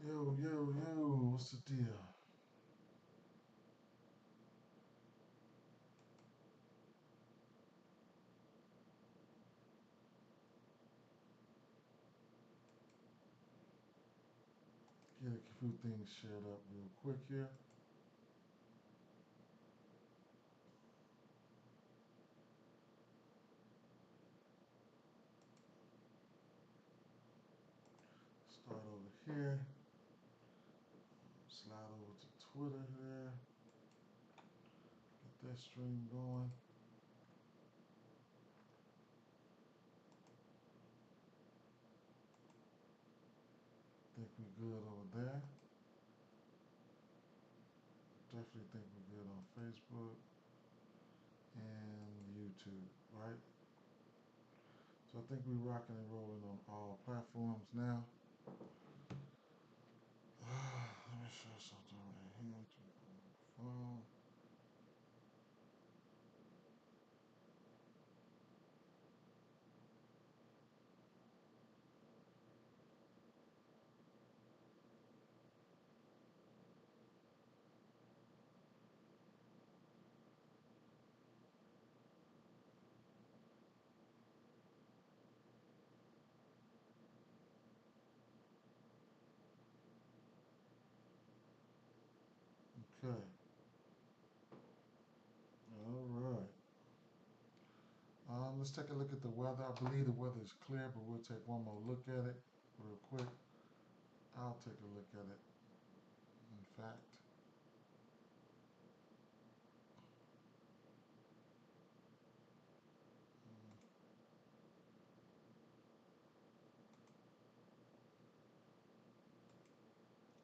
Yo, what's the deal? Get a few things shared up real quick here. Start over here. Slide over to Twitter here. Get that stream going. Think we good over there. Definitely think we're good on Facebook and YouTube, right? So I think we're rocking and rolling on all platforms now. Let me show something right here. Phone. Okay. All right. Let's take a look at the weather. I believe the weather is clear, but we'll take one more look at it real quick. I'll take a look at it. In fact,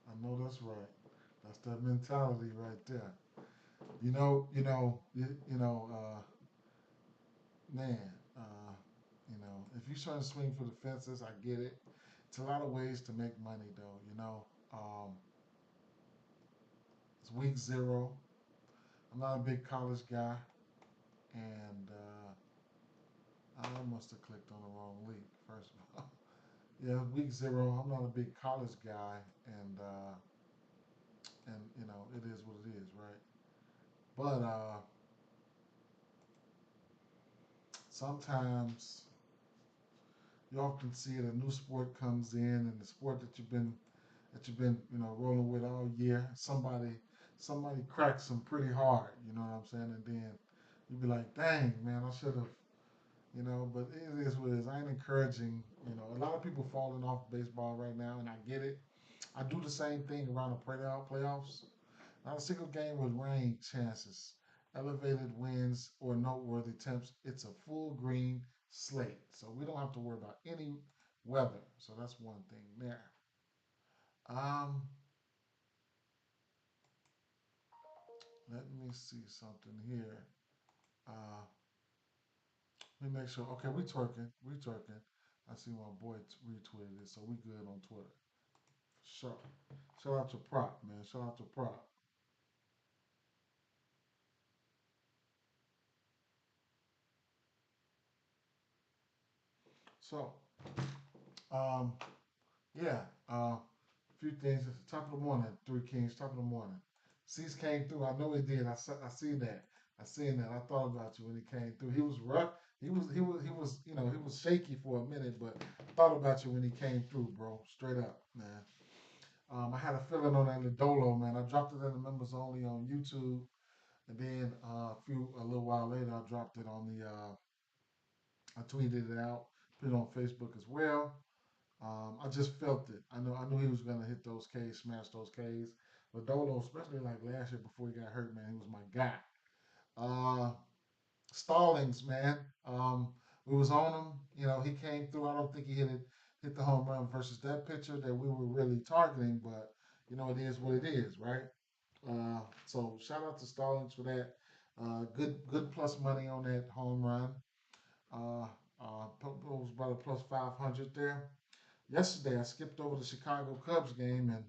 I know that's right. That's that mentality right there. Man. Uh, if you're trying to swing for the fences, I get it. It's a lot of ways to make money, though. It's week zero. I'm not a big college guy, and I must have clicked on the wrong link. First of all, yeah, week zero. I'm not a big college guy, and it is what it is, right? But sometimes you often see it. A new sport comes in, and the sport that you've been rolling with all year. Somebody cracks them pretty hard. You know what I'm saying? And then you be like, dang man, I should have. But it is what it is. I ain't encouraging. A lot of people falling off baseball right now, and I get it. I do the same thing around the playoffs. Not a single game with rain chances, elevated winds, or noteworthy temps. It's a full green slate. So we don't have to worry about any weather. So that's one thing there. Um, Let me see something here. Uh, Let me make sure. Okay, we twerking. We twerking. I see my boy retweeted it, so we good on Twitter. Sure. Shout out to Prop, man. Shout out to Prop. So, um, yeah, a few things at the top of the morning. Three Kings, top of the morning. Cease came through. I know he did. I seen that. I seen that. I thought about you when he came through. He was rough. He was. He was shaky for a minute, but I thought about you when he came through, bro. Straight up, man. I had a feeling on that Dolo, man. I dropped it in the members only on YouTube, and then a little while later, I dropped it on the. I tweeted it out, put it on Facebook as well. I just felt it. I knew he was gonna hit those K's, smash those K's. But Dolo, especially like last year before he got hurt, man, he was my guy. Uh, Stallings, man. We was on him. He came through. I don't think he hit the home run versus that pitcher that we were really targeting, but it is what it is, right? So shout out to Stallings for that. Good plus money on that home run. Uh, it was about a plus 500 there. Yesterday, I skipped over the Chicago Cubs game and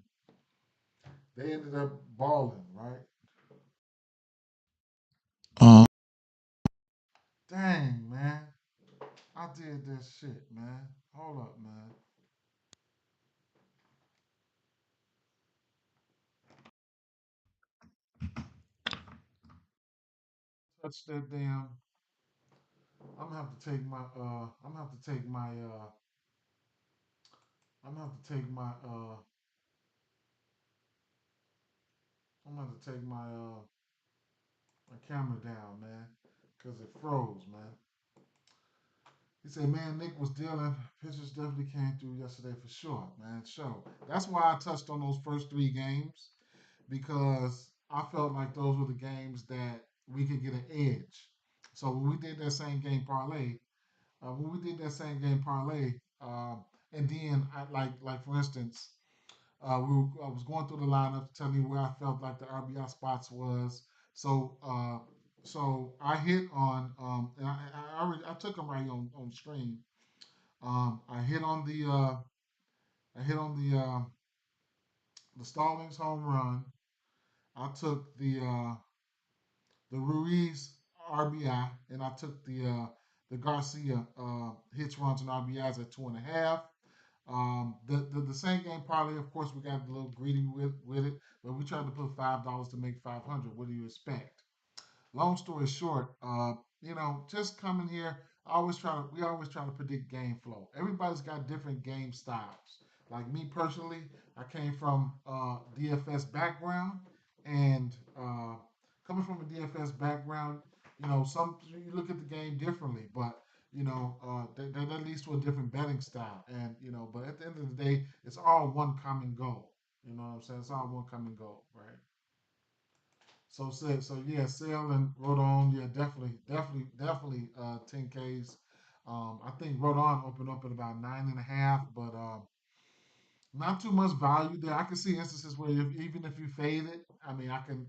they ended up balling, right? Dang, man. I did this shit, man. Hold up, man. that damn. I'm gonna have to take my. I'm gonna have to take my. I'm gonna have to take my. I'm gonna have to take my camera down, man, cause it froze, man. He said, man, Nick was dealing. Pitchers definitely came through yesterday for sure, man. Sure. That's why I touched on those first three games because I felt like those were the games that we could get an edge. So when we did that same game parlay, when we did that same game parlay, and then like for instance, I was going through the lineup, telling you where I felt like the RBI spots was. So so I hit on and I took them right on screen. I hit on I hit on the Stallings home run. I took the Ruiz RBI, and I took the Garcia hits, runs, and RBIs at 2.5. The same game parlay, of course, we got a little greedy with it, but we tried to put $5 to make 500. What do you expect? Long story short, just coming here, we always try to predict game flow. Everybody's got different game styles. Like me personally, I came from DFS background, and coming from a DFS background, some you look at the game differently, but that leads to a different betting style, and but at the end of the day, it's all one common goal. You know what I'm saying? It's all one common goal, right? So yeah, Sale and Rodon, yeah, definitely 10Ks. I think Rodon opened up at about 9.5, but not too much value there. I can see instances where even if you fade it, I mean, I can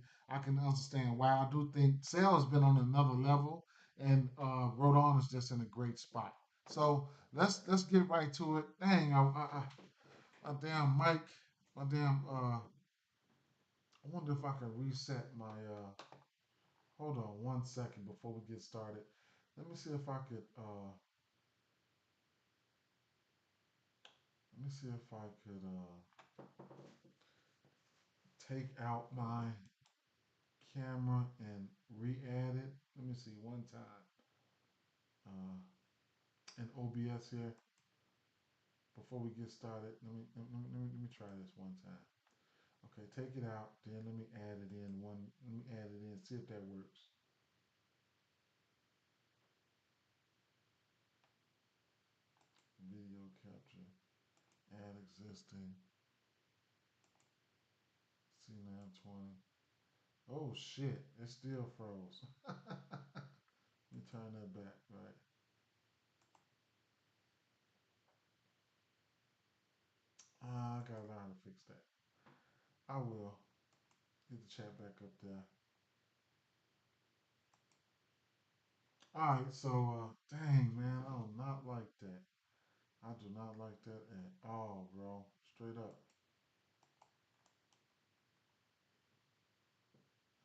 understand why. I do think Sale has been on another level, and Rodon is just in a great spot. So let's get right to it. Dang, my damn mic, my damn. I wonder if I can reset my. Hold on 1 second before we get started. Let me see if I could. Let me see if I could take out my camera and re-add it. Let me see one time. Uh, in OBS here before we get started. Let me try this one time. Okay, take it out. Then let me add it in one. Let me add it in. See if that works. Video capture. Add existing. C920. Oh shit! It still froze. Let me turn that back. Right. I gotta learn how to fix that. I will. Get the chat back up there. Alright, so dang man, I do not like that. I do not like that at all, bro. Straight up.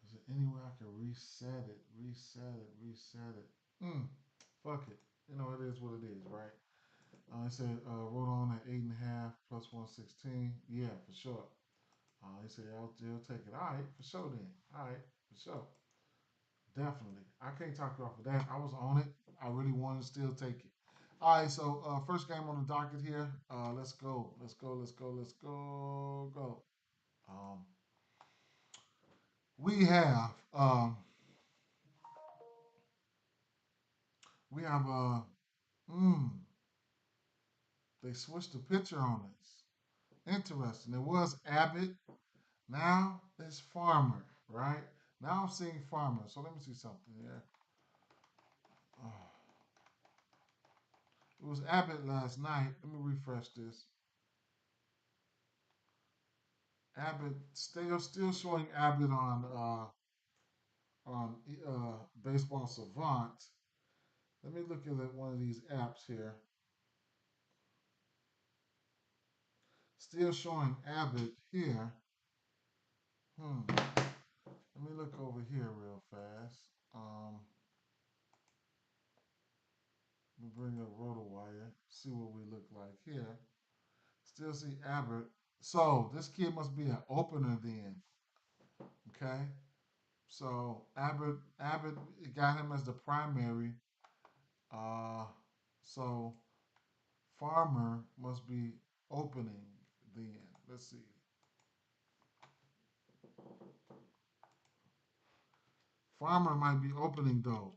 Is there any way I can reset it? Reset it, reset it. Fuck it. It is what it is, right? It said wrote on at 8.5 plus 116. Yeah, for sure. He said I'll take it. All right, for sure then. All right, for sure. Definitely. I can't talk you off of that. I was on it. I really wanted to still take it. All right, so first game on the docket here. Let's go. Let's go. Let's go. Let's go. Go. Um, we have we have mm, they switched the pitcher on us. Interesting. It was Abbott. Now it's Farmer, right? Now I'm seeing Farmer. So let me see something here. Oh, it was Abbott last night. Let me refresh this. Abbott still showing Abbott on Baseball Savant. Let me look at one of these apps here. Still showing Abbott here. Let me look over here real fast. Let me bring up RotoWire. See what we look like here. Still see Abbott. So this kid must be an opener then. Okay. So Abbott got him as the primary. Uh, so Farmer must be opening then. Let's see. Farmer might be opening though.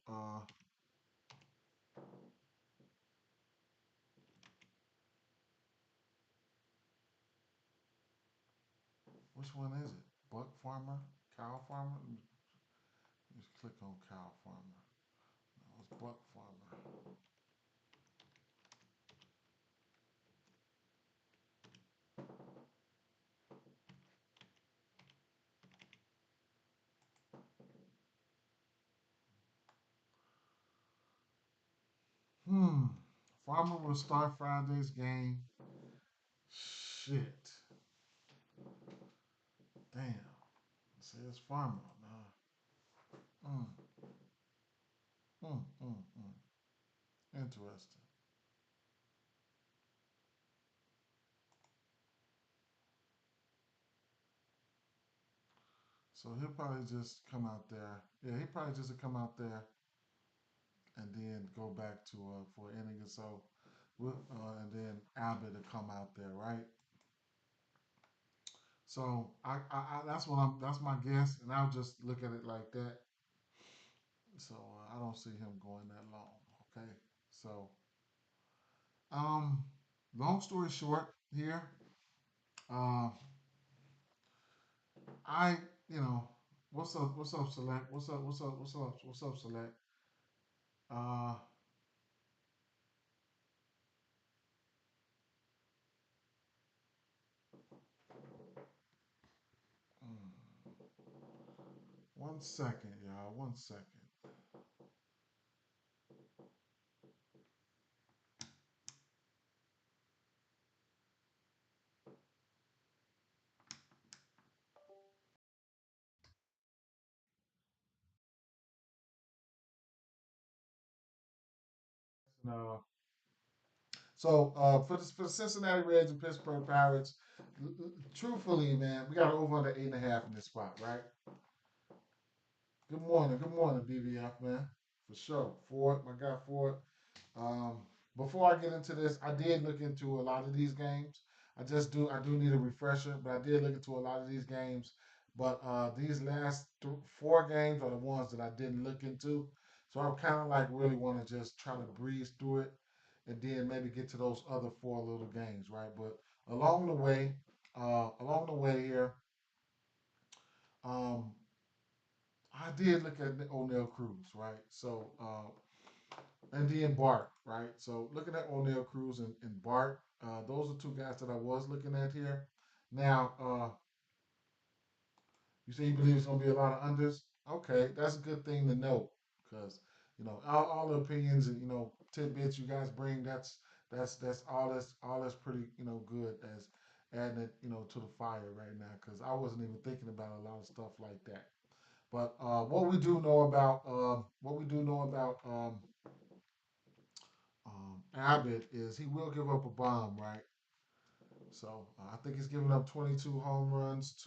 Which one is it? Buck Farmer? Cow Farmer? Let's click on Cow Farmer. No, it's Buck Farmer. Hmm. Farmer will start Friday's game. Shit. Damn. It says Farmer. Nah. Mm, mm. Interesting. So he'll probably just come out there. Yeah, he probably just come out there and then go back to for an inning or so. And then Abbott will come out there, right? So that's what that's my guess, and I'll just look at it like that. So I don't see him going that long. Okay. So um, long story short here, uh, I you know what's up select what's up select. Uh, mm, 1 second, y'all. 1 second. Uh, for the Cincinnati Reds and Pittsburgh Pirates, truthfully, man, we got over under 8.5 in this spot, right? Good morning, BBF, man, for sure. Ford, my guy Ford. Um, before I get into this, I did look into a lot of these games. I do need a refresher, but I did look into a lot of these games. But these last 4 games are the ones that I didn't look into. So I kind of like really want to just try to breeze through it and then maybe get to those other 4 little games, right? But along the way, along the way here, um, I did look at O'Neill Cruz, right? So and then Bart, right? So looking at O'Neill Cruz and Bart, those are 2 guys that I was looking at here. Now, you say you believe it's going to be a lot of unders. Okay, that's a good thing to know because all the opinions and tidbits you guys bring. That's pretty good as adding it to the fire right now because I wasn't even thinking about a lot of stuff like that. But what we do know about Abbott is he will give up a bomb, right? So I think he's giving up 22 home runs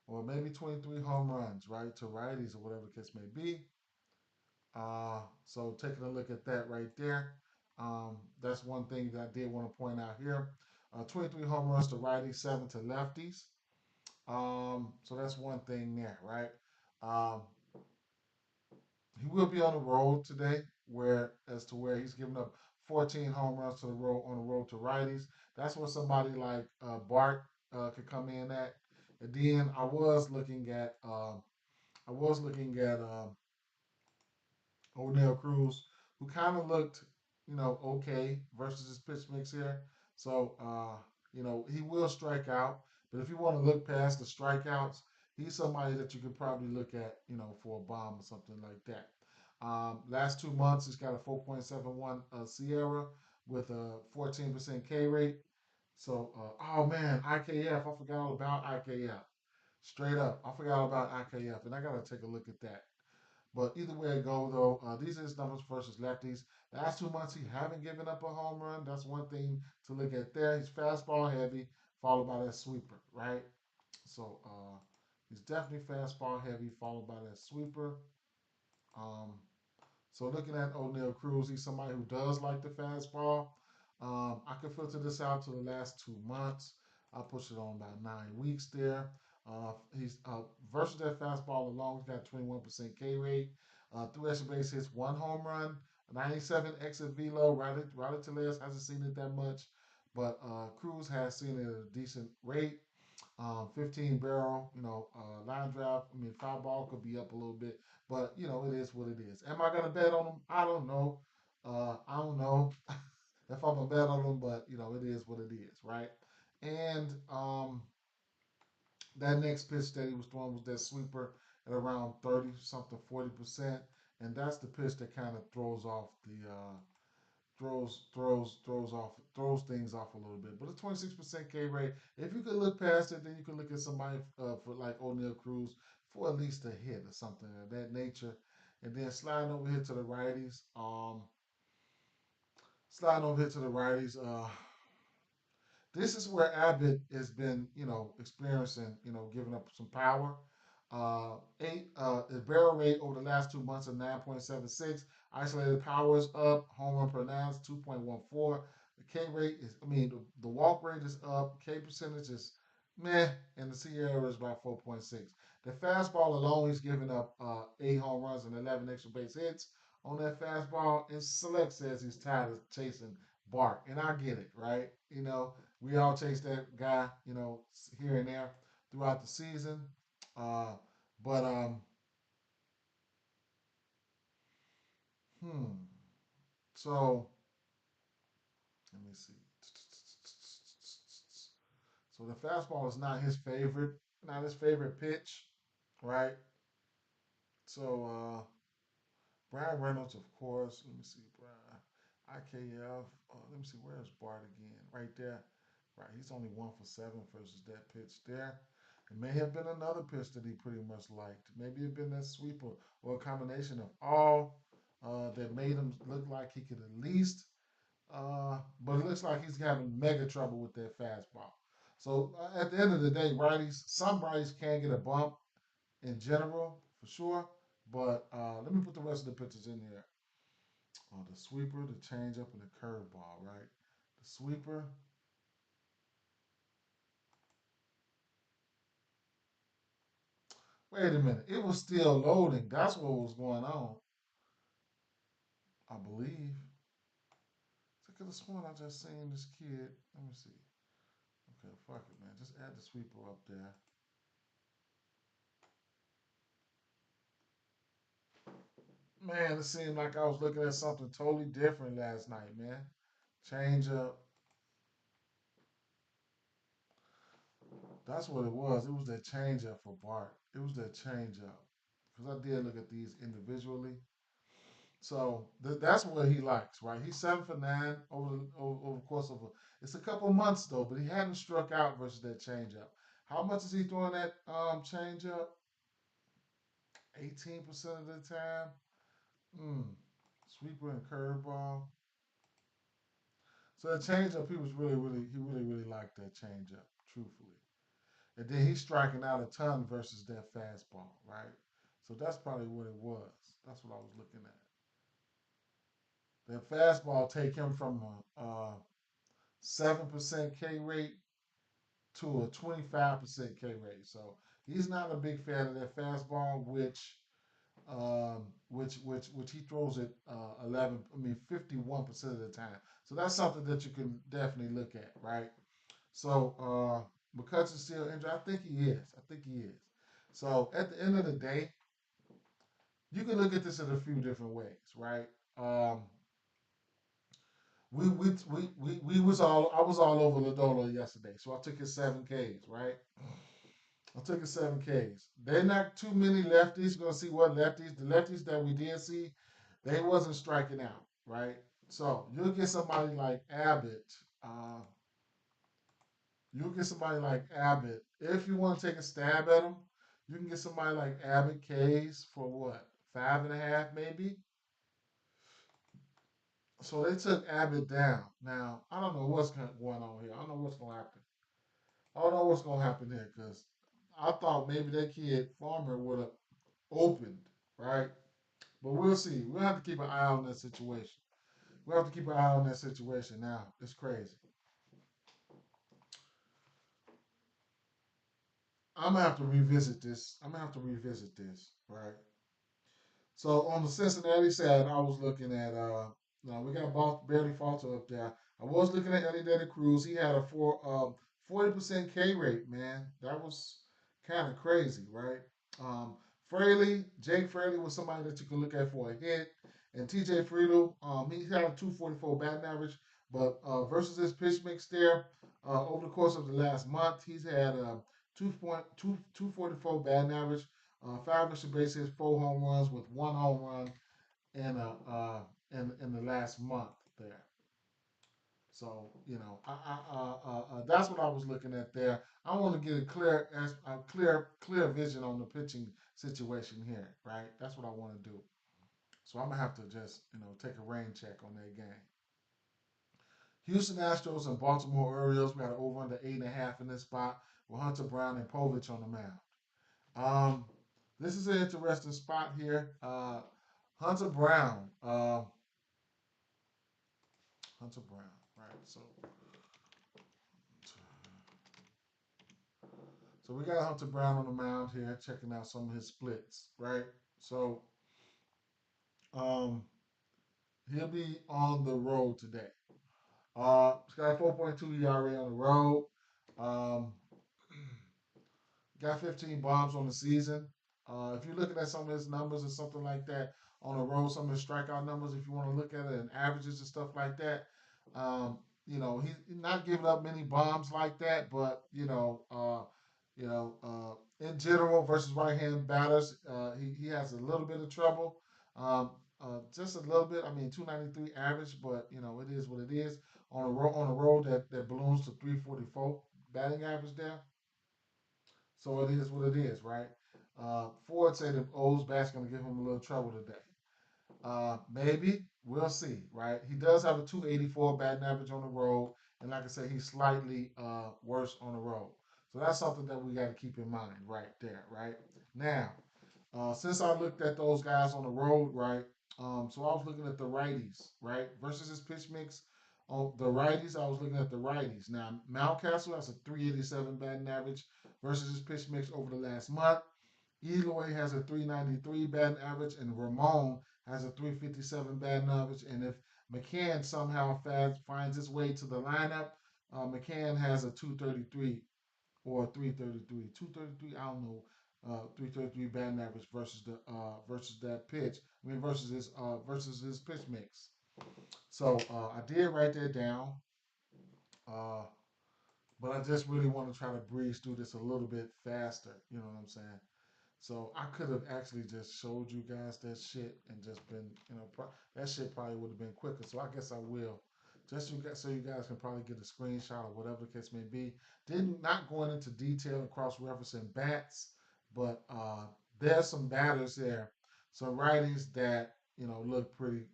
or maybe 23 home runs, right, to righties or whatever the case may be. So taking a look at that right there, that's one thing that I did want to point out here. 23 home runs to righties, 7 to lefties. So that's one thing there, right? Um, he will be on the road today, where he's giving up 14 home runs to the road on the road to righties. That's where somebody like Bart could come in at. And then I was looking at O'Neill Cruz, who kind of looked okay versus his pitch mix here. So he will strike out, but if you want to look past the strikeouts, he's somebody that you could probably look at for a bomb or something like that. Last 2 months, he's got a 4.71 Sierra with a 14% K rate. So, oh man, IKF, I forgot all about IKF. Straight up, I forgot all about IKF, and I gotta take a look at that. But either way it go, though, these are his numbers versus lefties. Last 2 months, he haven't given up a home run. That's one thing to look at there. He's fastball heavy, followed by that sweeper, right? So He's definitely fastball heavy, followed by that sweeper. Um, so looking at O'Neal Cruz, he's somebody who does like the fastball. I can filter this out to the last 2 months. I'll push it on about 9 weeks there. He's versus that fastball alone. He's got 21% K rate, three extra base hits, one home run, 97 exit velo. Riley Teles hasn't seen it that much, but Cruz has seen it at a decent rate. 15 barrel, line drive. I mean, foul ball could be up a little bit, but it is what it is. Am I gonna bet on him? I don't know. I don't know if I'm gonna bet on him, but it is what it is, right? And that next pitch that he was throwing was that sweeper at around 30 something, 40%, and that's the pitch that kind of throws things off a little bit. But a 26% K rate. If you could look past it, then you could look at somebody for like O'Neal Cruz for at least a hit or something of that nature. And then sliding over here to the righties. Sliding over here to the righties. This is where Abbott has been, experiencing, giving up some power. The barrel rate over the last 2 months of 9.76. Isolated power is up. Home run per nine is 2.14. The K rate is, I mean, the walk rate is up. K percentage is meh, and the C error is about 4.6. The fastball alone, he's giving up 8 home runs and 11 extra base hits on that fastball. And Select says he's tired of chasing Bark, and I get it, right? We all chase that guy, here and there throughout the season. Uh, but hmm. So let me see. So the fastball is not his favorite pitch, right? So Brian Reynolds, of course. Let me see, Brian. IKF. Let me see, where's Bart again? Right there. Right, he's only 1 for 7 versus that pitch there. It may have been another pitch that he pretty much liked. Maybe it been that sweeper or a combination of all that made him look like he could at least. But it looks like he's having mega trouble with that fastball. So at the end of the day, some righties can get a bump in general for sure. But let me put the rest of the pitches in here. The sweeper, the changeup, and the curveball, right? The sweeper. Wait a minute. It was still loading. That's what was going on, I believe. I could have sworn I just seen this kid. Let me see. Okay, fuck it, man. Just add the sweeper up there. Man, it seemed like I was looking at something totally different last night, man. Change up. That's what it was. It was that change up for Bart. It was that change up. Because I did look at these individually. So that's what he likes, right? He's 7 for 9 over the course of it's a couple months though, but he hadn't struck out versus that changeup. How much is he throwing that changeup? 18% of the time. Mm. Sweeper and curveball. So that changeup, he really, really liked that changeup, truthfully. And then he's striking out a ton versus that fastball, right? So that's probably what it was. That's what I was looking at. That fastball take him from a 7% K rate to a 25% K rate. So he's not a big fan of that fastball, which he throws it 51% of the time. So that's something that you can definitely look at, right? So because he's still injured, I think he is. I think he is. So at the end of the day, you can look at this in a few different ways, right? Um, we was all I was all over Lodolo yesterday, so I took his 7 Ks, right? I took his 7 Ks. They're not too many lefties. You're gonna see what lefties. The lefties that we did see, they wasn't striking out, right? So you'll get somebody like Abbott. You'll get somebody like Abbott. If you want to take a stab at him, you can get somebody like Abbott K's for what, 5.5 maybe. So they took Abbott down. Now I don't know what's going on here. I don't know what's going to happen. I don't know what's going to happen here because I thought maybe that kid Farmer would have opened, right? But we'll see. We'll have to keep an eye on that situation. We'll have to keep an eye on that situation. Now it's crazy. I'm gonna have to revisit this. I'm gonna have to revisit this, right? So on the Cincinnati side, I was looking at now we got Barely Falter up there. I was looking at Ellie De La Cruz. He had a 40% K rate, man. That was kind of crazy, right? Um, Jake Fraley was somebody that you can look at for a hit. And TJ Friedel, he had a 244 batting average, but versus his pitch mix there, over the course of the last month, he's had a 2.244 batting average, five extra base hits, four home runs with one home run in in the last month there. So that's what I was looking at there. I want to get a clear vision on the pitching situation here, right? That's what I want to do. So I'm gonna have to just take a rain check on that game. Houston Astros and Baltimore Orioles. We got an over under 8.5 in this spot with Hunter Brown and Povich on the mound. Um, this is an interesting spot here. Hunter Brown. Hunter Brown, right? So we got Hunter Brown on the mound here, checking out some of his splits, right? So um, he'll be on the road today. He's got a 4.2 ERA on the road. Um, got 15 bombs on the season. If you're looking at some of his numbers or something like that on the road, some of his strikeout numbers, if you want to look at it and averages and stuff like that, um, he's not giving up many bombs like that, but in general versus right-hand batters, he has a little bit of trouble. Just a little bit. I mean, 293 average, but it is what it is. On a road that balloons to 344 batting average there. So it is what it is, right? Ford said if O's bat's going to give him a little trouble today. Maybe we'll see, right? He does have a 284 batting average on the road, and like I said, he's slightly worse on the road. So that's something that we got to keep in mind right there, right? Now, since I looked at those guys on the road, right? So I was looking at the righties, right? Versus his pitch mix on the righties, I was looking at the righties. Now, Mountcastle has a 387 batting average versus his pitch mix over the last month. Eloy has a 393 batting average, and Ramon has a 357 batting average. And if McCann somehow finds his way to the lineup, McCann has a 233 or 333. 233, I don't know. 333 batting average versus that pitch. I mean versus his pitch mix. So I did write that down. Uh, but I just really want to try to breeze through this a little bit faster. You know what I'm saying? So I could have actually just showed you guys that shit and just been, that shit probably would have been quicker. So I guess I will, so you guys can probably get a screenshot or whatever the case may be. Didn't not going into detail and cross referencing bats, but there's some batters there, some righties that look pretty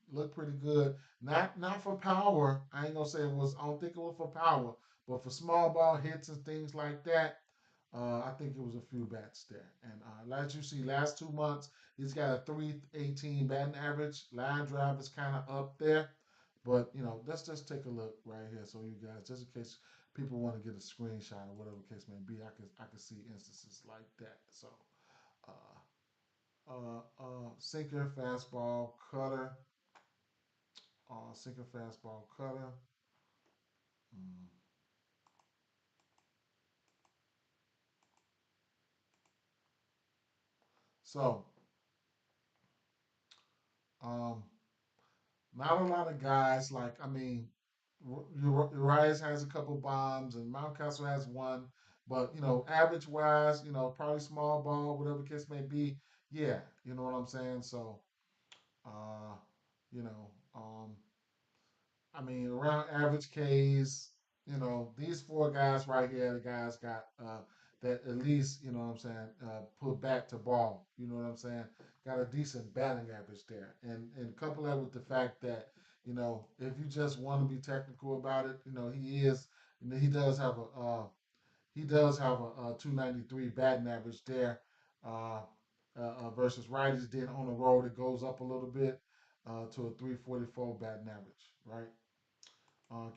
good. Not for power. I ain't gonna say it was. I don't think it was for power, but for small ball hits and things like that. I think it was a few bats there. And as you see, last 2 months, he's got a 318 batting average. Line drive is kind of up there. But, let's just take a look right here. So you guys, just in case people want to get a screenshot or whatever the case may be, I can see instances like that. So, sinker, fastball, cutter, sinker, fastball, cutter. Mm. So, um, not a lot of guys. Like, I mean, Urias has a couple bombs and Mountcastle has one. But, average wise, probably small ball, whatever the case may be. Yeah, you know what I'm saying? So, uh, you know, um, I mean, around average Ks, these four guys right here, the guys got that at least, you know what I'm saying, put back to ball. You know what I'm saying? Got a decent batting average there. And couple that with the fact that, if you just want to be technical about it, he does have he does have a 293 batting average there uh, versus righties. Then on the road, it goes up a little bit to a 344 batting average, right?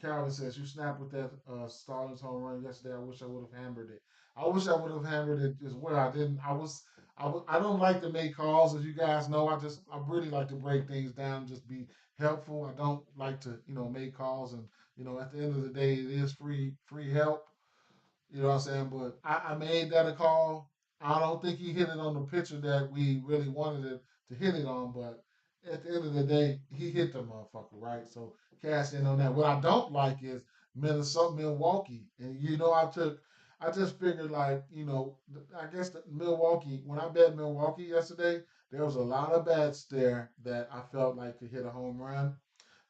Calvin says, you snapped with that Stallings home run yesterday. I wish I would have hammered it. I wish I would have hammered it as well. I didn't. I don't like to make calls, as you guys know. I really like to break things down, just be helpful. I don't like to, make calls. And, at the end of the day, it is free help. You know what I'm saying? But I made that a call. I don't think he hit it on the pitcher that we really wanted it to hit it on, but at the end of the day, he hit the motherfucker, right? So cash in on that. What I don't like is Minnesota, Milwaukee, and I just figured like, I guess the Milwaukee. When I bet Milwaukee yesterday, there was a lot of bets there that I felt like could hit a home run.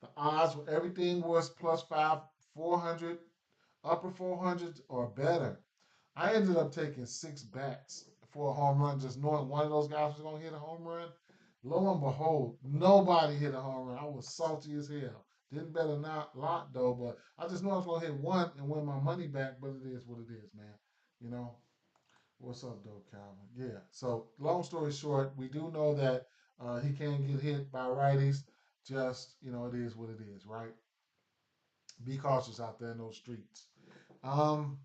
The odds, everything was plus 400, upper 400s or better. I ended up taking six bats for a home run, just knowing one of those guys was going to hit a home run. Lo and behold, nobody hit a home run. I was salty as hell. Didn't bet a lot though, but I just know I was going to hit one and win my money back. But it is what it is, man. You know what's up, though, Calvin? Yeah. So long story short, we do know that he can get hit by righties. Just it is what it is, right? Be cautious out there in those streets. Um,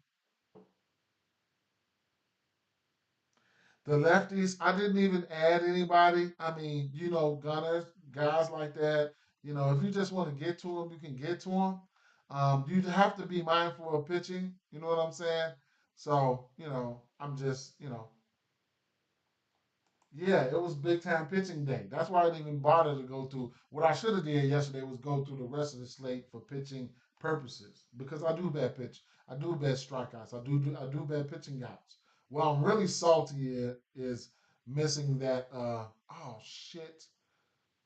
The lefties, I didn't even add anybody. I mean, gunners, guys like that. If you just want to get to them, you can get to them. You have to be mindful of pitching. You know what I'm saying? So, I'm just, yeah, it was big time pitching day. That's why I didn't even bother to go through. What I should have did yesterday was go through the rest of the slate for pitching purposes because I do bet pitch. I do bet strikeouts. I do bet pitching outs. What I'm really salty is missing that. Oh shit!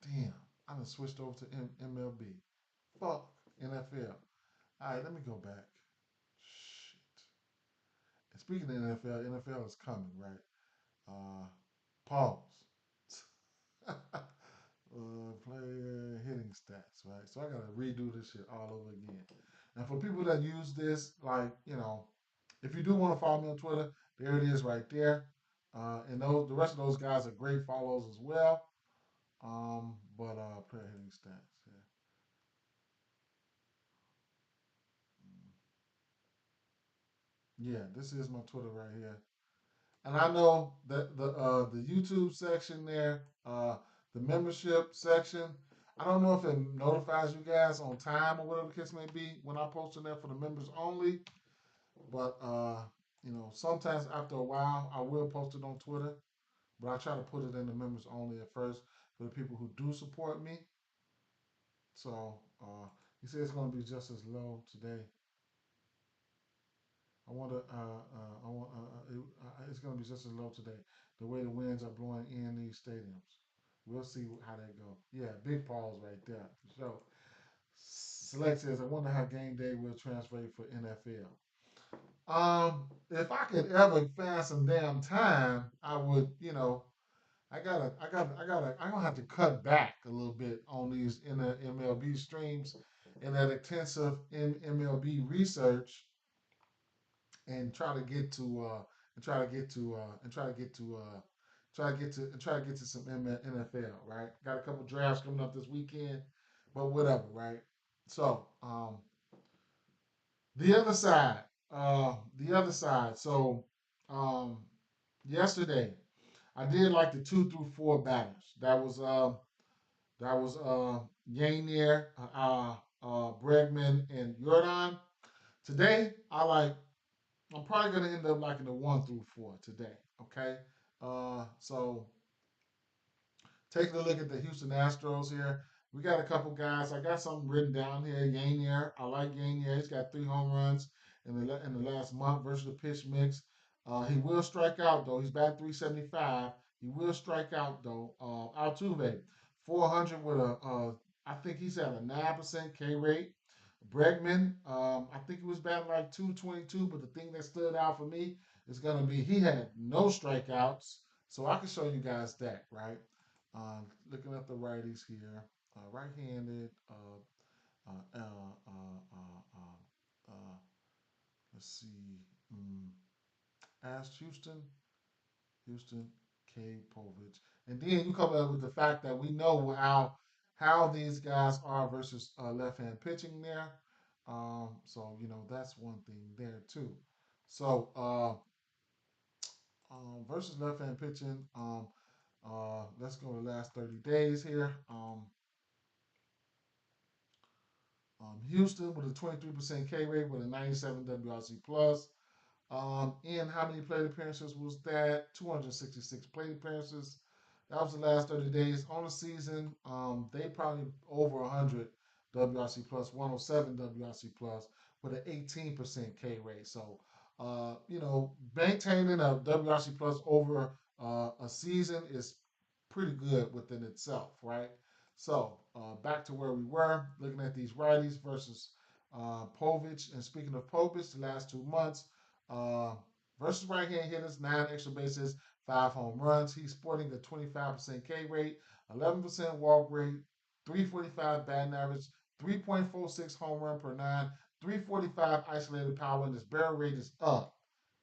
Damn, I done switched over to MLB. Fuck NFL. All right, let me go back. Shit. And speaking of NFL, NFL is coming, right? Uh, pause. Player hitting stats, right? So I gotta redo this shit all over again. And for people that use this, like, if you do want to follow me on Twitter, there it is right there. And the rest of those guys are great follows as well. But player hitting stats, yeah, this is my Twitter right here. And I know that the YouTube section there, the membership section, I don't know if it notifies you guys on time or whatever the case may be when I post in there for the members only. But sometimes after a while I will post it on Twitter. But I try to put it in the members only at first for the people who do support me. So he said it's gonna be just as low today. I want to. I want. It's going to be just as low today. The way the winds are blowing in these stadiums. We'll see how that go. Yeah, big pause right there. So, Select says, I wonder how game day will translate for NFL. If I could ever find some damn time, I would. I'm gonna have to cut back a little bit on these in the MLB streams and that intensive MLB research and try to get to and try to get to and try to get to try to get to some NFL, right? Got a couple drafts coming up this weekend, but whatever, right? So the other side, the other side. So um, yesterday I did like the 2 through 4 batters. That was Yanier, Bregman, and Jordan. Today I like I'm probably gonna end up liking the 1 through 4 today. Okay, so taking a look at the Houston Astros here, we got a couple guys. I got something written down here. Yanier, I like Yanier. He's got 3 home runs in the last month versus the pitch mix. He will strike out though. He's batting 375. He will strike out though. Altuve, 400 with I think he's at a 9% K rate. Bregman, I think he was batting like 222, but the thing that stood out for me is going to be he had no strikeouts. So I can show you guys that, right? Looking at the righties here, right-handed. Uh, uh, uh, uh, uh, let's see. Mm, asked Houston, K. Povich. And then you come up with the fact that we know how these guys are versus left hand pitching there. So that's one thing there too. So versus left hand pitching. Let's go to the last 30 days here. Houston with a 23% K rate with a 97 WRC plus. And how many plate appearances was that? 266 plate appearances. That was the last 30 days on the season. They probably over 100 WRC plus, 107 WRC plus with an 18% K rate. So, maintaining a WRC plus over a season is pretty good within itself, right? So, back to where we were, looking at these righties versus Povich. And speaking of Povich, the last 2 months, uh, versus right hand hitters, 9 extra bases, 5 home runs. He's sporting a 25% K rate, 11% walk rate, 345 batting average, 3.46 home run per nine, 345 isolated power, and his barrel rate is up.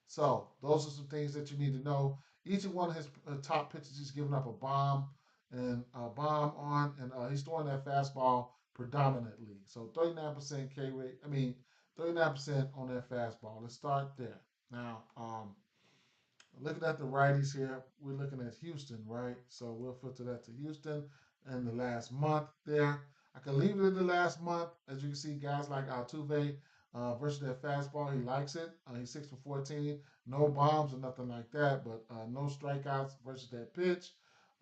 So those are some things that you need to know. Each of one of his top pitches, he's giving up a bomb on, and he's throwing that fastball predominantly. So 39% K rate. 39% on that fastball. Let's start there. Now, looking at the righties here, we're looking at Houston, right? So we'll filter that to Houston and the last month there. I can leave it in the last month. As you can see, guys like Altuve versus that fastball, he likes it. He's 6 for 14. No bombs or nothing like that, but no strikeouts versus that pitch.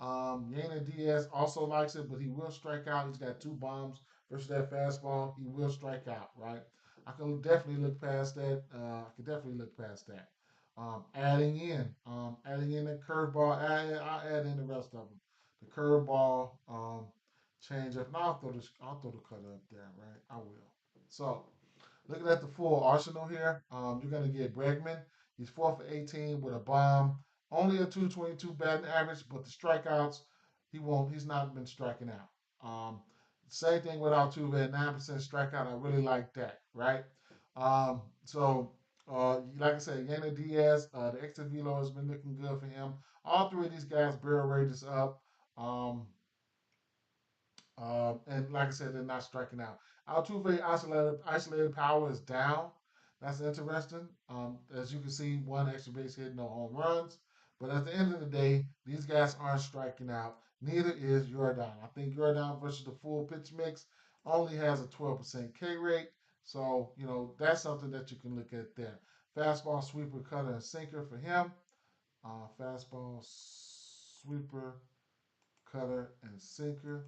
Yana Diaz also likes it, but he will strike out. He's got 2 bombs versus that fastball. He will strike out, right? I can definitely look past that. I can definitely look past that. Adding in the curveball. I'll add in the rest of them. The curveball, change up. Now I'll throw the cutter up there, right? I will. So looking at the full arsenal here, you're gonna get Bregman. He's 4 for 18 with a bomb, only a 222 batting average, but the strikeouts, he won't. He's not been striking out. Same thing with Altuve at 9% strikeout. I really like that, right? Like I said, Yana Diaz, the extra velo has been looking good for him. All three of these guys' barrel rate is up. Um, and like I said, they're not striking out. Altuve isolated power is down. That's interesting. As you can see, 1 extra base hit, no home runs. But at the end of the day, these guys aren't striking out. Neither is Jordan. I think Jordan versus the full pitch mix only has a 12% K rate. So, that's something that you can look at there. Fastball, sweeper, cutter, and sinker for him. Fastball, sweeper, cutter, and sinker.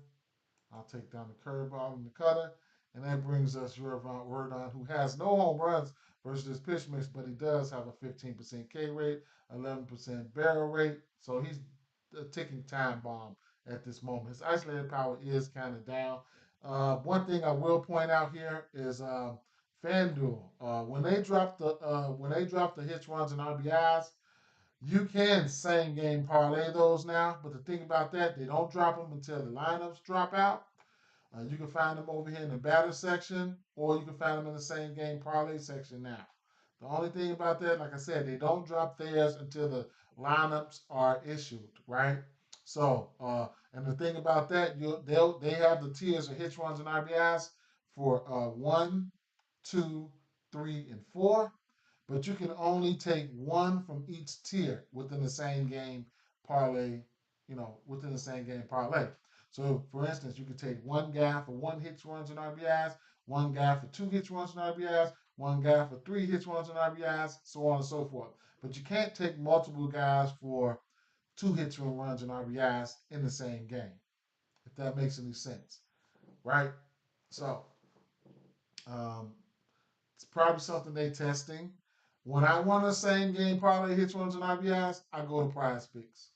I'll take down the curveball and the cutter. And that brings us Rodon, who has no home runs versus this pitch mix, but he does have a 15% K rate, 11% barrel rate. So he's a ticking time bomb at this moment. His isolated power is kind of down. One thing I will point out here is FanDuel. When they drop the hits, runs, and RBIs, you can same game parlay those now. But the thing about that, they don't drop them until the lineups drop out. You can find them over here in the batter section, or you can find them in the same game parlay section now. The only thing about that, like I said, they don't drop theirs until the lineups are issued, right? So, and the thing about that, they have the tiers of hits, runs, and RBIs for 1, 2, 3, and 4, but you can only take one from each tier within the same game parlay, within the same game parlay. So, for instance, you could take one guy for 1 hits, runs, and RBIs, one guy for 2 hits, runs, and RBIs, one guy for 3 hits, runs, and RBIs, so on and so forth. But you can't take multiple guys for 2 hits, runs, and RBIs in the same game, if that makes any sense, right? So, um, it's probably something they testing. When I want a same game parlay hits, runs, and RBIs, I go to Prize Picks.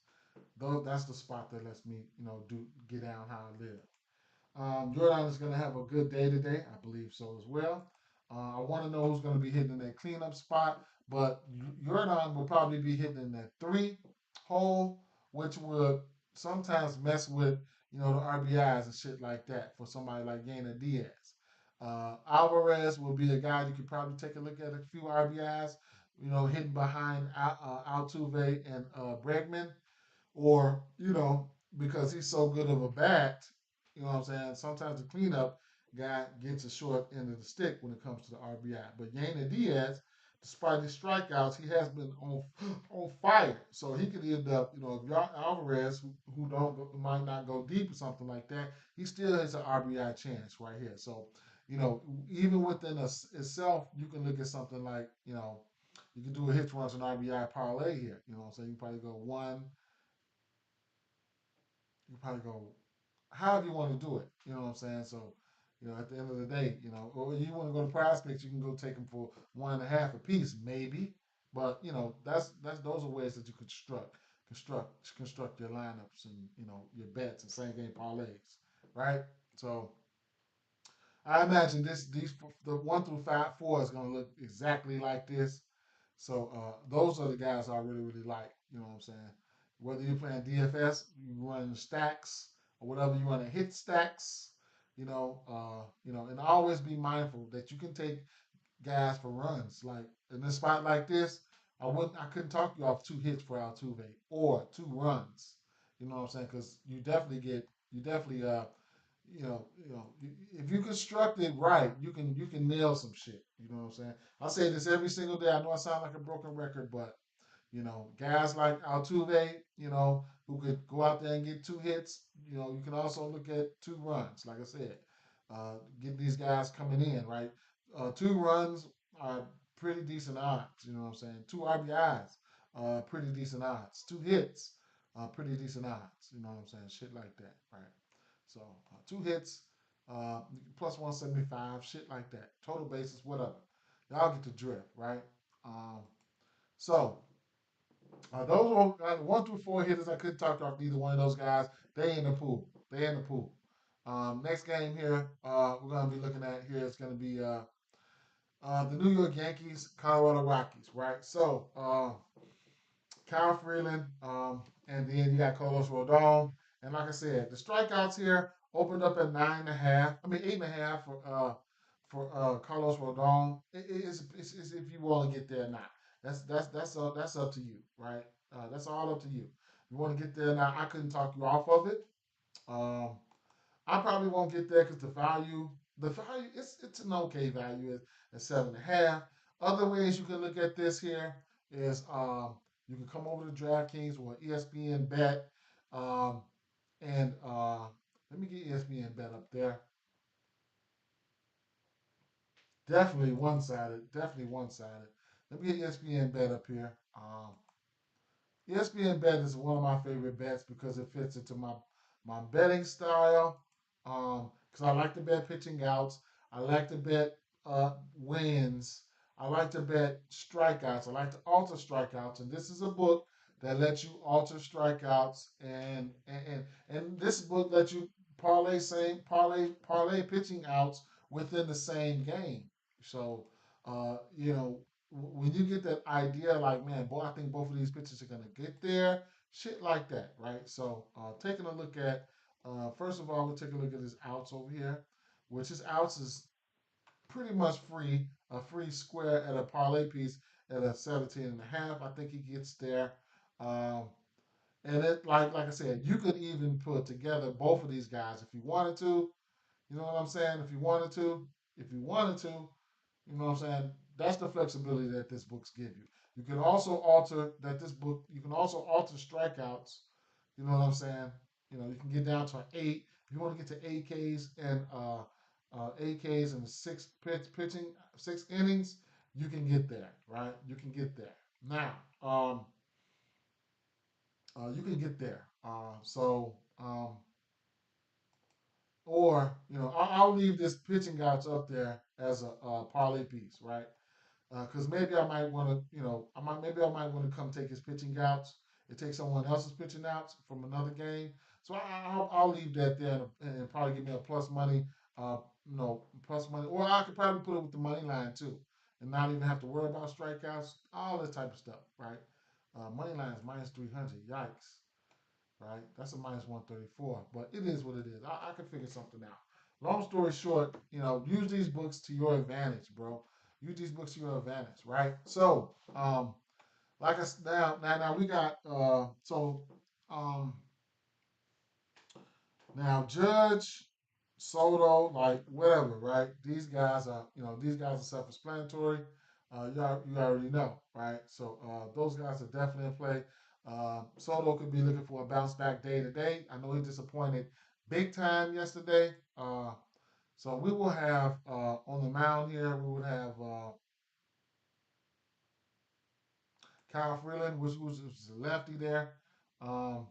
Though that's the spot that lets me, do get down how I live. Jordan is going to have a good day today. I believe so as well. I want to know who's going to be hitting in that cleanup spot, but Jordan will probably be hitting in that 3 hole, which would sometimes mess with, the RBIs and shit like that for somebody like Yana Diaz. Alvarez will be a guy you could probably take a look at a few RBIs, hitting behind Altuve and Bregman, or because he's so good of a bat, you know what I'm saying. Sometimes the cleanup guy gets a short end of the stick when it comes to the RBI. But Yainer Diaz, despite his strikeouts, he has been on fire. So he could end up, if Alvarez, who don't might not go deep or something like that, he still has an RBI chance right here. So even within itself, you can look at something like you can do a hits runs and RBI parlay here. So you can probably go one. You can probably go however you want to do it. You know what I'm saying? So, at the end of the day, or you want to go to prize picks, you can go take them for 1.5 a piece, maybe. But that's those are ways that you construct your lineups and your bets and same game parlays, right? So I imagine the 1 through 4 is going to look exactly like this. So those are the guys I really really like. You know what I'm saying? Whether you're playing DFS, you run stacks or whatever you run, hit stacks. And always be mindful that you can take guys for runs. Like in a spot like this, I couldn't talk you off 2 hits for Altuve or 2 runs. You know what I'm saying? Because you definitely if you construct it right, you can nail some shit. You know what I'm saying? I say this every single day. I know I sound like a broken record, but guys like Altuve, who could go out there and get 2 hits. You can also look at 2 runs. Like I said, get these guys coming in right. 2 runs are pretty decent odds. You know what I'm saying? 2 RBIs, pretty decent odds. 2 hits, pretty decent odds. You know what I'm saying? Shit like that, right? So 2 hits, plus 175, shit like that. Total bases, whatever. Y'all get the drift, right? Um, so those are 1 through 4 hitters. I couldn't talk off either one of those guys. They in the pool. They in the pool. Next game here, we're gonna be looking at here. It's gonna be the New York Yankees, Colorado Rockies, right? So Kyle Freeland, and then you got Carlos Rodon. And like I said, the strikeouts here opened up at 9.5. I mean 8.5 for Carlos Rodon. It's if you want to get there or not. That's up to you, right? That's all up to you. You want to get there now? I couldn't talk you off of it. Um, I probably won't get there because the value, it's an okay value at 7.5. Other ways you can look at this here is you can come over to DraftKings or ESPN Bet, um, and let me get ESPN Bet up there. Definitely one sided. Definitely one sided. Let me get ESPN Bet up here. ESPN bet is one of my favorite bets because it fits into my betting style. Because I like to bet pitching outs. I like to bet wins. I like to bet strikeouts. I like to alter strikeouts. And this is a book that lets you alter strikeouts, and this book lets you parlay pitching outs within the same game. So when you get that idea, like, man, boy, I think both of these pitchers are gonna get there, shit like that, right? So, taking a look at, first of all, we'll take a look at his outs over here, which his outs is pretty much free, a free square at a parlay piece at a 17.5. I think he gets there. Um, and it, like I said, you could even put together both of these guys if you wanted to. You know what I'm saying? If you wanted to, you know what I'm saying? That's the flexibility that this books give you. You can also alter that this book. You can also alter strikeouts. You know what I'm saying? You can get down to an 8. If you want to get to AKs and pitching 6 innings, you can get there, right? You can get there. Now, you can get there. Or I'll leave this pitching outs up there as a parlay piece, right? Because maybe I might want to, maybe I might want to come take his pitching outs and take someone else's pitching outs from another game. So I'll leave that there and probably give me a uh, plus money, or I could probably put it with the money line too, and not even have to worry about strikeouts, all that type of stuff, right? Money line is minus 300. Yikes, right? That's a minus 134, but it is what it is. I can figure something out. Long story short, use these books to your advantage, bro. use these books to your advantage, right? So, like I now we got um now Judge Soto, like whatever, right? These guys are, these guys are self-explanatory. You already know, right? So those guys are definitely in play. Soto could be looking for a bounce back day today. I know he disappointed big time yesterday. So we will have on the mound here. We would have Kyle Freeland, which is a lefty there. Um,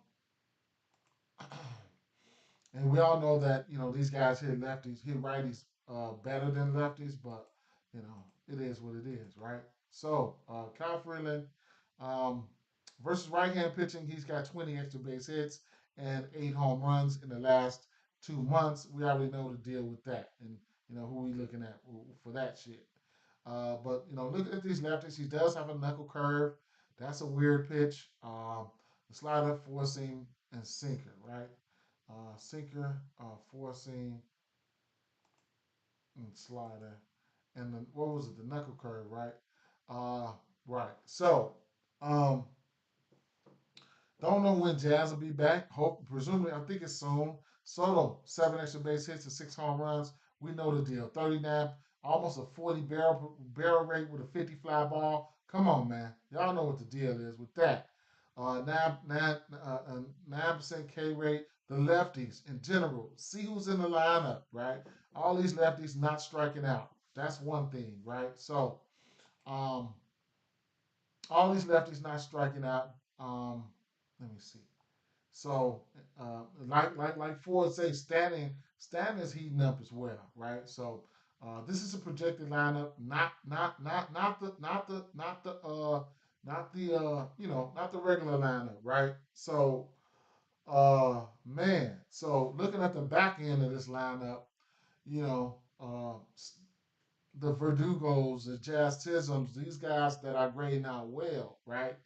And we all know that these guys hit lefties, hit righties better than lefties, but it is what it is, right? So Kyle Freeland um, versus right-hand pitching, he's got 20 extra base hits and 8 home runs in the last 2 months. We already know the deal with that, and who we looking at for that shit. But look at these lefties. He does have a knuckle curve. That's a weird pitch. The slider, four seam, and sinker, right? Sinker, four seam, and slider, and then what was it? The knuckle curve, right? Right. So, um, don't know when Jazz will be back. Hope, presumably, I think it's soon. Soto, 7 extra base hits and 6 home runs. We know the deal. 39, almost a 40 barrel rate with a 50 fly ball. Come on, man. Y'all know what the deal is with that. 9% K rate. The lefties in general. See who's in the lineup, right? All these lefties not striking out. That's one thing, right? So, um, all these lefties not striking out. Let me see. So, like Ford say, Stanton is heating up as well, right? So, this is a projected lineup, not the regular lineup, right? So, man, so looking at the back end of this lineup, you know, the Verdugos, the Jazz Tisms, these guys that are grading out well, right?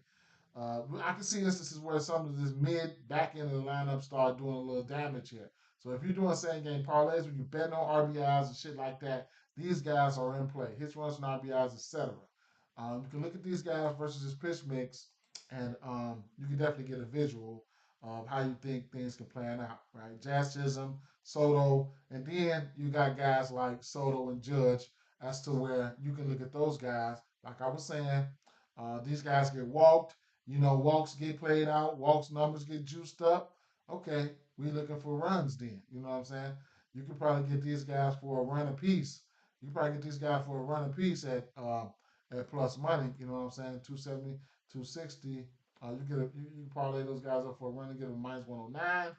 I can see instances where some of this mid back end of the lineup start doing a little damage here. So if you're doing same game parlays where you bet on RBIs and shit like that, these guys are in play. Hits, runs, and RBIs, etc. You can look at these guys versus this pitch mix, and you can definitely get a visual of how you think things can plan out, right? Jazz Chisholm, Soto, and then you got guys like Soto and Judge as to where you can look at those guys. Like I was saying, these guys get walked. Walks get played out, walks numbers get juiced up. Okay, we looking for runs then. You know what I'm saying? You could probably get these guys for a run apiece. You probably get these guys for a run apiece at plus money. You know what I'm saying? 270, 260. You parlay those guys up for a run and get them minus 109.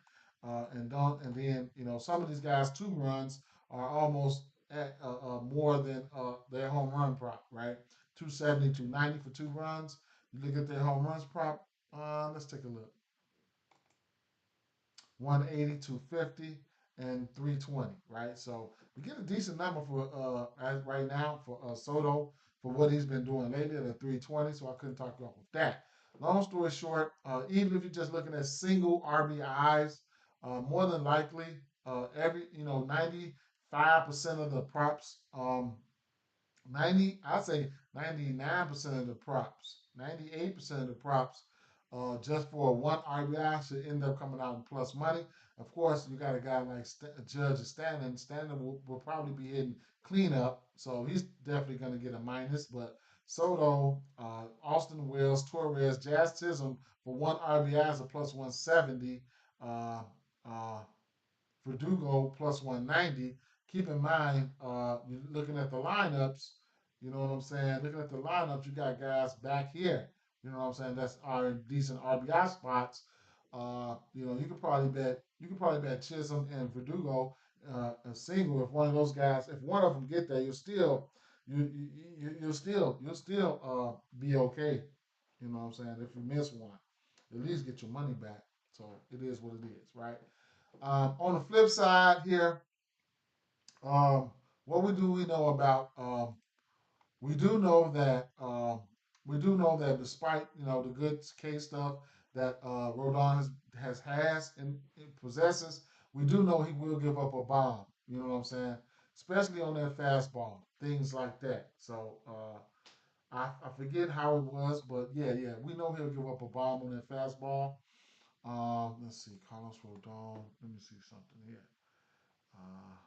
And then some of these guys 2 runs are almost at more than their home run prop, right? 270, 290 for 2 runs. You look at their home runs prop. Let's take a look. 180, 250, and 320, right? So we get a decent number for right now for Soto for what he's been doing lately at a 320. So I couldn't talk you off of that. Long story short, even if you're just looking at single RBIs, more than likely, 95% of the props 90, I'd say 99% of the props, 98% of the props, just for one RBI should end up coming out in plus money. Of course, you got a guy like Judge Stanton. Stanton will probably be hitting cleanup, so he's definitely going to get a minus. But Soto, Austin Wells, Torres, Jazz Chisholm for one RBI is a plus 170. Uh, uh, Verdugo plus 190. Keep in mind, you're looking at the lineups, you know what I'm saying? Looking at the lineups, you got guys back here, you know what I'm saying? That's our decent RBI spots. You could probably bet Chisholm and Verdugo a single. If one of those guys, if one of them get there, you'll still be okay. You know what I'm saying? If you miss one, at least get your money back. So it is what it is, right? On the flip side here, um, what we know about we do know that despite the good case stuff that Rodon has and possesses, we do know he will give up a bomb. You know what I'm saying? Especially on that fastball. things like that. So I forget how it was, but yeah, we know he'll give up a bomb on that fastball. Let's see, Carlos Rodon. Let me see something here. Uh,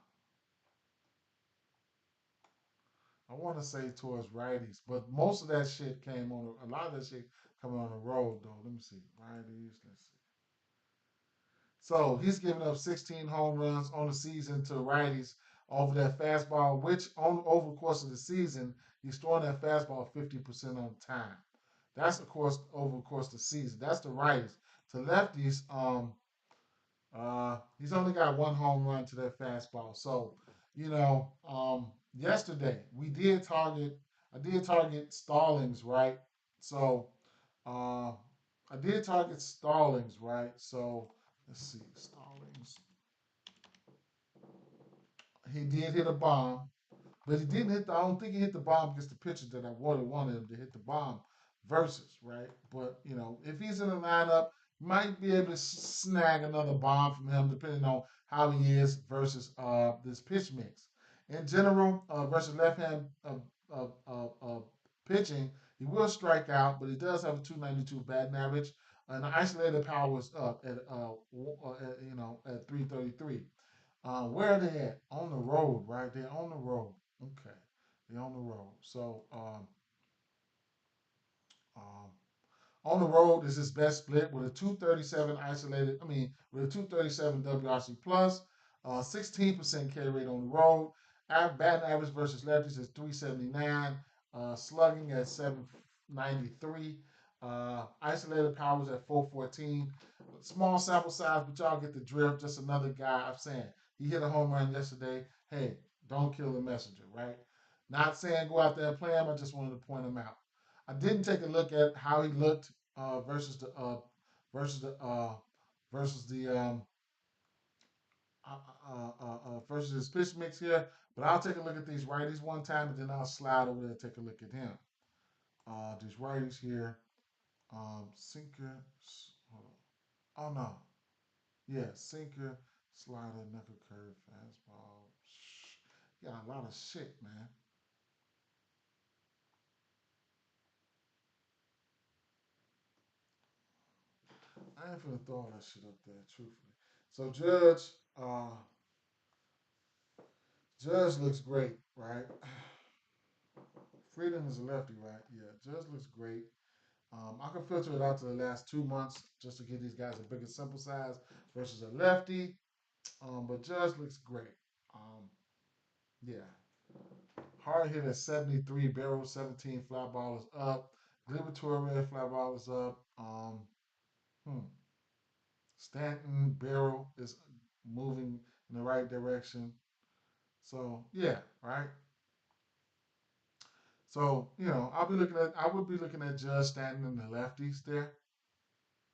I want to say towards righties, but most of that shit came on. A lot of that shit coming on the road though. Let me see, righties. Let's see. So he's given up 16 home runs on the season to righties over that fastball, which on over the course of the season, he's throwing that fastball 50% on time. That's of course over the course of the season. That's the righties. To lefties, he's only got one home run to that fastball. So, yesterday I did target Stallings, right? So, uh, I did target Stallings, right? So, let's see, Stallings. He did hit a bomb. But he didn't hit the. I don't think he hit the bomb against the pitcher that I really wanted him to hit the bomb versus, right? But if he's in the lineup, might be able to snag another bomb from him depending on how he is versus this pitch mix. In general, versus left-hand pitching, he will strike out, but he does have a 292 batting average, and the isolated power is up at at 333. Where are they at? On the road, right? They're on the road. Okay. They're on the road. So, um, on the road is his best split with a 237 isolated, with a 237 WRC plus, 16% K rate on the road. Batting average versus lefties is 379, slugging at 793, isolated powers at 414. Small sample size, but y'all get the drift. Just another guy. I'm saying he hit a home run yesterday. Hey, don't kill the messenger, right? Not saying go out there and play him. I just wanted to point him out. I didn't take a look at how he looked versus the versus the versus the versus his pitch mix here. But I'll take a look at these righties one time, and then I'll slide over there and take a look at him. These righties here, sinker. Hold on. Oh no, yeah, sinker, slider, knuckle curve, fastball. Got a lot of shit, man. I ain't finna throw all that shit up there, truthfully. So Judge looks great, right? Freedom is a lefty, right? Yeah, Judge looks great. I can filter it out to the last 2 months just to give these guys a bigger sample size versus a lefty. But Judge looks great. Um, yeah. Hard hit at 73, barrel 17, fly ball is up. Glibatory fly ball is up. Hmm. Stanton barrel is moving in the right direction. So yeah, right. So I would be looking at Judge Stanton and the lefties there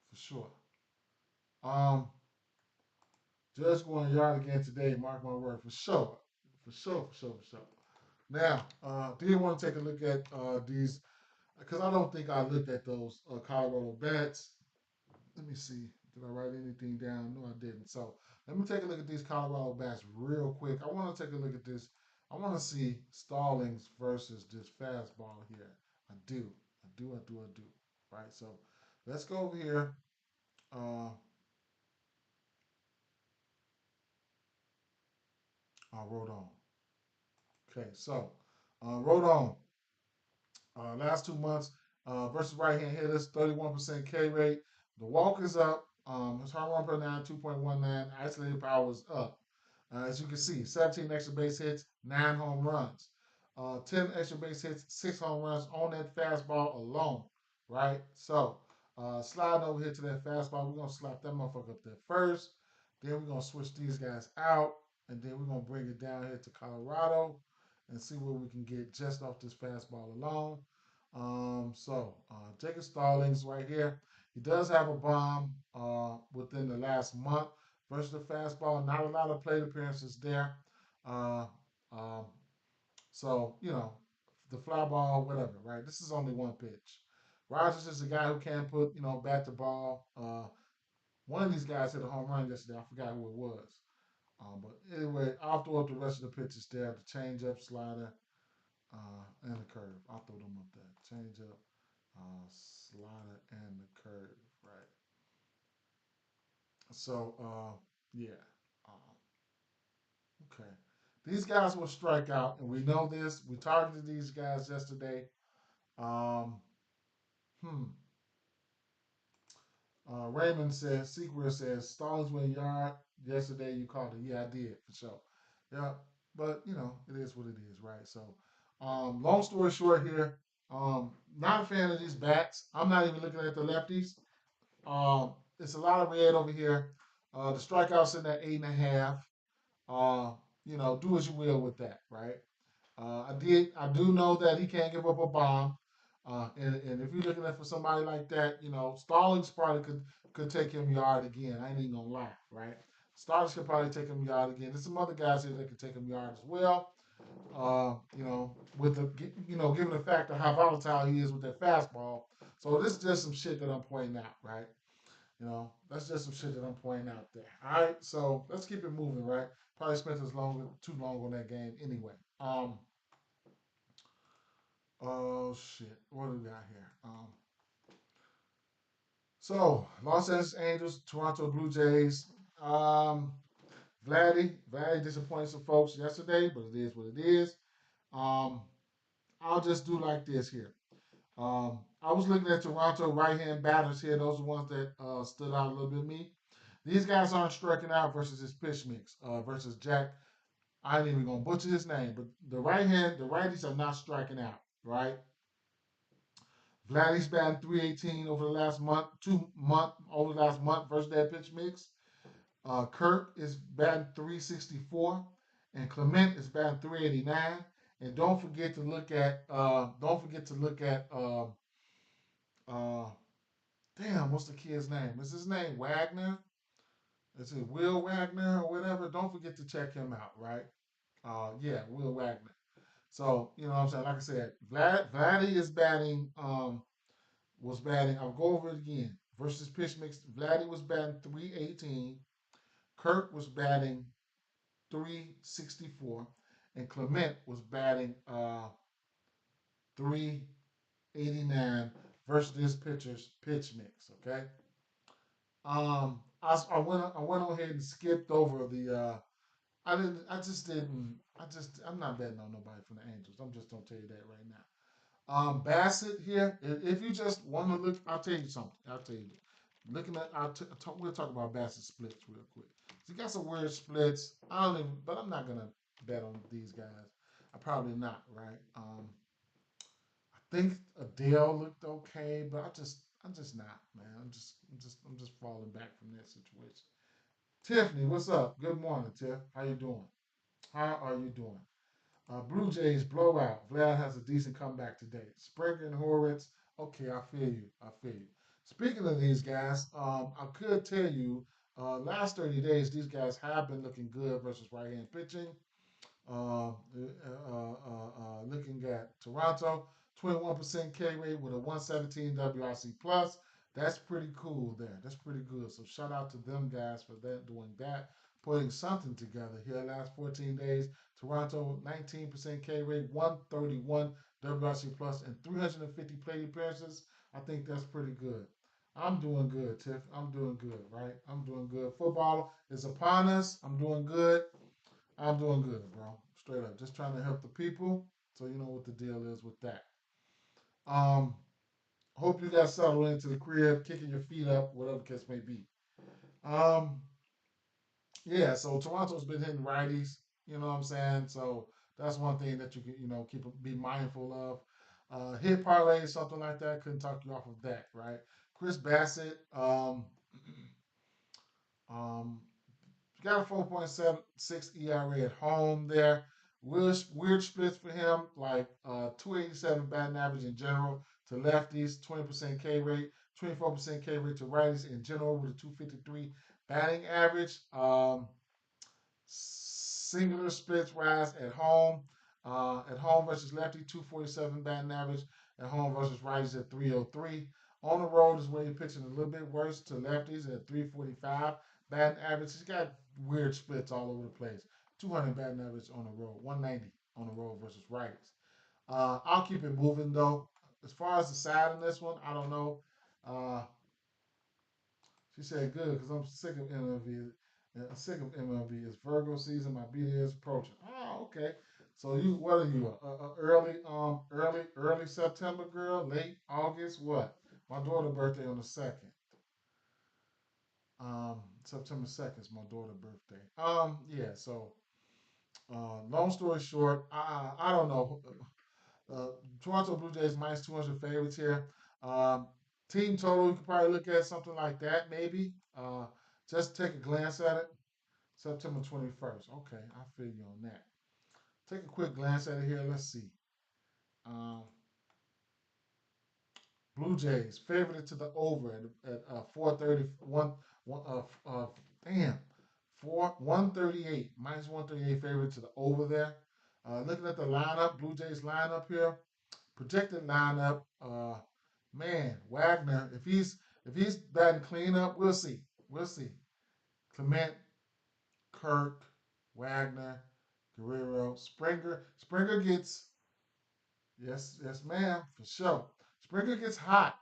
for sure. Um, Judge going yard again today. Mark my word for sure, for sure. Now, do you want to take a look at these? Because I don't think I looked at those Colorado bets. Let me see. Did I write anything down? No, I didn't. So let me take a look at these Colorado bats real quick. I want to take a look at this. I want to see Stallings versus this fastball here. I do. I do. Right. So let's go over here. I wrote on. Okay. So wrote on. Last 2 months versus right hand hitters, 31% K rate. The walk is up. His home run per nine, 2.19. Isolated power is up. As you can see, 17 extra base hits, 9 home runs. 10 extra base hits, 6 home runs on that fastball alone, right? So, sliding over here to that fastball, we're going to slap that motherfucker up there first. Then we're going to switch these guys out. And then we're going to bring it down here to Colorado and see what we can get just off this fastball alone. Jacob Stallings right here. He does have a bomb within the last month versus the fastball. Not a lot of plate appearances there. Uh, um, the fly ball, whatever, right? This is only one pitch. Rogers is a guy who can put, bat the ball. One of these guys hit a home run yesterday. I forgot who it was. But anyway, I'll throw up the rest of the pitches there. The changeup, slider. and the curve. I'll throw them up there. Change up, slider, and the curve. Right. So, yeah. Uh, okay. These guys will strike out, and we know this. We targeted these guys yesterday. Um, hmm. Raymond says, Sequel says, Stallings went yard yesterday. You called it. Yeah, I did for sure. Yeah, but you know, it is what it is, right? So, long story short here, not a fan of these bats. I'm not even looking at the lefties. It's a lot of red over here. The strikeouts in that 8.5. Uh, you know, do as you will with that, right? I do know that he can't give up a bomb. And if you're looking at for somebody like that, you know, Stallings probably could take him yard again. I ain't even gonna lie, right? Stallings could probably take him yard again. There's some other guys here that could take him yard as well. You know, with the given the fact of how volatile he is with that fastball. So this is just some shit that I'm pointing out, right? You know, that's just some shit that I'm pointing out there. All right, so let's keep it moving, right? Probably spent too long on that game anyway. Oh shit, what do we got here? So Los Angeles Angels, Toronto Blue Jays. Um, Vladdy disappointed some folks yesterday, but it is what it is. Um, I'll just do like this here. I was looking at Toronto right-hand batters here. Those are the ones that stood out a little bit to me. These guys aren't striking out versus his pitch mix. Versus Jack. I ain't even gonna butcher his name, but the righties are not striking out, right? Vladdy's batting 318 over the last month, over the last month versus that pitch mix. Kirk is batting 364, and Clement is batting 389. And don't forget to look at uh, damn, what's the kid's name? Is his name Wagner? Is it Will Wagner or whatever? Don't forget to check him out, right? Yeah, Will Wagner. So you know what I'm saying. Like I said, Vladdy is batting. Was batting. I'll go over it again. Versus pitch mix, Vladdy was batting 318. Kirk was batting 364, and Clement was batting 389 versus this pitcher's pitch mix. Okay. I went on ahead and skipped over the. I didn't. I just didn't. I'm not betting on nobody from the Angels. I'm just gonna tell you that right now. Bassett here. If you just want to look, I'll tell you something. I'll tell you. Looking at, we'll talk about Bassett splits real quick. So he got some weird splits. I don't even, but I'm not gonna bet on these guys. I probably not, right? I think Adele looked okay, but I'm just not, man. I'm just falling back from that situation. Tiffany, what's up? Good morning, Tiff. How you doing? How are you doing? Blue Jays blowout. Vlad has a decent comeback today. Springer and Horwitz. Okay, I feel you. I feel you. Speaking of these guys, I could tell you, last 30 days, these guys have been looking good versus right-hand pitching. Looking at Toronto, 21% K rate with a 117 WRC plus. That's pretty cool there. That's pretty good. So shout out to them guys for that doing that, putting something together here. Last 14 days, Toronto 19% K rate, 131 WRC plus, and 350 plate appearances. I think that's pretty good. I'm doing good, Tiff. I'm doing good, right? I'm doing good. Football is upon us. I'm doing good. I'm doing good, bro. Straight up. Just trying to help the people. So you know what the deal is with that. Um, hope you got settled into the crib, kicking your feet up, whatever the case may be. Um, yeah, so Toronto's been hitting righties, you know what I'm saying? So that's one thing that you can, be mindful of. Hit parlay, something like that, couldn't talk you off of that, right? Chris Bassett, um, got a 4.76 ERA at home there. Weird splits for him, like 287 batting average in general to lefties, 20% K rate, 24% K rate to righties in general with a 253 batting average. Singular splits rise at home. At home versus lefty, 247 batting average. At home versus righties at 303. On the road is where you're pitching a little bit worse to lefties at 345 batting average. He's got weird splits all over the place. 200 batting average on the road, 190 on the road versus righties. I'll keep it moving though. As far as the side in this one, I don't know. Uh, she said good because I'm sick of MLB. I'm sick of MLB. It's Virgo season. My B is approaching. Oh, okay. So you, what are you? Early September girl, late August. What? My daughter's birthday on the second. September 2nd is my daughter's birthday. Yeah. So, long story short, I don't know. Uh, Toronto Blue Jays minus 200 favorites here. Um, Team total, you could probably look at something like that, maybe. Just take a glance at it. September 21st. Okay, I feel you on that. Take a quick glance at it here. Let's see. Um, Blue Jays favored to the over at 431. Damn, 138 minus 138 favorite to the over there. Looking at the lineup, Blue Jays lineup here. Projected lineup. Man, Wagner. If he's batting cleanup, we'll see. We'll see. Clement, Kirk, Wagner, Guerrero, Springer. Springer gets yes, ma'am, for sure. Springer gets hot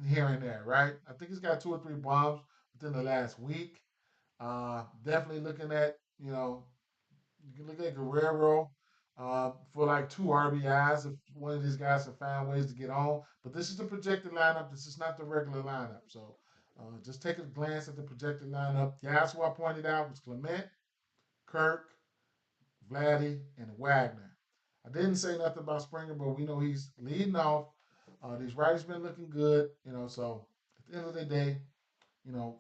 here and there, right? I think he's got 2 or 3 bombs within the last week. Definitely looking at you can look at Guerrero for like 2 RBIs if one of these guys have found ways to get on. But this is the projected lineup. This is not the regular lineup. So just take a glance at the projected lineup. Guys who I pointed out was Clement, Kirk, Vladdy, and Wagner. I didn't say nothing about Springer, but we know he's leading off. These writers been looking good, so at the end of the day, you know,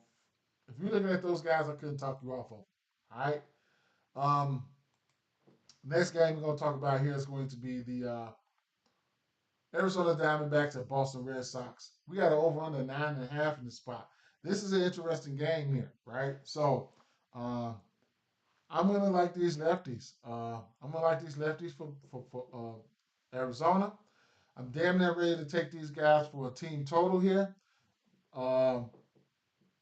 if you're looking at those guys, I couldn't talk you off of them. All right. Um, Next game we're going to talk about here is going to be the Arizona Diamondbacks at Boston Red Sox. We got an over under 9.5 in the spot. This is an interesting game here, right? So uh, I'm gonna like these lefties. I'm gonna like these lefties for Arizona. I'm damn near ready to take these guys for a team total here. Um,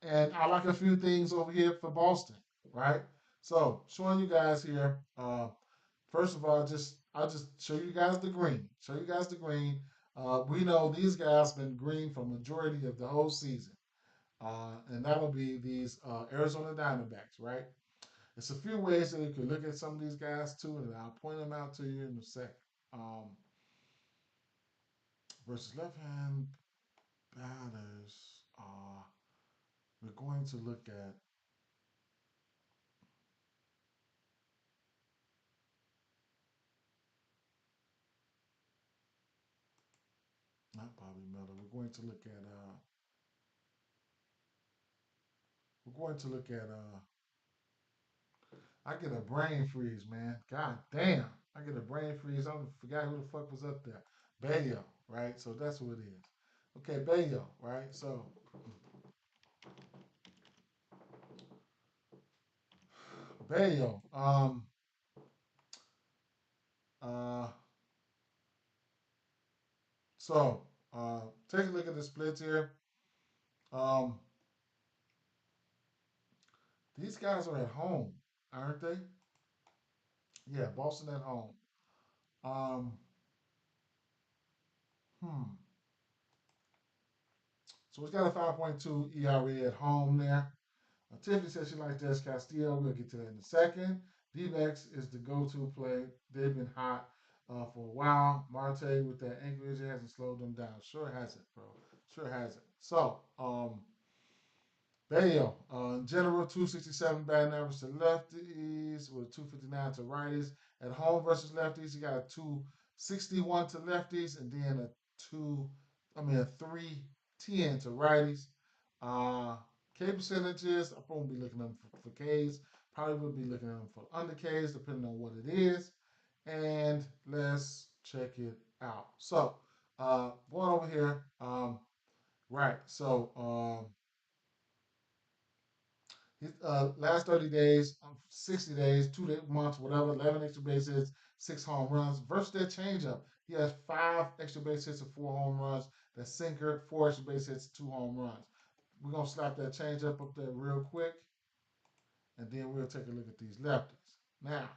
and I like a few things over here for Boston, right? So showing you guys here. First of all, I'll just show you guys the green. Show you guys the green. We know these guys been green for majority of the whole season, and that'll be these Arizona Diamondbacks, right? There's a few ways that you could look at some of these guys too, and I'll point them out to you in a second. Um, versus left-hand batters, we're going to look at not Bobby Miller. We're going to look at I get a brain freeze, man. God damn. I get a brain freeze. I forgot who the fuck was up there. Bayo, right? So that's who it is. Okay, Bayo, right? So Bayo. Uh so take a look at the splits here. Um these guys are at home, aren't they? Yeah, Boston at home. Um hmm. So it's got a 5.2 ERA at home there. Tiffany says she likes Des Castillo. We'll get to that in a second. D-Lex is the go-to play. They've been hot for a while. Marte with that ankle injury hasn't slowed them down. Sure hasn't, bro. Sure hasn't. So, Bayo, in general, 267 batting average to lefties with 259 to righties. At home versus lefties, he got a 261 to lefties and then a 310 to righties. Uh, K percentages, I won't be looking at them for Ks. Probably would be looking at them for under Ks, depending on what it is. And let's check it out. So, going over here, right. So, his last 30 days, 60 days, 2 months, whatever, 11 extra base hits, 6 home runs. Versus that changeup, he has 5 extra base hits and 4 home runs. That sinker, 4 extra base hits, 2 home runs. We're going to slap that changeup up there real quick, and then we'll take a look at these lefties. Now,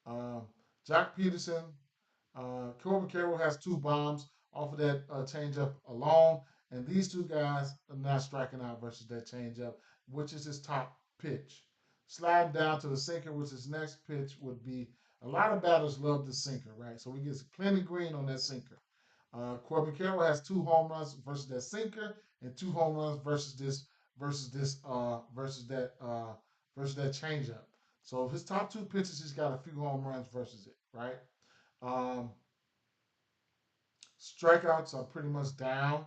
um, Jock Peterson, Corbin Carroll has two bombs off of that changeup alone, and these two guys are not striking out versus that changeup, which is his top pitch. Sliding down to the sinker, which his next pitch would be. A lot of batters love the sinker, right? So we get plenty green on that sinker. Corbin Carroll has two home runs versus that sinker, and two home runs versus that changeup. So his top two pitches, he's got a few home runs versus it, right? Um, Strikeouts are pretty much down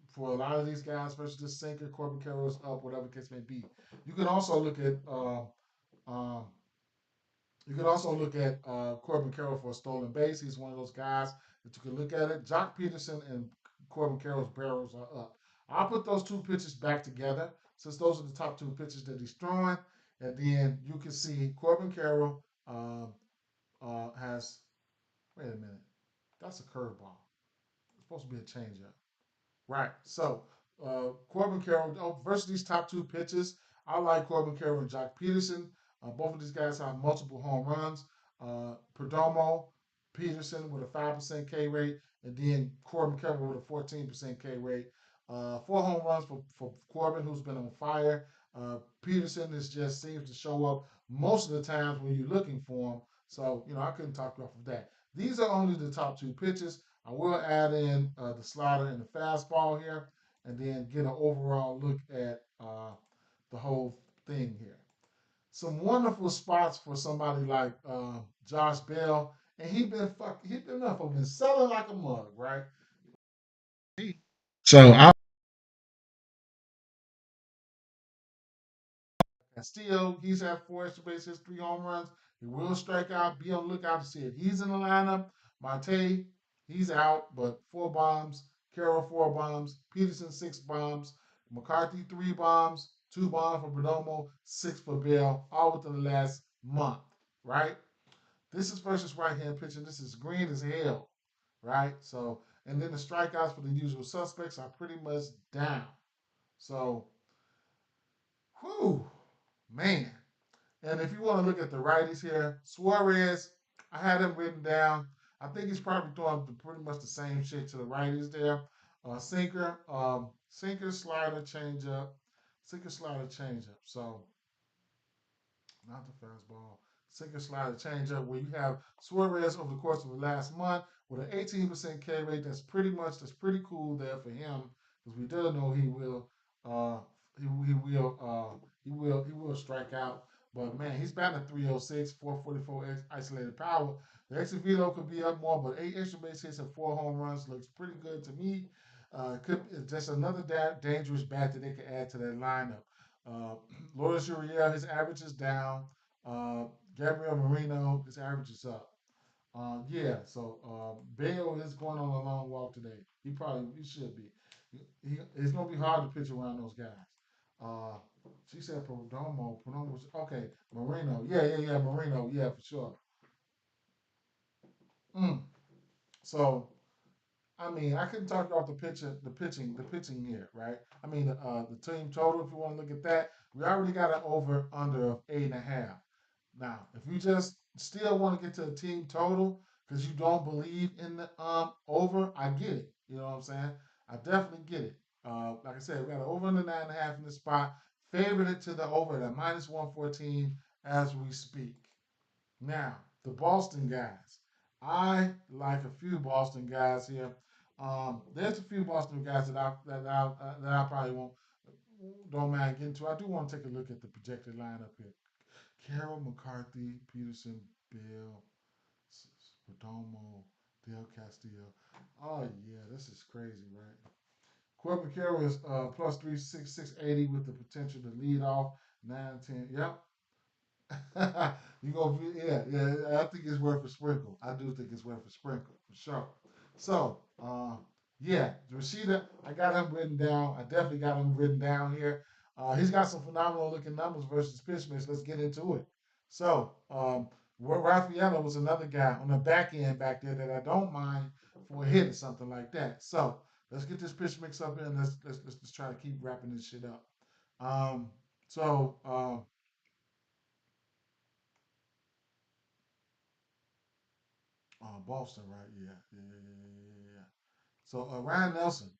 for a lot of these guys versus this sinker. Corbin Carroll is up, whatever the case may be. You can also look at um, Corbin Carroll for a stolen base. He's one of those guys that you can look at it. Jock Peterson and Corbin Carroll's barrels are up. I'll put those two pitches back together since those are the top two pitches that he's throwing. And then you can see Corbin Carroll has, wait a minute, that's a curveball. It's supposed to be a changeup. Right. So Corbin Carroll versus these top two pitches, I like Corbin Carroll and Jock Peterson. Both of these guys have multiple home runs. Perdomo, Peterson with a 5% K rate, and then Corbin Carroll with a 14% K rate. Four home runs for Corbin, who's been on fire. Peterson is just seems to show up most of the times when you're looking for him. So, I couldn't talk you off of that. These are only the top two pitches. I will add in the slider and the fastball here, and then get an overall look at the whole thing here. Some wonderful spots for somebody like Josh Bell, and he been selling like a mug, right? So I Castillo, he's had four extra bases, three home runs. He will strike out. Be on the lookout to see it. He's in the lineup. Marte, he's out, but four bombs. Carroll, four bombs. Peterson, six bombs. McCarthy, three bombs. Two bombs for Perdomo, six for Bell, all within the last month, right? This is versus right hand pitching. This is green as hell, right? So, and then the strikeouts for the usual suspects are pretty much down. So, whew, man. And if you want to look at the righties here, Suarez, I had him written down. I think he's probably throwing pretty much the same shit to the righties there. Sinker, slider, changeup, sinker, slider, changeup. So not the fastball. Sinker, slider, changeup. Where you have Suarez over the course of the last month with an 18% K rate. That's pretty cool there for him because we do know uh, he will strike out. But man, he's batting at 306, 444 isolated power. The extra velo could be up more, but eight extra base hits and four home runs looks pretty good to me. It's just another dangerous bat that they could add to that lineup. Uh, Lourdes Uriel, his average is down. Uh, Gabriel Marino, his average is up. Yeah, so Bale is going on a long walk today. He should be. It's gonna be hard to pitch around those guys. Uh, she said Perdomo. Perdomo was okay. Marino. Yeah. Marino. Yeah, for sure. Mm. So I mean, I couldn't talk about the pitching here, right? I mean, the team total. If you want to look at that, we already got an over under of 8.5. Now, if you just still want to get to a team total because you don't believe in the over, I get it. You know what I'm saying? I definitely get it. Like I said, we got an over under 9.5 in this spot. Favored it to the over at minus 114 as we speak. Now, the Boston guys. I like a few Boston guys here. There's a few Boston guys that I probably won't don't mind getting to. I do want to take a look at the projected lineup here. Carroll, McCarthy, Peterson, Bill, Perdomo, Del Castillo. Oh yeah, this is crazy, right? Corbin Carroll is plus 36680 with the potential to lead off 9-10. Yep. You go, yeah. I think it's worth a sprinkle. I do think it's worth a sprinkle for sure. So, yeah, Rashida, I got him written down. I definitely got him written down here. He's got some phenomenal looking numbers versus pitch mix. Let's get into it. So, Rafaela was another guy on the back end back there that I don't mind for a hit or something like that. So, let's get this pitch mix up here and let's just try to keep wrapping this shit up. Um, so, Boston, right? Yeah, yeah, yeah, yeah, yeah, yeah, yeah. So Ryan Nelson,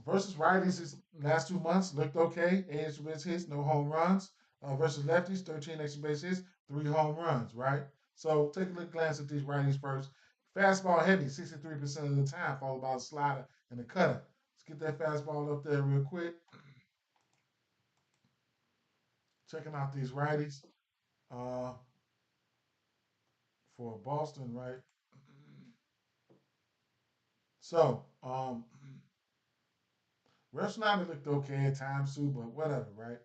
versus righties, his last 2 months looked okay. 8 extra base hits, no home runs. Versus lefties, 13 extra base hits, 3 home runs, right? So take a look glance at these righties first. Fastball heavy, 63% of the time, followed by a slider and a cutter. Let's get that fastball up there real quick. Checking out these righties uh, for Boston, right? So, Rushline looked okay at times too, but whatever, right?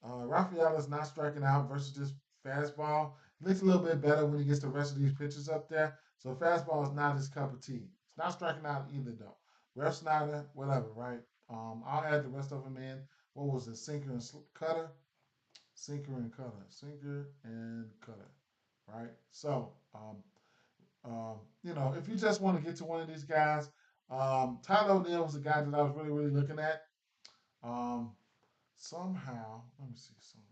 Rafael is not striking out versus this fastball. He looks a little bit better when he gets the rest of these pitches up there. So fastball is not his cup of tea. It's not striking out either though. Ref Snyder, whatever, right? I'll add the rest of them in. What was it? Sinker and cutter, sinker and cutter, sinker and cutter, right? So, if you just want to get to one of these guys, Tyler O'Neill was the guy that I was really, really looking at. Um, Somehow, let me see. Somehow,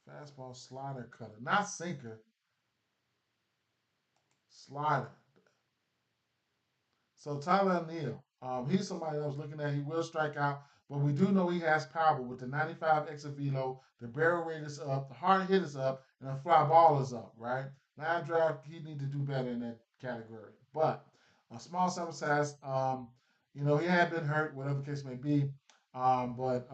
fastball, slider, cutter, not sinker, slider. So Tyler O'Neill, he's somebody that I was looking at. He will strike out, but we do know he has power with the 95 exit velo. The barrel rate is up, the hard hit is up, and the fly ball is up. Right? Line drive, he need to do better in that category. But a small sample size. He had been hurt, whatever the case may be. But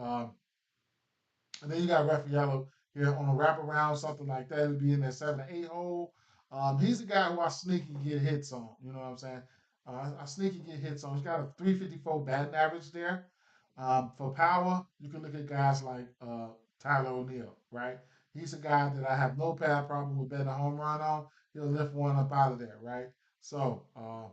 And then you got Raffaello here on a wraparound, something like that. He'd be in that 7 or 8 hole. He's the guy who I sneaky get hits on. You know what I'm saying? I sneaky get hits on. He's got a 354 batting average there. For power, you can look at guys like Tyler O'Neill, right? He's a guy that I have no bad problem with betting a home run on. He'll lift one up out of there, right? So, uh,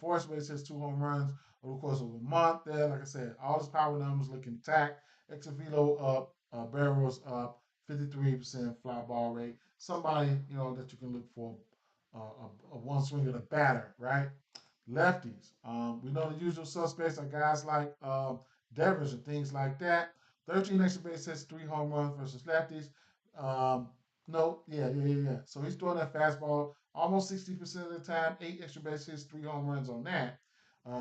Force Base has 2 home runs over the course of a month there. Like I said, all his power numbers look intact. Exit velo up, barrels up, 53% fly ball rate. Somebody, that you can look for a one swing of the batter, right? Lefties. We know the usual suspects are guys like Devers and things like that. 13 extra base hits, 3 home runs versus lefties. Um, no, yeah, yeah, yeah, yeah. So he's throwing that fastball almost 60% of the time, 8 extra base hits, 3 home runs on that.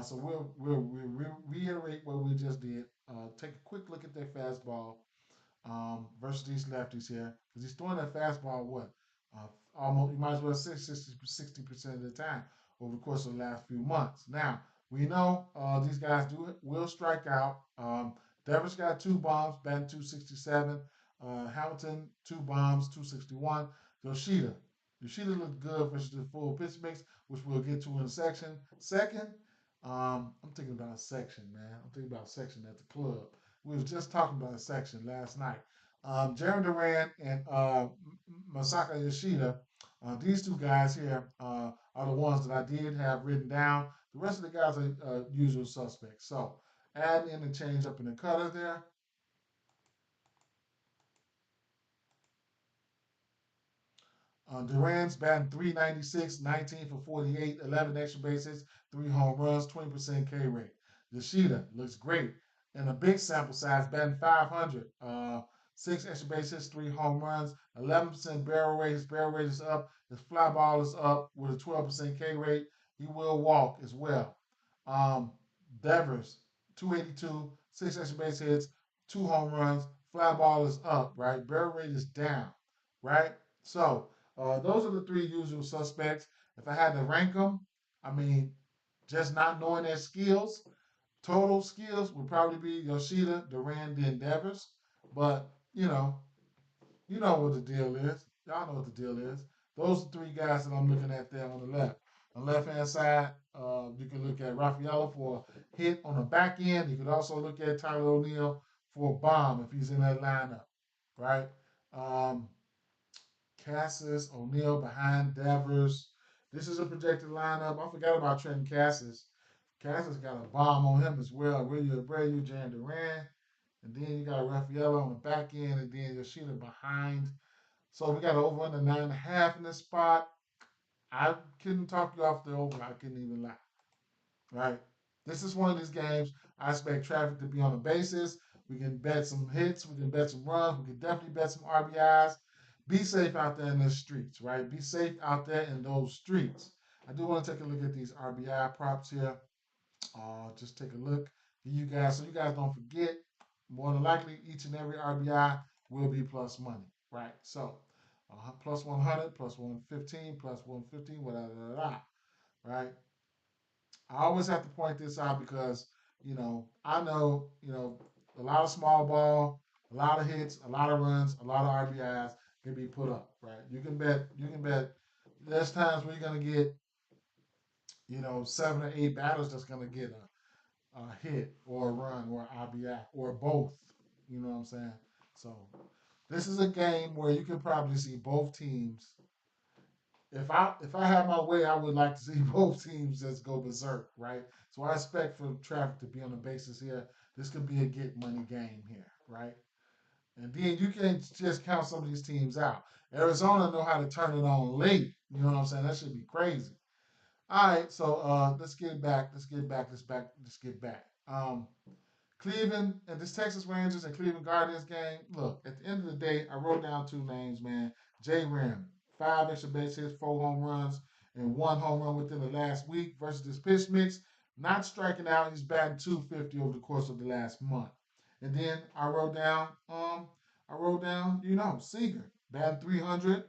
So we'll reiterate what we just did. Take a quick look at that fastball versus these lefties here because he's throwing that fastball almost you might as well say 60% of the time over the course of the last few months. Now we know these guys will strike out. Devers got 2 bombs, batting 267. Hamilton 2 bombs, 261. Yoshida looked good versus the full pitch mix, which we'll get to in a section. Second, I'm thinking about a section, man. I'm thinking about a section at the club. We was just talking about a section last night. Jeremy Duran and Masaka Yoshida, these two guys here are the ones that I did have written down. The rest of the guys are usual suspects. So add in the change up in the cutter there. Duran's batting 396, 19 for 48, 11 extra bases, 3 home runs, 20% K rate. Yoshida looks great in a big sample size, batting 500, 6 extra bases, 3 home runs, 11% barrel rate. His barrel rate is up. His fly ball is up with a 12% K rate. He will walk as well. Um, Devers, 282, 6 extra base hits, 2 home runs. Fly ball is up, right? Barrel rate is down, right? So those are the three usual suspects. If I had to rank them, I mean, just not knowing their skills, total skills would probably be Yoshida, Duran, then Devers. But you know what the deal is. Y'all know what the deal is. Those are three guys that I'm looking at there on the left. On the left hand side, you can look at Rafaela for a hit on the back end. You could also look at Tyler O'Neill for a bomb if he's in that lineup, right? Um, Cassis, O'Neill behind Devers. This is a projected lineup. I forgot about Trenton Cassis. Cassis got a bomb on him as well. William Abreu, Jan Duran. And then you got Rafaela on the back end, and then Yoshida behind. So we got an over under 9.5 in this spot. I couldn't talk you off the over. I couldn't even lie. Right? This is one of these games. I expect traffic to be on the basis. We can bet some hits. We can bet some runs. We can definitely bet some RBIs. be safe out there in the streets, right? Be safe out there in those streets. I do want to take a look at these RBI props here. Just take a look for you guys, so you guys don't forget. More than likely, each and every RBI will be plus money, right? So, plus 100, plus 115, plus 115, whatever, right? I always have to point this out because, I know, a lot of small ball, a lot of hits, a lot of runs, a lot of RBIs can be put up, right? You can bet there's times where you're going to get, 7 or 8 batters that's going to get a hit or a run or an RBI or both. You know what I'm saying? So this is a game where you can probably see both teams. If I had my way, I would like to see both teams just go berserk, right? So I expect for traffic to be on the basis here. This could be a get money game here, right? And then you can't just count some of these teams out. Arizona know how to turn it on late. You know what I'm saying? That should be crazy. All right, so let's get back. Let's get back. Cleveland and this Texas Rangers and Cleveland Guardians game. Look, at the end of the day, I wrote down 2 names, man. J Ram, 5 extra base hits, 4 home runs, and 1 home run within the last week versus this pitch mix. Not striking out, he's batting 250 over the course of the last month. And then I wrote down, Seager, batting 300.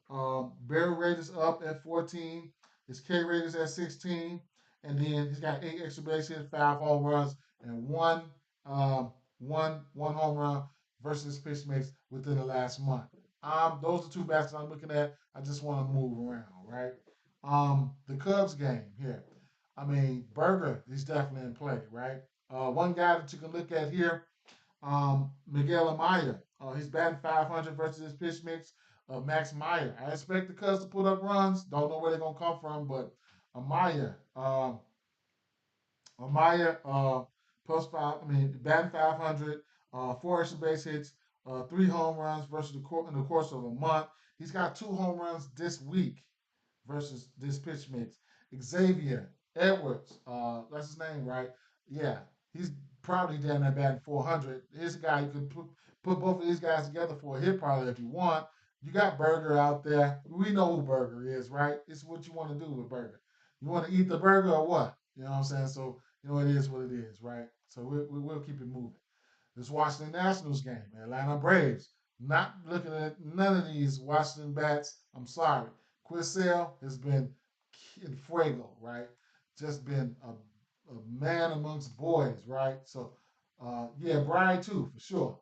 Barrel rate is up at 14. His K rate is at 16. And then he's got 8 extra base hits, 5 home runs, and one home run versus pitch mix within the last month. Those are 2 bats I'm looking at. I just want to move around, right? The Cubs game here. I mean, Berger is definitely in play, right? One guy that you can look at here, Miguel Amaya. He's batting 500 versus his pitch mix of Max Meyer. I expect the Cubs to put up runs. Don't know where they're gonna come from, but Amaya, Amaya, plus five. I mean, batting 500, 4 extra base hits, 3 home runs versus in the course of a month. He's got 2 home runs this week versus this pitch mix. Xavier Edwards, that's his name, right? Yeah, he's probably down there batting 400. Here's a guy you could put both of these guys together for a hit parlay if you want. You got Burger out there. We know who Burger is, right? It's what you want to do with Burger. You want to eat the burger or what? You know what I'm saying? So, it is what it is, right? So we'll keep it moving. This Washington Nationals game, Atlanta Braves. Not looking at none of these Washington bats. I'm sorry. Quisel has been in fuego, right? Just been a man amongst boys, right? So, yeah, Brian too, for sure.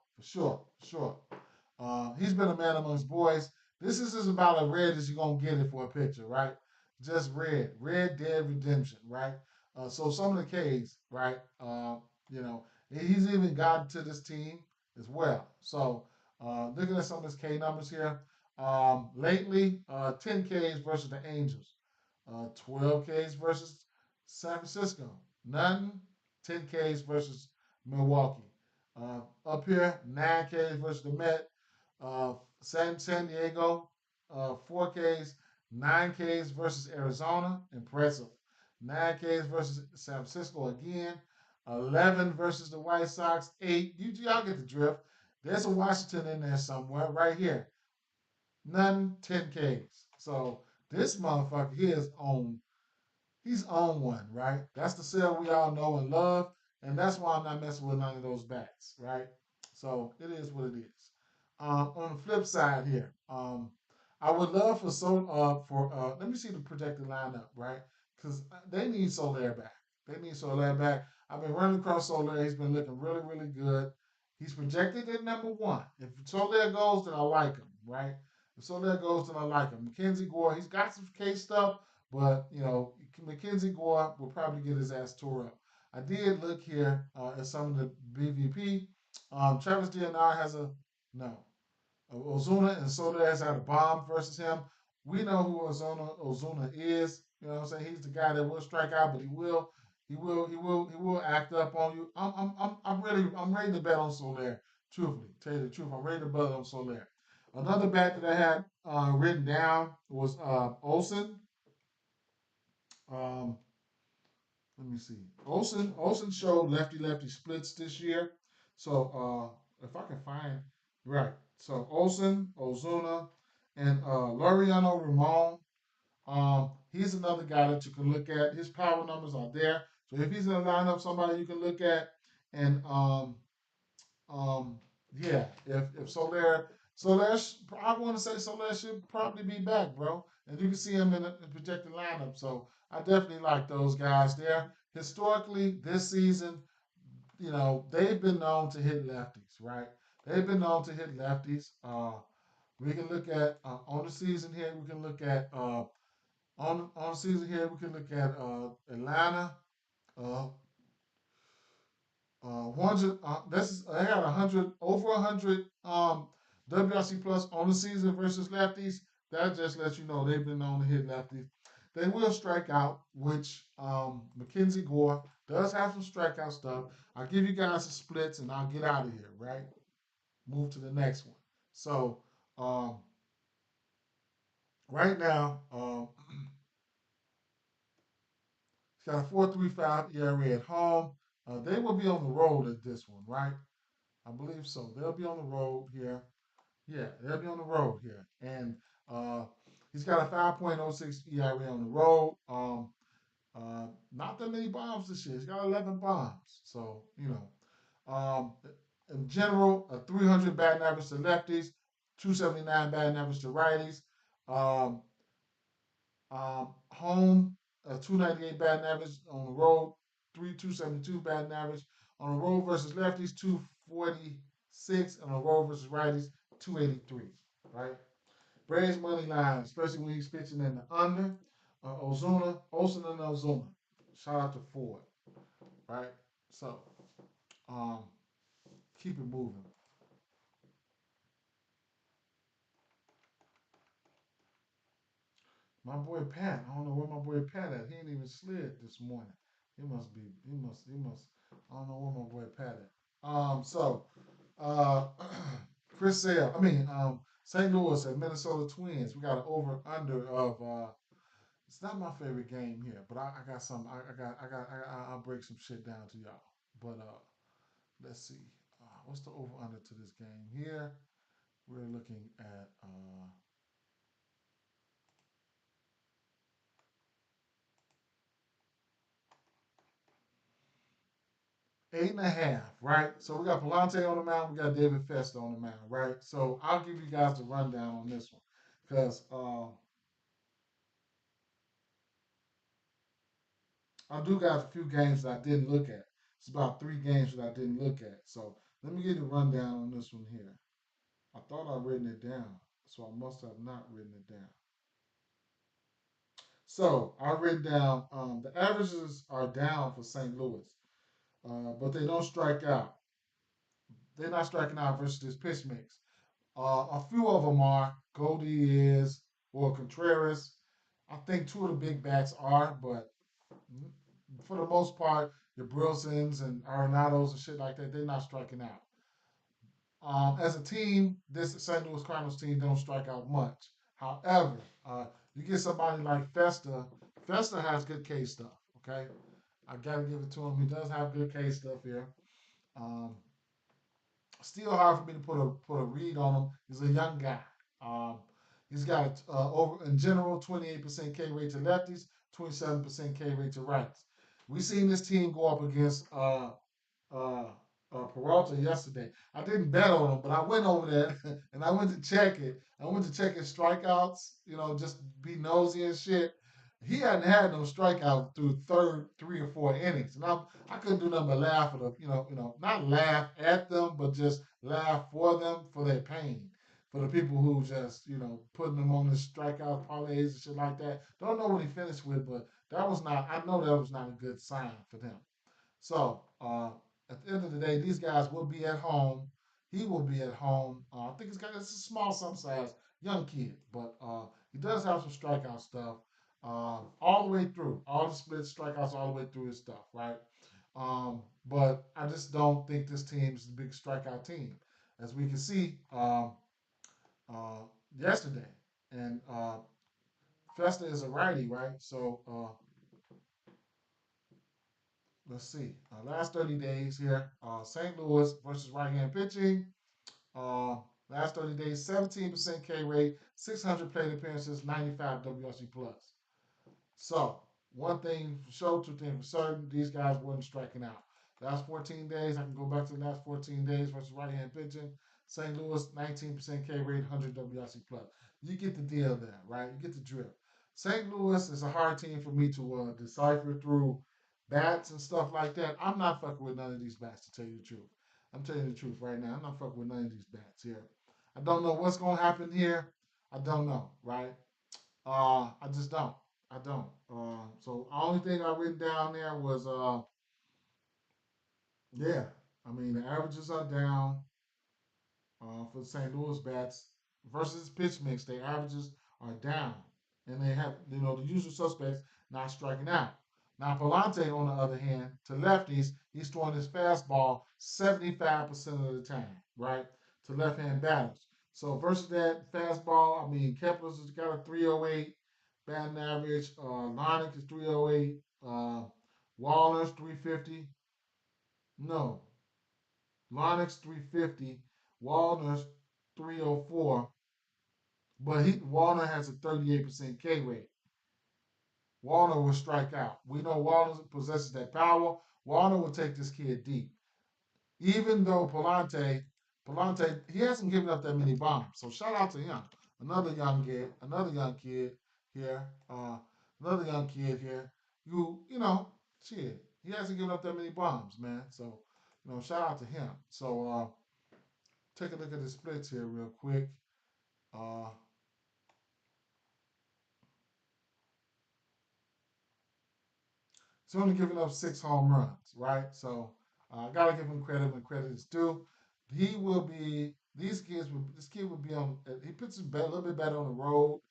He's been a man amongst boys. This is just about as red as you're going to get it for a picture, right? Just red. Red Dead Redemption, right? So some of the K's, right? You know, he's even gotten to this team as well. So looking at some of his K numbers here, lately, 10 Ks versus the Angels, 12 Ks versus San Francisco, nothing, 10 Ks versus Milwaukee. Up here, 9 Ks versus the Met, San Diego, 4 Ks, 9 Ks versus Arizona, impressive. 9 Ks versus San Francisco again, 11 versus the White Sox, 8. Y'all get the drift. There's a Washington in there somewhere, right here. None, 10 Ks. So this motherfucker, he's on one, right? That's the sale we all know and love, and that's why I'm not messing with none of those bats, right? So it is what it is. On the flip side here, I would love for let me see the projected lineup, right? Because they need Soler back. They need Soler back. I've been running across Soler. He's been looking really, really good. He's projected at number 1. If Soler goes, then I like him, right? If Soler goes, then I like him. Mackenzie Gore, he's got some K stuff, but Mackenzie Gore will probably get his ass tore up. I did look here at some of the BVP. Travis DNR has a no. Ozuna and Soler has had a bomb versus him. We know who Ozuna is. You know what I'm saying? He's the guy that will strike out, but he will act up on you. I'm ready to bet on Soler. Truthfully, tell you the truth, I'm ready to bet on Soler. Another bat that I had written down was Olsen. Um, Let me see. Olsen showed lefty lefty splits this year. So if I can find right. So Olsen, Ozuna, And Laureano Ramon, he's another guy that you can look at. His power numbers are there. So if he's in a lineup, somebody you can look at. And um, yeah, if Soler, I want to say Soler should probably be back, bro. And you can see him in the projected lineup. So I definitely like those guys there. Historically, this season, they've been known to hit lefties, right? They've been known to hit lefties. We can look at on the season here. We can look at on the season here. We can look at Atlanta. Uh, 100. This is they had 100 over 100 WRC plus on the season versus lefties. That just lets you know they've been known to hit lefties. They will strike out, which Mackenzie Gore does have some strikeout stuff. I'll give you guys the splits and I'll get out of here. Right, move to the next one. So um, right now, he's got a 4.35 ERA at home. They will be on the road at this one, right? I believe so. They'll be on the road here. Yeah, they'll be on the road here. And uh, he's got a 5.06 ERA on the road. Not that many bombs this year. He's got 11 bombs. So, in general, a 300 batting average to lefties, 279 batting average to righties. Um, Home, 298 batting average on the road, 272 batting average on the road versus lefties, 246, and on the road versus righties, 283. Right? Braves money line, especially when he's pitching in the under. Olson and Ozuna. Shout out to Ford. Right? So, um, keep it moving. My boy Pat, I don't know where my boy Pat at. He ain't even slid this morning. He must. I don't know where my boy Pat at. Uh, Chris Sale, St. Louis and Minnesota Twins. We got an over under of, it's not my favorite game here, but I got some, I'll break some shit down to y'all. But, let's see. What's the over under to this game here? We're looking at, 8.5, right? So we got Palante on the mound, we got David Festa on the mound, right? So I'll give you guys the rundown on this one because I do got a few games that I didn't look at. It's about 3 games that I didn't look at. So let me get a rundown on this one here. I thought I'd written it down, so I must have not written it down. So I written down the averages are down for St. Louis, but they don't strike out. They're not striking out versus this pitch mix. A few of them are. Goldie is, or Contreras. I think two of the big bats are, but for the most part, your Brillsons and Arenados and shit like that, they're not striking out. As a team, this St. Louis Cardinals team don't strike out much. However, you get somebody like Festa. Festa has good K stuff. Okay, I gotta give it to him. He does have good K stuff here. Um, Still hard for me to put a read on him. He's a young guy. Um, he's got over in general 28% K rate to lefties, 27% K rate to rights. We seen this team go up against uh, Peralta yesterday. I didn't bet on him, but I went over there and I went to check it. I went to check his strikeouts, just be nosy and shit. He hadn't had no strikeout through third 3 or 4 innings, and I couldn't do nothing but laugh at them. Not laugh at them, but just laugh for them for their pain. For the people who just putting them on the strikeout parlays and shit like that. Don't know what he finished with, but that was not. I know that was not a good sign for them. So at the end of the day, these guys will be at home. He will be at home. I think it's a small some size young kid, but he does have some strikeout stuff all the way through. All the split strikeouts all the way through his stuff, right? But I just don't think this team is a big strikeout team, as we can see uh, yesterday. And Festa is a righty, right? So let's see. Last 30 days here. St. Louis versus right hand pitching. Last 30 days, 17% K rate, 600 plate appearances, 95 WRC plus. So, one thing for sure, two things for certain, these guys weren't striking out. Last 14 days, I can go back to the last 14 days versus right-hand pitching. St. Louis, 19% K rate, 100 WRC plus. You get the deal there, right? You get the drill. St. Louis is a hard team for me to decipher through bats and stuff like that. I'm not fucking with none of these bats, to tell you the truth. I'm telling you the truth right now. I'm not fucking with none of these bats here. I don't know what's going to happen here. I don't know, right? I just don't. I don't. So only thing I written down there was, yeah. I mean, the averages are down for the St. Louis bats versus pitch mix. Their averages are down, and they have the usual suspects not striking out. Now Palante, on the other hand, to lefties, he's throwing his fastball 75% of the time, right, to left-hand batters. So versus that fastball, I mean, Kepler's has got a 308 batting average. Lonick is 308. Walner's 350. No, Lonix 350, Walner's 304, but Walner has a 38% K rate. Walner will strike out. We know Walner possesses that power. Walner will take this kid deep. Even though Palante, he hasn't given up that many bombs. So shout out to him. Another young kid here. Another young kid here. Shit, he hasn't given up that many bombs, man. So, shout out to him. So, take a look at the splits here real quick. Uh, he's only giving up 6 home runs, right? So I gotta give him credit when credit is due. He will be. This kid will be on. He pitches a little bit better on the road.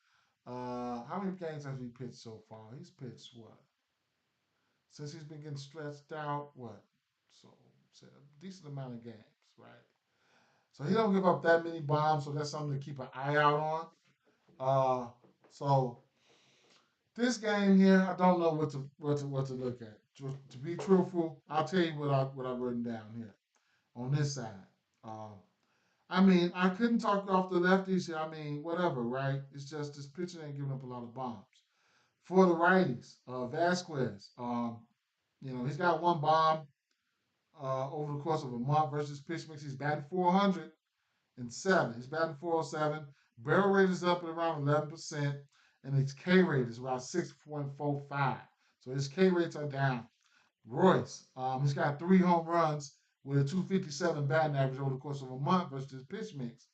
How many games has he pitched so far? He's pitched what? Since he's been getting stretched out, what? So, so a decent amount of games, right? So he don't give up that many bombs, so that's something to keep an eye out on. So this game here, I don't know what to look at. To be truthful, I'll tell you what I've written down here on this side. Uh, I mean, I couldn't talk off the lefties here. I mean, whatever, right? It's just this pitcher ain't giving up a lot of bombs. For the righties, Vasquez, he's got one bomb over the course of a month versus pitch mix. He's batting 407. He's batting 407. Barrel rate is up at around 11%, and his K rate is around 6.45. So his K rates are down. Royce, he's got 3 home runs with a 257 batting average over the course of a month versus his pitch mix.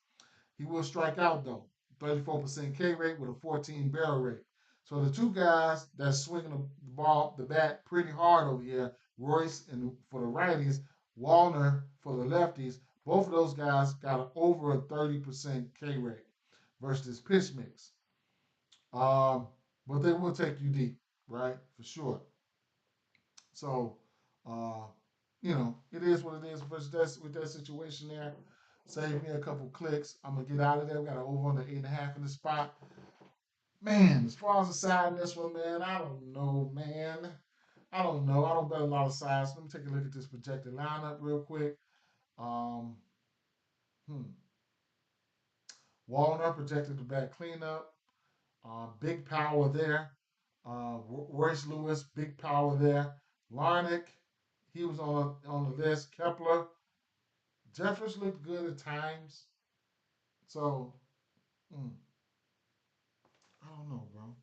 He will strike out though. 34% K rate with a 14 barrel rate. So the two guys that's swinging the bat pretty hard over here, Royce and for the righties, Wallner for the lefties, both of those guys got over a 30% K rate versus this pitch mix. Um, but they will take you deep, right? For sure. So, uh, it is what it is with that situation there. Save me a couple clicks. I'm gonna get out of there. We got an over on the 8.5 in the spot. Man, as far as the side in this one, man, I don't know, man. I don't know. I don't bet a lot of sides. Let me take a look at this projected lineup real quick. Um, hmm. Walnut projected to bat cleanup. Big power there. Royce Lewis, big power there. Larnick, he was on the list. Kepler, Jeffers looked good at times. So, mm, I don't know, bro.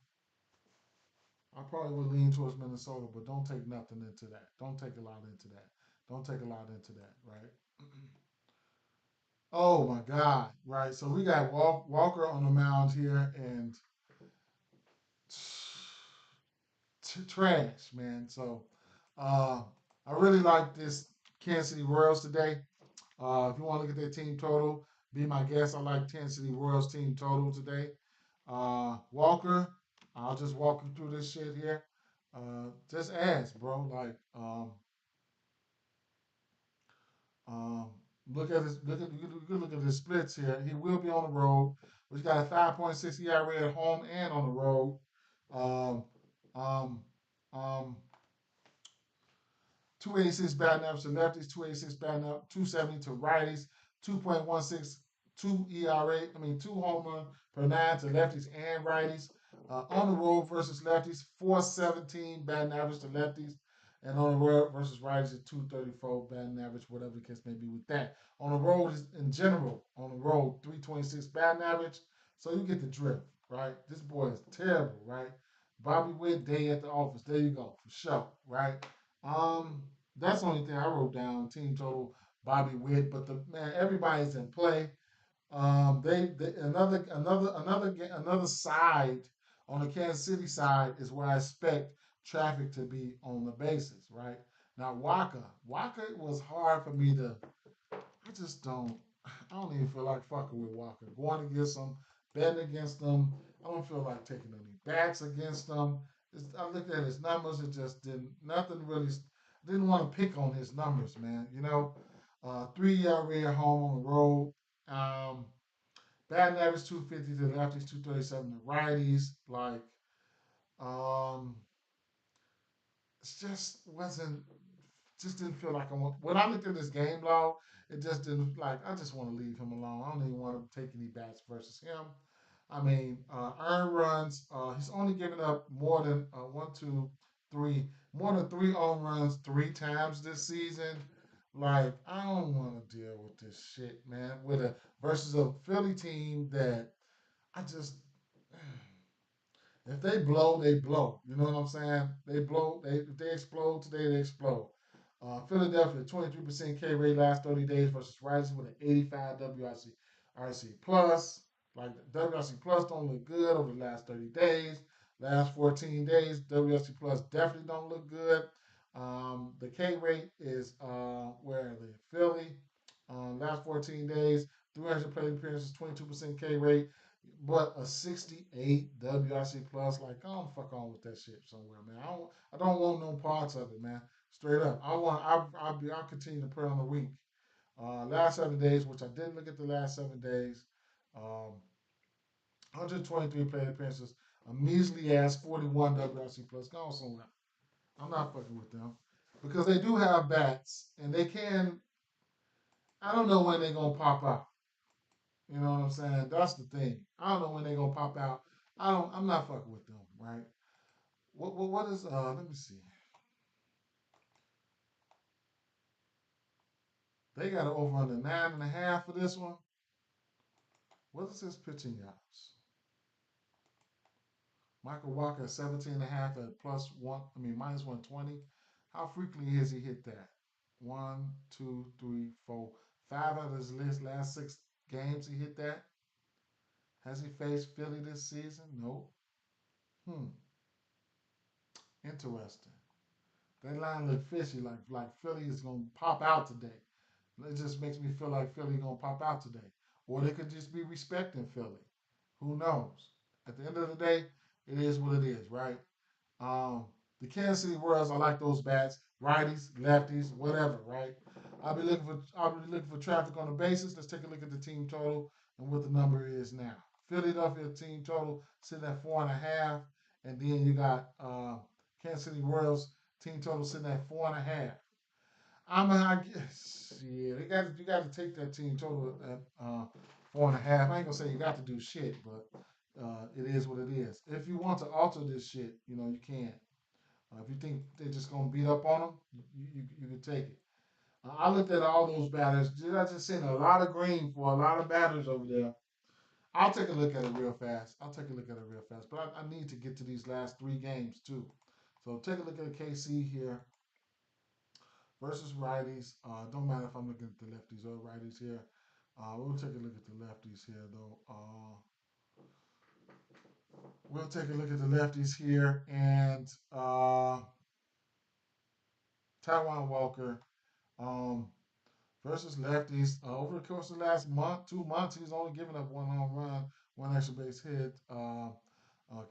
I probably would lean towards Minnesota, but don't take nothing into that. Don't take a lot into that. Don't take a lot into that, right? Oh my God, right? So we got Walker on the mound here, and trash, man. So uh, I really like this Kansas City Royals today. If you want to look at their team total, be my guest. I like Kansas City Royals team total today. Walker, I'll just walk you through this shit here. Just ask, bro. Like, um, look at his splits here. He will be on the road. He's got a 5.6 ERA at home and on the road. Um, um, um, 286 batting average to lefties, 286 batting up, 270 to righties, 2.16 two ERA, I mean, two home run per nine to lefties and righties. On the road versus lefties, 417 batting average to lefties. And on the road versus righties is 234 batting average, whatever the case may be with that. On the road, in general, on the road, 326 batting average. So you get the drift, right? This boy is terrible, right? Bobby Witt, day at the office. There you go, for sure, right? Um, that's the only thing I wrote down. Team total, Bobby Witt, but the man, everybody's in play. They another side on the Kansas City side is where I expect traffic to be on the bases, right? Now Walker was hard for me to. I just don't. I don't even feel like fucking with Walker. Going against him, betting against him. I don't feel like taking any bats against him. I looked at his numbers. It just didn't. Nothing really. Didn't want to pick on his numbers, man. You know, 3 ERA at home on the road. Um, Batting average 250 to the lefties, 237 to righties. Like, um, it just wasn't, just didn't feel like I want. When I looked at this game log, it just didn't like. I just want to leave him alone. I don't even want to take any bats versus him. I mean, earned runs. He's only given up more than one, two, three, more than three earned runs 3 times this season. Like, I don't want to deal with this shit, man. With a versus a Philly team that I just if they blow, they blow. You know what I'm saying? They blow. If they explode today, they explode. Philadelphia 23% K rate last 30 days versus Rising with an 85 WRC plus. Like WRC plus don't look good over the last 30 days. Last 14 days, WRC plus definitely don't look good. The K rate is where are they? Philly. Last 14 days, 300 plate appearances, 22% K rate but a 68 WRC plus, like, I don't fuck on with that shit somewhere, man. I don't want no parts of it, man. Straight up. I'll continue to put on the week. Last 7 days, which I didn't look at the last 7 days. 123 plate appearances. A measly ass 41 WRC plus. Go on somewhere. I'm not fucking with them. Because they do have bats and they can I don't know when they're gonna pop out. You know what I'm saying? That's the thing. I don't know when they're gonna pop out. I'm not fucking with them, right? What is let me see. They got it over under 9.5 for this one. What is his pitching yards? Michael Walker at 17.5 at plus one, I mean minus 120. How frequently has he hit that? One, two, three, four, five out of his last 6 games he hit that. Has he faced Philly this season? Nope. Hmm. Interesting. That line look fishy, like Philly is gonna pop out today. It just makes me feel like Philly gonna pop out today, or they could just be respecting Philly. Who knows? At the end of the day, it is what it is, right? Um, the Kansas City Royals, I like those bats, righties, lefties, whatever, right? I'll be looking for traffic on the basis. Let's take a look at the team total and what the number is now. Philadelphia team total sitting at 4.5, and then you got Kansas City Royals team total sitting at 4.5. I guess, yeah, you got to take that team total at 4.5. I ain't gonna say you got to do shit, but it is what it is. If you want to alter this shit, you can. If you think they're just gonna beat up on them, you can take it. I looked at all those batters. I just seen a lot of green for a lot of batters over there. I'll take a look at it real fast. But I need to get to these last 3 games too. So take a look at the KC here versus righties. Don't matter if I'm looking at the lefties or righties here. We'll take a look at the lefties here though. We'll take a look at the lefties here and Taiwan Walker um, versus lefties. Over the course of the last month, 2 months, he's only given up one home run, one extra base hit.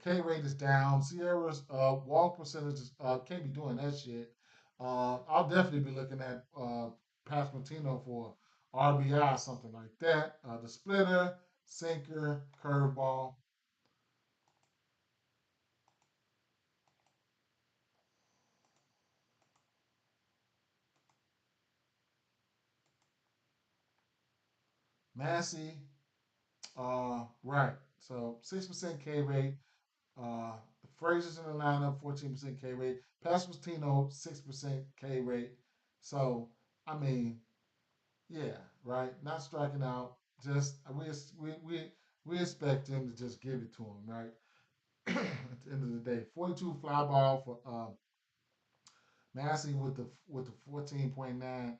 K rate is down. Sierra's walk percentage can't be doing that shit. I'll definitely be looking at Pasquantino for RBI, something like that. The splitter, sinker, curveball. Massey. Right. So 6% K rate. Uh, Frazier's in the lineup, 14% K rate. Pasquantino, 6% K rate. So, I mean, yeah, right. Not striking out. Just we expect him to just give it to him, right? At the end of the day, 42 fly ball for Massey with the 14.9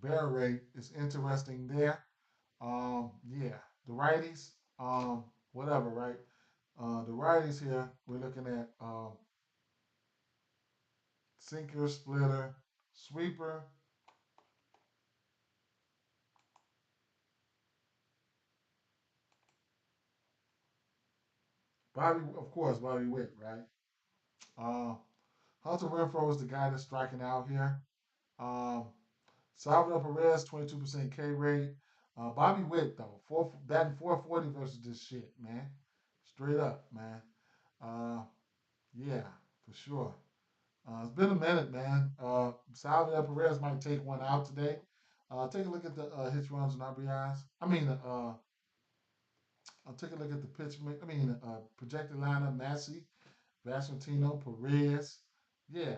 barrel rate is interesting there. Yeah, the righties, whatever, right? The righties here, we're looking at sinker, splitter, sweeper. Bobby, of course, Bobby Witt, right? Uh, Hunter Renfro is the guy that's striking out here. Um, Salvador Perez, 22% K rate. Bobby Witt, though, batting 440 versus this shit, man. Straight up, man. Uh, yeah, for sure. It's been a minute, man. Salvador Perez might take one out today. Take a look at the hits, runs, and RBIs. I'll take a look at the projected lineup. Massey, Vasantino, Perez. Yeah,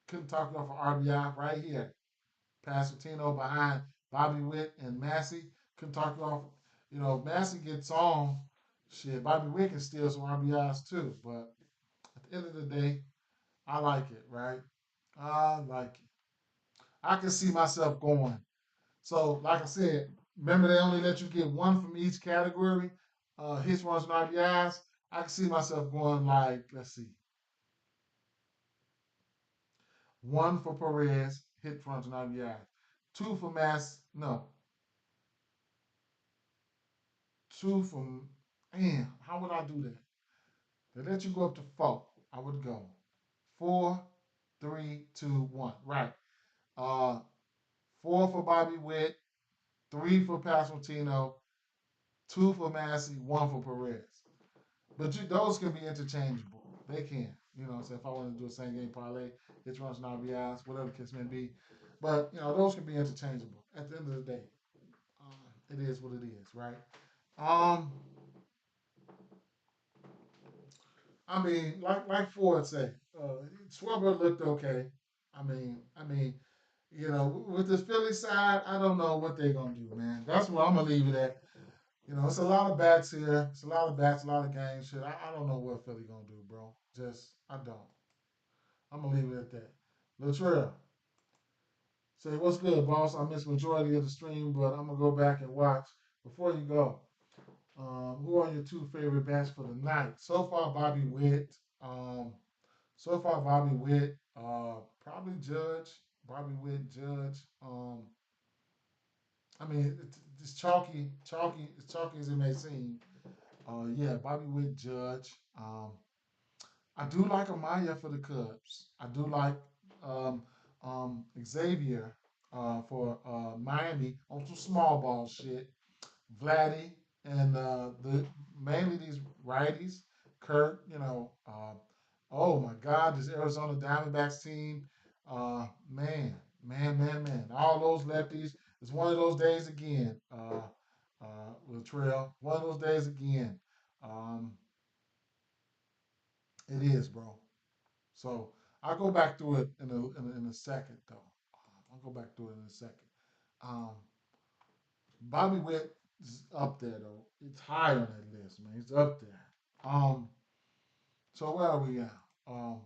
couldn't talk about for RBI right here. Pasquantino behind Bobby Witt and Massey. Couldn't talk about, if Massey gets on, shit, Bobby Witt can steal some RBIs too. But at the end of the day, I like it, right? I like it. I can see myself going. So, like I said, remember they only let you get one from each category, hits, runs, and RBIs. I can see myself going like, let's see, one for Perez, hit, runs, and RBIs. Two for no, two from, man, how would I do that? They let you go up to four. I would go four, three, two, one. Right. Uh, Four for Bobby Witt, three for Pasquantino, two for Massey, one for Perez. But those can be interchangeable. They can. So if I want to do a same game parlay, hits, runs, and RBIs, whatever the case may be. But, those can be interchangeable. At the end of the day, it is what it is, right? Um, like Ford said, Schwarber looked okay. With the Philly side, I don't know what they're gonna do, man. That's where I'm gonna leave it at. It's a lot of bats here. It's a lot of bats, a lot of games. Shit, I don't know what Philly gonna do, bro. Just I don't. I'm gonna leave it at that. Latrell, say what's good, boss. I missed majority of the stream, but I'm gonna go back and watch. Before you go, who are your two favorite bats for the night? So far, Bobby Witt. Bobby Witt. Probably Judge. Bobby Witt, Judge. It's as chalky as it may seem. Yeah, Bobby Witt, Judge. I do like Amaya for the Cubs. I do like um, Xavier for Miami on some small ball shit. Vladdy and the mainly these righties. Kurt, oh my God, this Arizona Diamondbacks team, man, all those lefties. It's one of those days again. Latrell, one of those days again. Um, it is, bro. So I'll go back through it in a second, though. I'll go back through it in a second. Um, Bobby Witt is up there, though. It's high on that list, man. He's up there. So where are we at? Um,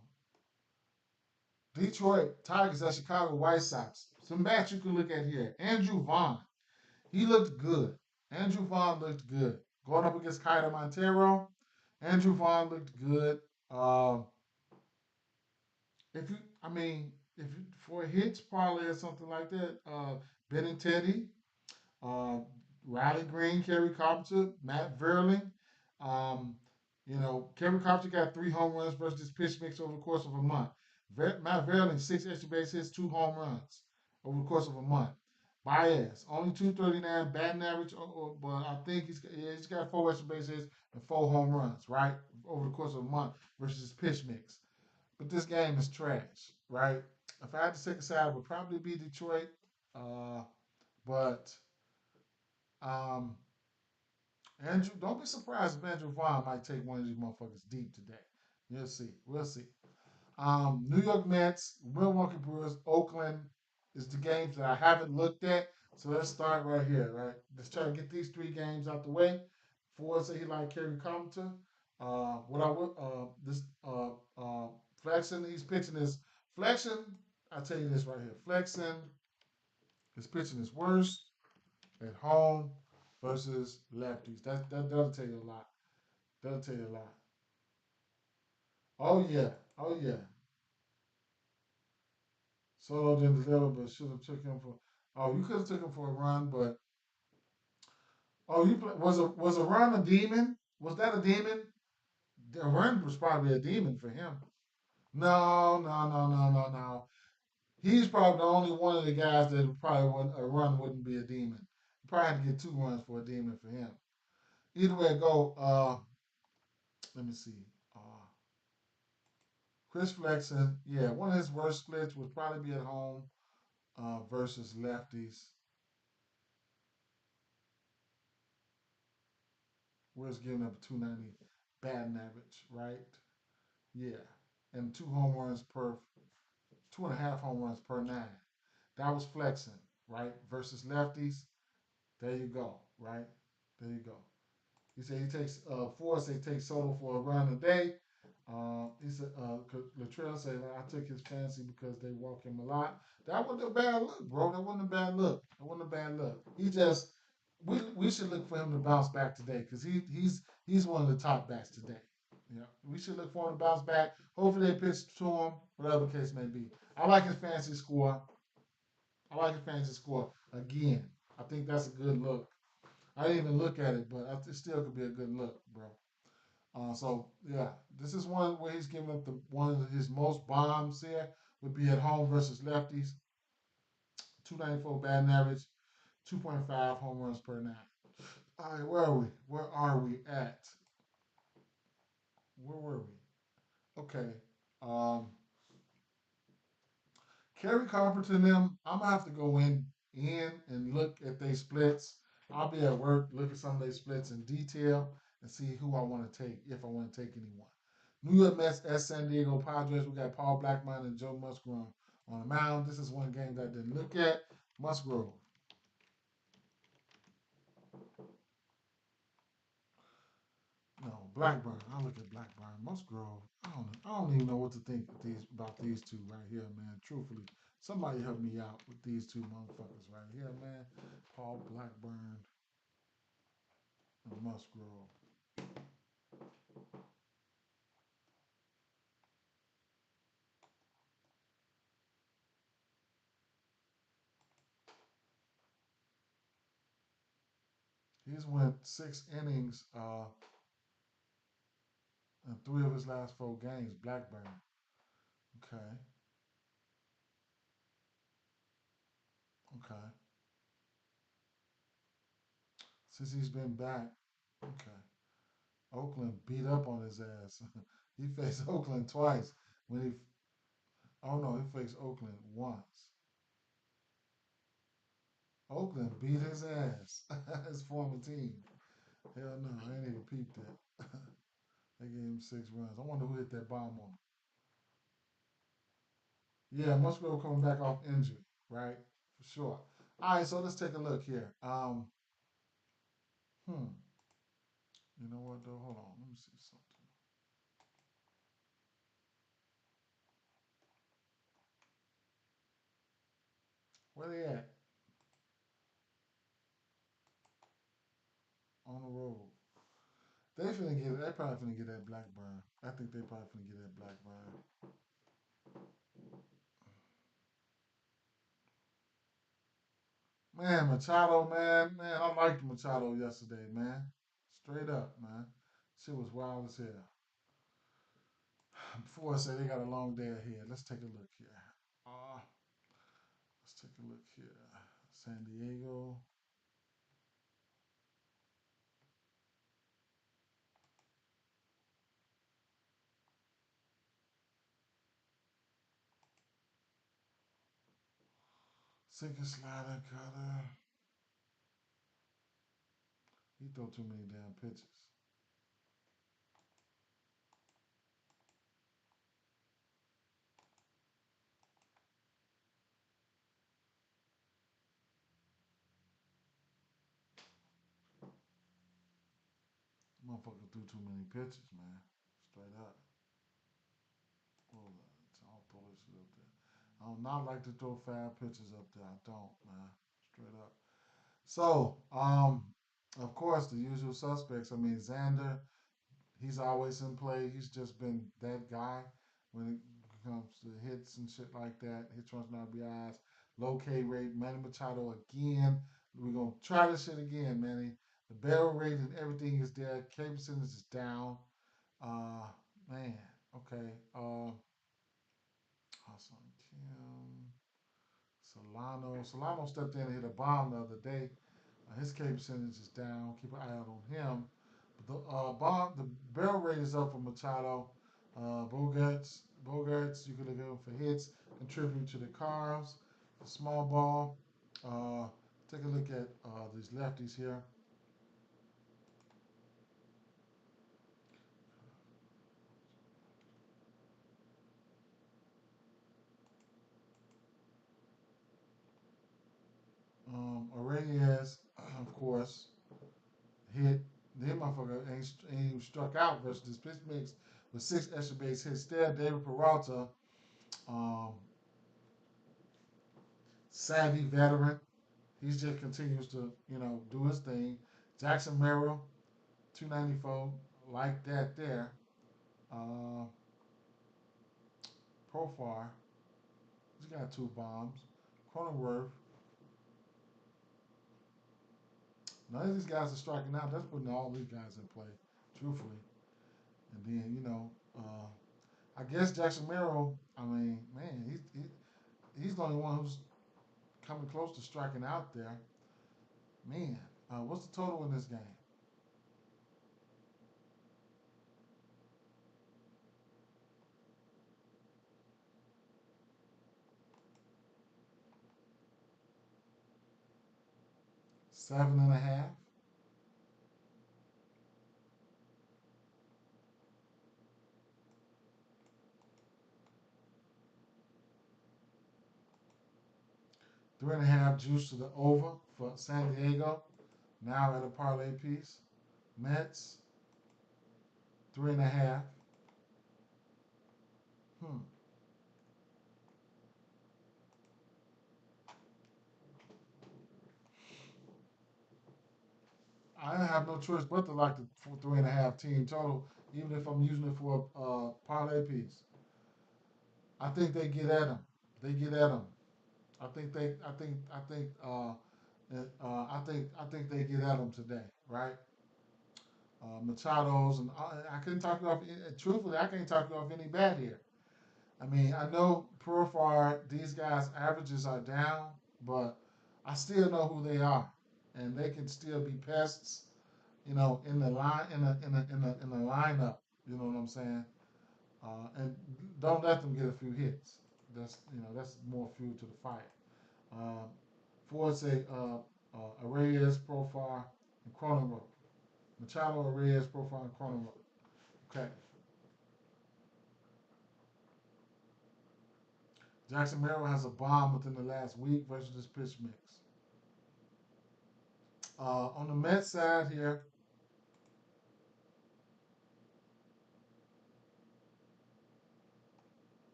Detroit Tigers at Chicago White Sox. Some bats you can look at here. Andrew Vaughn. He looked good. Andrew Vaughn looked good. Going up against Kyle Montero. Andrew Vaughn looked good. Um, if you, I mean, if you, for a hits parlay or something like that, Ben and Teddy, uh, Riley Green, Kerry Carpenter, Matt Verlin. Um, Kerry Carpenter got 3 home runs versus this pitch mix over the course of a month. Matt Verlin, 6 extra base hits, 2 home runs over the course of a month. Baez, only 239 batting average, but I think he's got 4 extra base hits and 4 home runs, right, over the course of a month versus his pitch mix. But this game is trash, right? If I had to take a side, it would probably be Detroit. But um, Andrew, don't be surprised if Andrew Vaughn might take one of these motherfuckers deep today. You'll see. We'll see. New York Mets, Milwaukee Brewers, Oakland is the games that I haven't looked at. So let's start right here, right? Let's try to get these three games out the way. Ford said he like Kerry Compton. What I would this Flexen, he's pitching this Flexen. I'll tell you this right here. Flexen is pitching his worst at home versus lefties. That'll tell you a lot. That'll tell you a lot. Oh yeah. Oh yeah. Solo didn't deliver, but should have took him for. Oh, you could have took him for a run, but oh, was a run a demon? Was that a demon? The run was probably a demon for him. No, no, no, no, no, no. He's probably the only one of the guys that probably a run wouldn't be a demon. You probably had to get two runs for a demon for him. Either way it go, let me see. Uh, Chris Flexen, yeah, one of his worst splits would probably be at home versus lefties. We're giving up 290 batting average, right? Yeah. And two home runs per, 2.5 home runs per nine. That was flexing, right? Versus lefties. There you go, right? There you go. He said he takes Ford said he takes Soto for a run a day. He said Latrell said I took his fancy because they walk him a lot. That wasn't a bad look, bro. That wasn't a bad look. That wasn't a bad look. He just we should look for him to bounce back today because he's one of the top bats today. Yeah, we should look for him to bounce back. Hopefully they pitch to him, whatever the case may be. I like his fancy score. I like his fancy score again. I think that's a good look. I didn't even look at it, but it still could be a good look, bro. So yeah, this is one where he's giving up the one of his most bombs here would be at home versus lefties. 294 batting average, 2.5 home runs per nine. All right, where are we? Where are we at? Where were we? Okay. Um, Kerry Carpenter and them, I'm gonna have to go in and look at their splits. I'll be at work, look at some of their splits in detail, and see who I want to take, if I want to take anyone. New York Mets at San Diego Padres. We got Paul Blackmon and Joe Musgrove on the mound. This is one game that I didn't look at. Musgrove. No, Blackburn. I look at Blackburn. Musgrove. I don't even know what to think of about these two right here, man. Truthfully, somebody help me out with these two motherfuckers right here, man. Paul Blackburn and Musgrove. He's went 6 innings in 3 of his last 4 games. Blackburn. Okay. Okay. Since he's been back. Okay. Oakland beat up on his ass. He faced Oakland twice. When he, oh no, he faced Oakland once. Oakland beat his ass. His former team. Hell no, I ain't even peeped that. They gave him 6 runs. I wonder who hit that bomb on him. Yeah, Musgrove coming back off injury, right? For sure. All right, so let's take a look here. Hmm. You know what though? Hold on. Let me see something. Where they at? On the road. They finna get. They probably finna get that Blackburn. I think they probably finna get that Blackburn. Man, Machado, man, I liked Machado yesterday, man. Straight up, man. Shit was wild as hell. Before I say they got a long day ahead, let's take a look here. Uh, let's take a look here. San Diego. Sinker slider cutter. He throw too many damn pitches. Motherfucker threw too many pitches, man. Straight up. Hold on. I'll throw this shit up there. I do not like to throw fast pitches up there. I don't, man. Straight up. So, of course, the usual suspects. I mean, Xander, he's always in play. He's just been that guy when it comes to hits and shit like that. Hits, runs, and RBIs. Low K rate. Manny Machado again. We're gonna try this shit again, Manny. The barrel rate and everything is there. K percentage is down. Uh, man. Okay. Hassan Kim. Solano stepped in and hit a bomb the other day. His K percentage is down. Keep an eye out on him. But the barrel rate is up for Machado. Bogarts, you can look at him for hits, contribute to the carbs, the small ball. Uh, Take a look at these lefties here. Reyes, of course, hit. That motherfucker ain't even struck out versus this pitch mix with 6 extra base hits there. David Peralta, um, savvy veteran. He just continues to, do his thing. Jackson Merrill, 294, like that there. Uh, Profar, he's got 2 bombs. Cronenworth, none of these guys are striking out. That's putting all these guys in play, truthfully. And then, I guess Jackson Merrill, I mean, man, he's the only one who's coming close to striking out there. Man, what's the total in this game? 7.5. 3.5 juice to the over for San Diego. Now at a parlay piece. Mets, 3.5. Hmm. I have no choice but to like the 3.5 team total, even if I'm using it for a parlay piece. I think they get at them. They get at them. I think they. I think they get at them today, right? Machado's and I couldn't talk you off. Truthfully, I can't talk you off any bad here. I mean, I know Purifar, these guys' averages are down, but I still know who they are, and they can still be pests, in the line, in the lineup. You know what I'm saying? And don't let them get a few hits. That's more fuel to the fire. Um, For say Reyes, Profar, and Cronenworth. Machado, Reyes, Profar, and Cronenworth. Okay. Jackson Merrill has a bomb within the last week versus this pitch mix. On the Mets side here,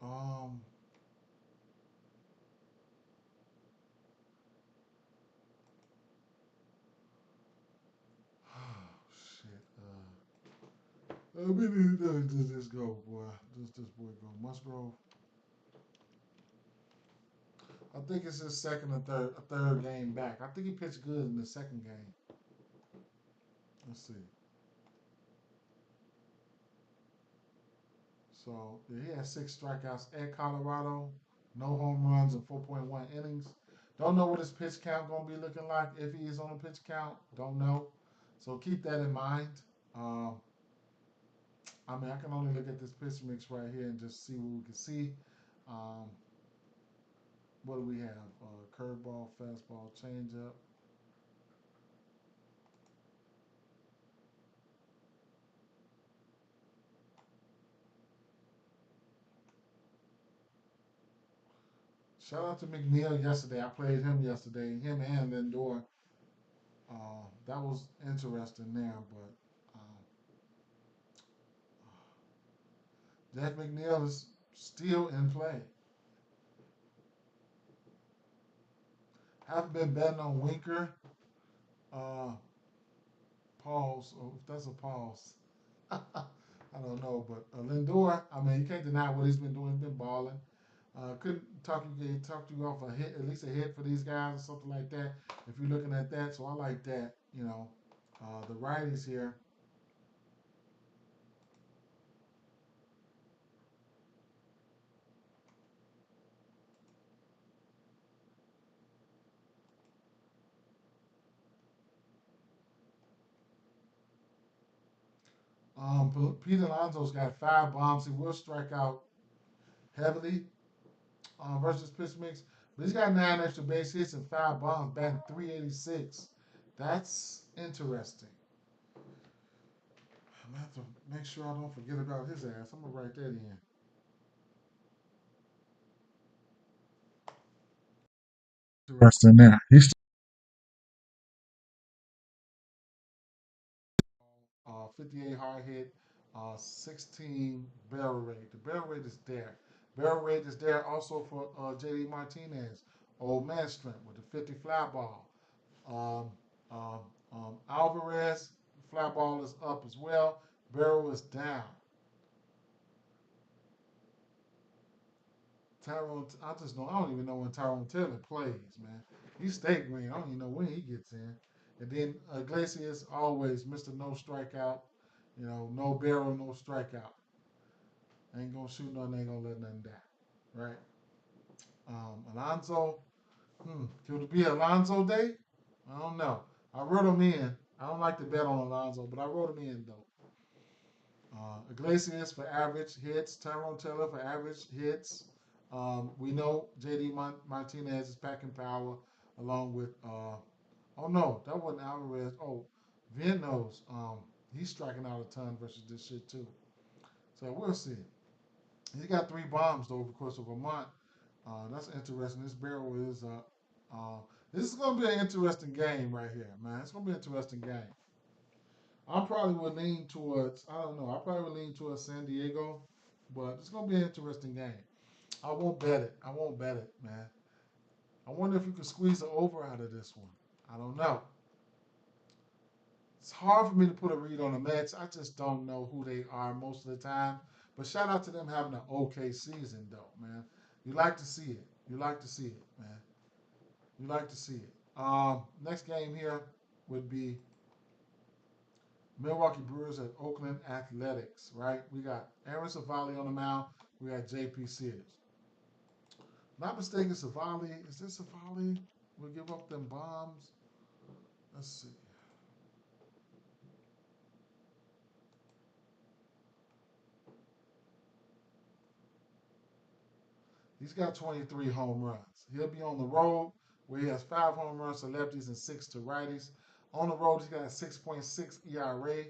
um, oh shit. Where does this go, boy? Does this boy go? Musgrove. I think it's his second or third game back. I think he pitched good in the second game. Let's see. So yeah, he has 6 strikeouts at Colorado, no home runs in 4.1 innings. Don't know what his pitch count gonna be looking like if he is on a pitch count. Don't know. So keep that in mind. Um, I mean, I can only look at this pitch mix right here and just see what we can see. Um, what do we have? Curveball, fastball, changeup. Shout out to McNeil yesterday. I played him yesterday. Him and Lindor. That was interesting there, but Jeff McNeil is still in play. Haven't been betting on Winker. Uh, pause. Oh, if that's a pause. I don't know, but Lindor. I mean, you can't deny what he's been doing. He's been balling. Couldn't talk you off a hit, at least a hit for these guys or something like that. If you're looking at that, so I like that. The righties here. Pete Alonso's got 5 bombs. He will strike out heavily versus pitch mix, but he's got 9 extra base hits and 5 bombs, batting 386. That's interesting. I'm gonna have to make sure I don't forget about his ass. I'm gonna write that in. Interesting there. He's 58 hard hit, 16 barrel rate. The barrel rate is there. Barrel rate is there also for JD Martinez, old man strength with the 50 fly ball. Um, Alvarez, fly ball is up as well. Barrel is down. Tyrone, I just know, I don't even know when Tyrone Taylor plays, man. He stay green. I don't even know when he gets in. And then Iglesias, always Mr. No Strikeout. No barrel, no strikeout. Ain't gonna shoot nothing, ain't gonna let nothing die. Right? Alonso, could it be Alonso Day? I don't know. I wrote him in. I don't like to bet on Alonso, but I wrote him in though. Iglesias for average hits, Tyrone Taylor for average hits. We know JD Martinez is packing power along with, oh no, that wasn't Alvarez. Oh, Vientos, he's striking out a ton versus this shit too. So we'll see. He got 3 bombs though over the course of a month. That's interesting. This barrel is, this is going to be an interesting game right here, man. It's going to be an interesting game. I probably would lean towards, I don't know, I probably would lean towards San Diego, but it's going to be an interesting game. I won't bet it. I won't bet it, man. I wonder if you could squeeze the over out of this one. I don't know. It's hard for me to put a read on the Mets. I just don't know who they are most of the time. But shout out to them having an okay season, though, man. You like to see it. You like to see it, man. You like to see it. Next game here would be Milwaukee Brewers at Oakland Athletics, right? We got Aaron Savali on the mound. We got J.P. Sears. Not mistaken, Savali. Is this Savali? We'll give up them bombs. Let's see. He's got 23 home runs. He'll be on the road where he has 5 home runs to lefties and 6 to righties. On the road, he's got a 6.6 ERA.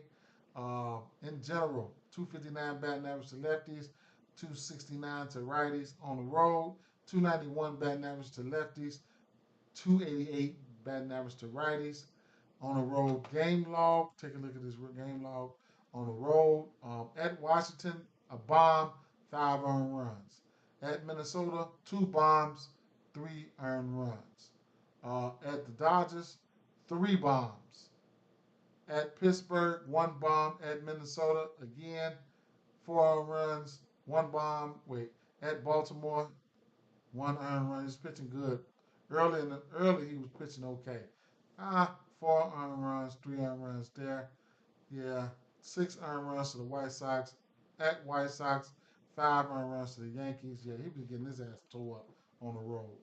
In general, 259 batting average to lefties, 269 to righties. On the road, 291 batting average to lefties, 288 batting average to righties. On the road, game log. Take a look at this game log. On the road, at Washington, a bomb, 5 earned runs. At Minnesota, 2 bombs, 3 earned runs. At the Dodgers, 3 bombs. At Pittsburgh, 1 bomb. At Minnesota, again, 4 runs, 1 bomb. Wait, at Baltimore, 1 earned run. He's pitching good. Early he was pitching okay. 4 earned runs, 3 earned runs there. Yeah, 6 earned runs to the White Sox. At White Sox, 5 earned runs to the Yankees. Yeah, he was getting his ass tore up on the road,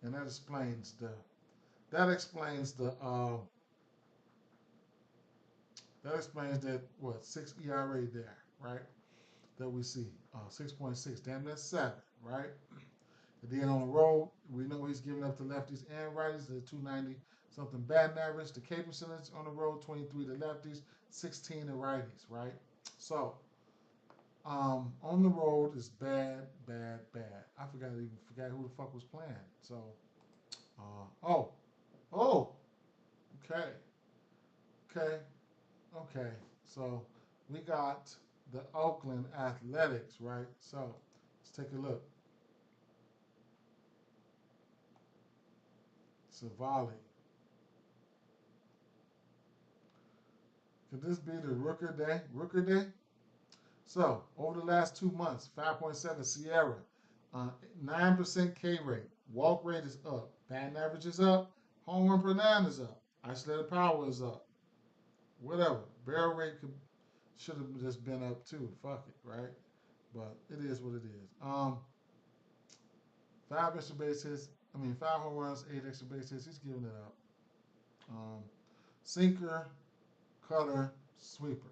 and that explains that what 6 ERA there, right? That we see 6.6. Damn, that's 7, right? And then on the road, we know he's giving up to lefties and righties. The 290 something batting average. The K percentage on the road, 23 to lefties, 16 to righties, right? So On the road is bad, bad, bad. I forgot who the fuck was playing. So, oh, oh, okay, okay, okay. So we got the Oakland Athletics, right? So let's take a look. Savali. Could this be the Rooker Day? Rooker Day? So, over the last 2 months, 5.7 Sierra, 9% K rate. Walk rate is up. Batting average is up. Home run per nine is up. Isolated power is up. Whatever. Barrel rate should have just been up too. Fuck it, right? But it is what it is. Five extra base hits. I mean, 5 home runs, 8 extra base hits. He's giving it up. Um, Sinker, cutter, sweeper.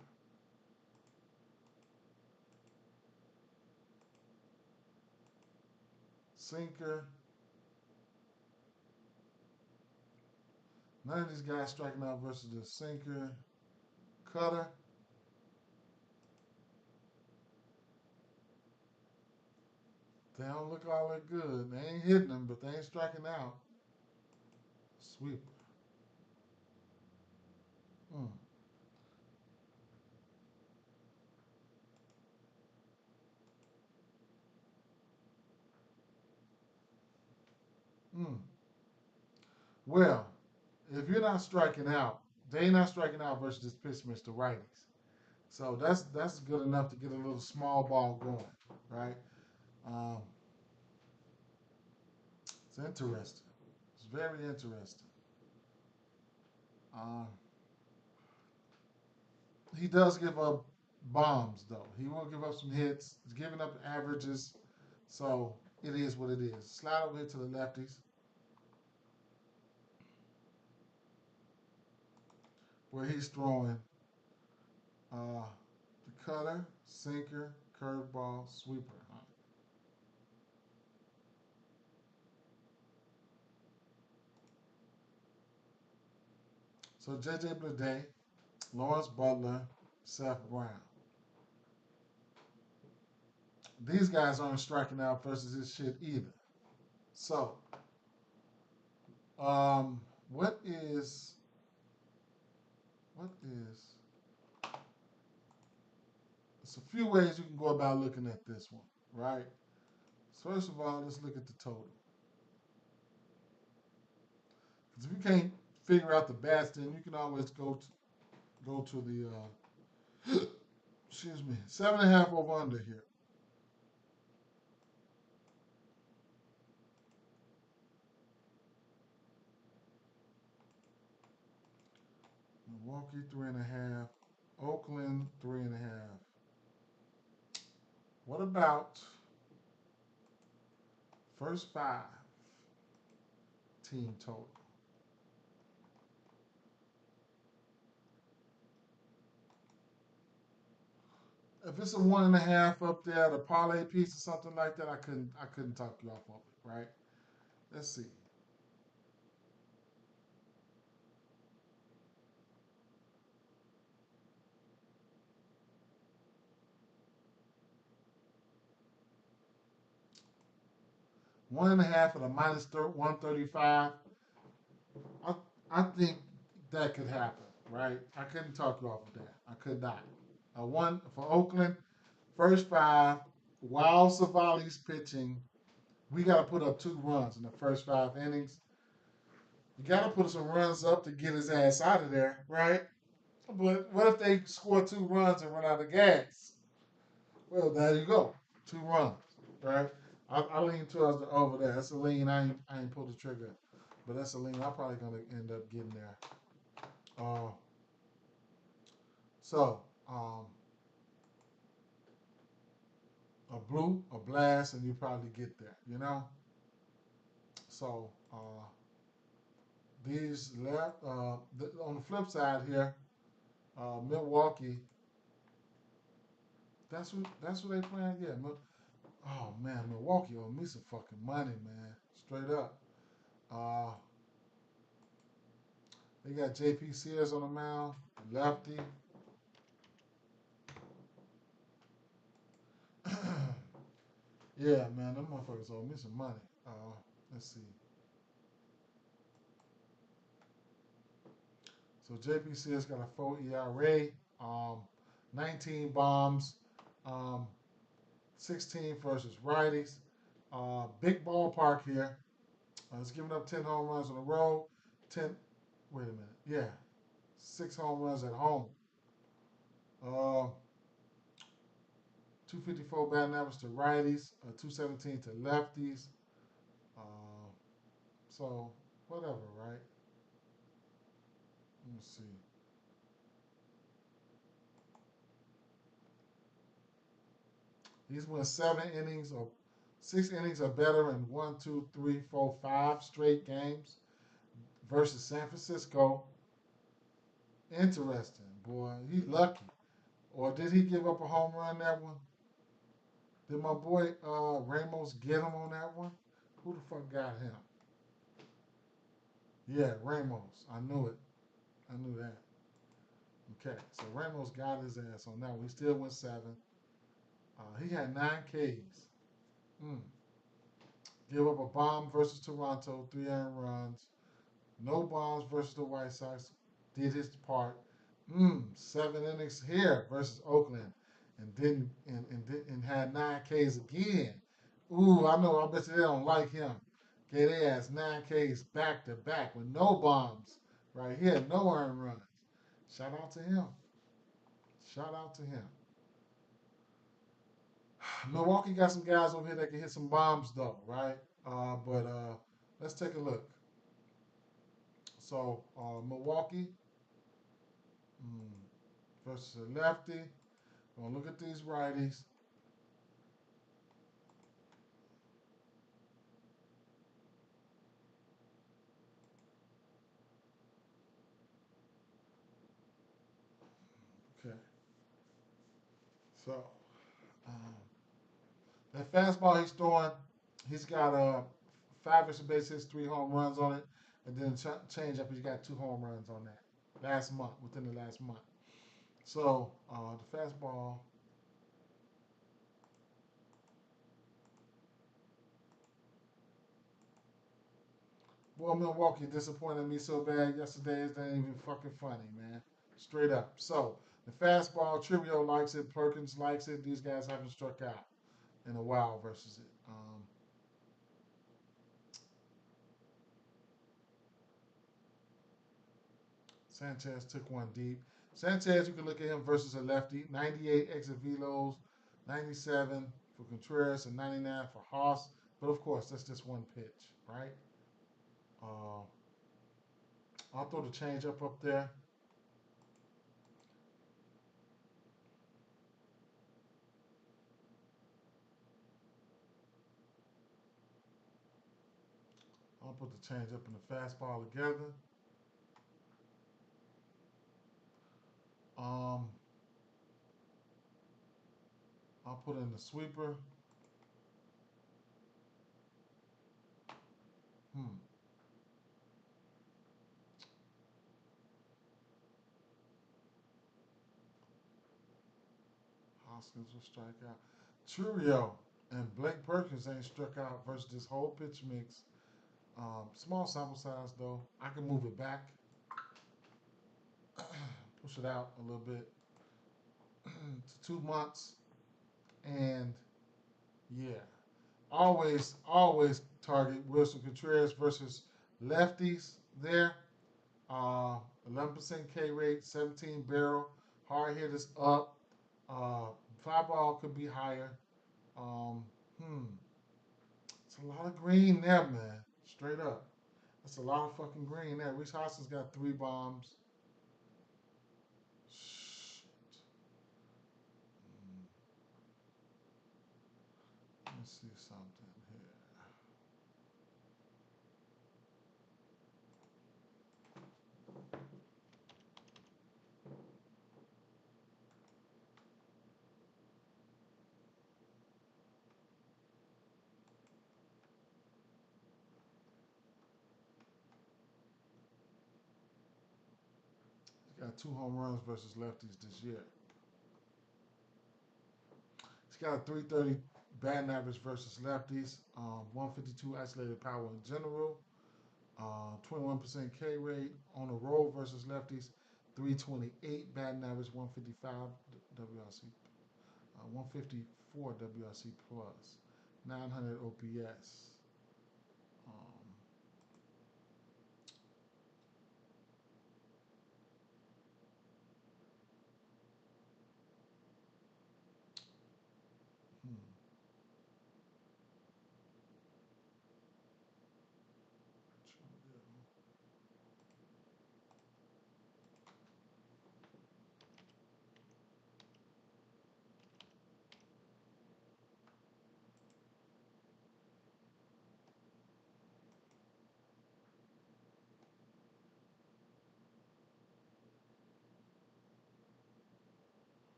Sinker. None of these guys striking out versus the sinker, cutter. They don't look all that good. They ain't hitting them, but they ain't striking out. Sweeper. Mm. Mm. Well, if you're not striking out, they not striking out versus this pitch Mr. Righties. So that's good enough to get a little small ball going, right? Um, it's interesting. It's very interesting. Um, he does give up bombs though. He will give up some hits. He's giving up averages. So it is what it is. Slide over here to the lefties where he's throwing the cutter, sinker, curveball, sweeper. So JJ Bleday, Lawrence Butler, Seth Brown. These guys aren't striking out versus this shit either. So, um, what is what is? There's a few ways you can go about looking at this one, right? First of all, let's look at the total. Because if you can't figure out the bats, then you can always go to the excuse me, 7.5 over under here. Milwaukee 3.5, Oakland 3.5. What about first five team total? If it's a 1.5 up there, the parlay piece or something like that, I couldn't talk you off of it, right? Let's see. 1.5 at a minus 135. I I think that could happen, right? I couldn't talk you off of that. I could not. A one for Oakland, first five, while Savali's pitching, we got to put up 2 runs in the first 5 innings. You got to put some runs up to get his ass out of there, right? But what if they score 2 runs and run out of gas? Well, there you go, 2 runs, right? I lean towards the over there. That's a lean. I ain't pulled the trigger, but that's a lean. I'm probably gonna end up getting there. Uh, so a blue, a blast, and you probably get there. So these left on the flip side here, Milwaukee. That's what they playing. Yeah. Oh man, Milwaukee owe me some fucking money, man. Straight up. Uh, they got J.P. Sears on the mound, lefty. Yeah, man, them motherfuckers owe me some money. Let's see. So JPC has got a 4 ERA, 19 bombs, um, 16 versus righties. Big ballpark here. It's giving up 10 home runs on the road. 10. Wait a minute. Yeah, 6 home runs at home. Uh, 254 batting average to righties. 217 to lefties. Uh, so whatever, right? Let me see. He's won 7 innings or 6 innings or better in 1, 2, 3, 4, 5 straight games versus San Francisco. Interesting, boy. He lucky. Or did he give up a home run that one? Did my boy Ramos get him on that one? Who the fuck got him? Yeah, Ramos. I knew it. I knew that. Okay, so Ramos got his ass on that one. He still went 7. He had 9 Ks. Mm. Give up a bomb versus Toronto, 3 earned runs. No bombs versus the White Sox. Did his part. 7 innings here versus Oakland, and didn't and had 9 Ks again. Ooh, I know. I bet you they don't like him. Okay, they asked 9 Ks back to back with no bombs right here, no earned runs. Shout out to him. Shout out to him. Milwaukee got some guys over here that can hit some bombs though, right? But let's take a look. So Milwaukee versus a lefty. Gonna look at these righties. Okay. So um, that fastball he's throwing, he's got 5 extra base hits, 3 home runs on it, and then change up. He's got 2 home runs on that last month, within the last month. So the fastball. Boy, Milwaukee disappointed me so bad yesterday. It ain't even fucking funny, man. Straight up. So the fastball, Trivio likes it, Perkins likes it. These guys haven't struck out in a while versus it. Sanchez took one deep. Sanchez, you can look at him versus a lefty. 98 exit velos, 97 for Contreras, and 99 for Haas. But of course, that's just one pitch, right? Uh, I'll throw the change up there. I'll put the change up and the fastball together. Um, I'll put in the sweeper. Hmm. Hoskins will strike out. Churio and Blake Perkins ain't struck out versus this whole pitch mix. Small sample size though. I can move it back, push it out a little bit to 2 months, and yeah, always target Wilson Contreras versus lefties there. 11% K rate, 17 barrel, hard hit is up. Uh, Fly ball could be higher. Um, hmm, it's a lot of green there, man. Straight up, that's a lot of fucking green there. Rich Hoskins got 3 bombs. Shit. Hmm. Let's see something here. He's got 2 home runs versus lefties this year. He's got a 330 batting average versus lefties, 152 isolated power in general, 21% K rate on the road versus lefties, 328 batting average, 155 WRC, 154 WRC plus, 900 OPS. Um, hmm.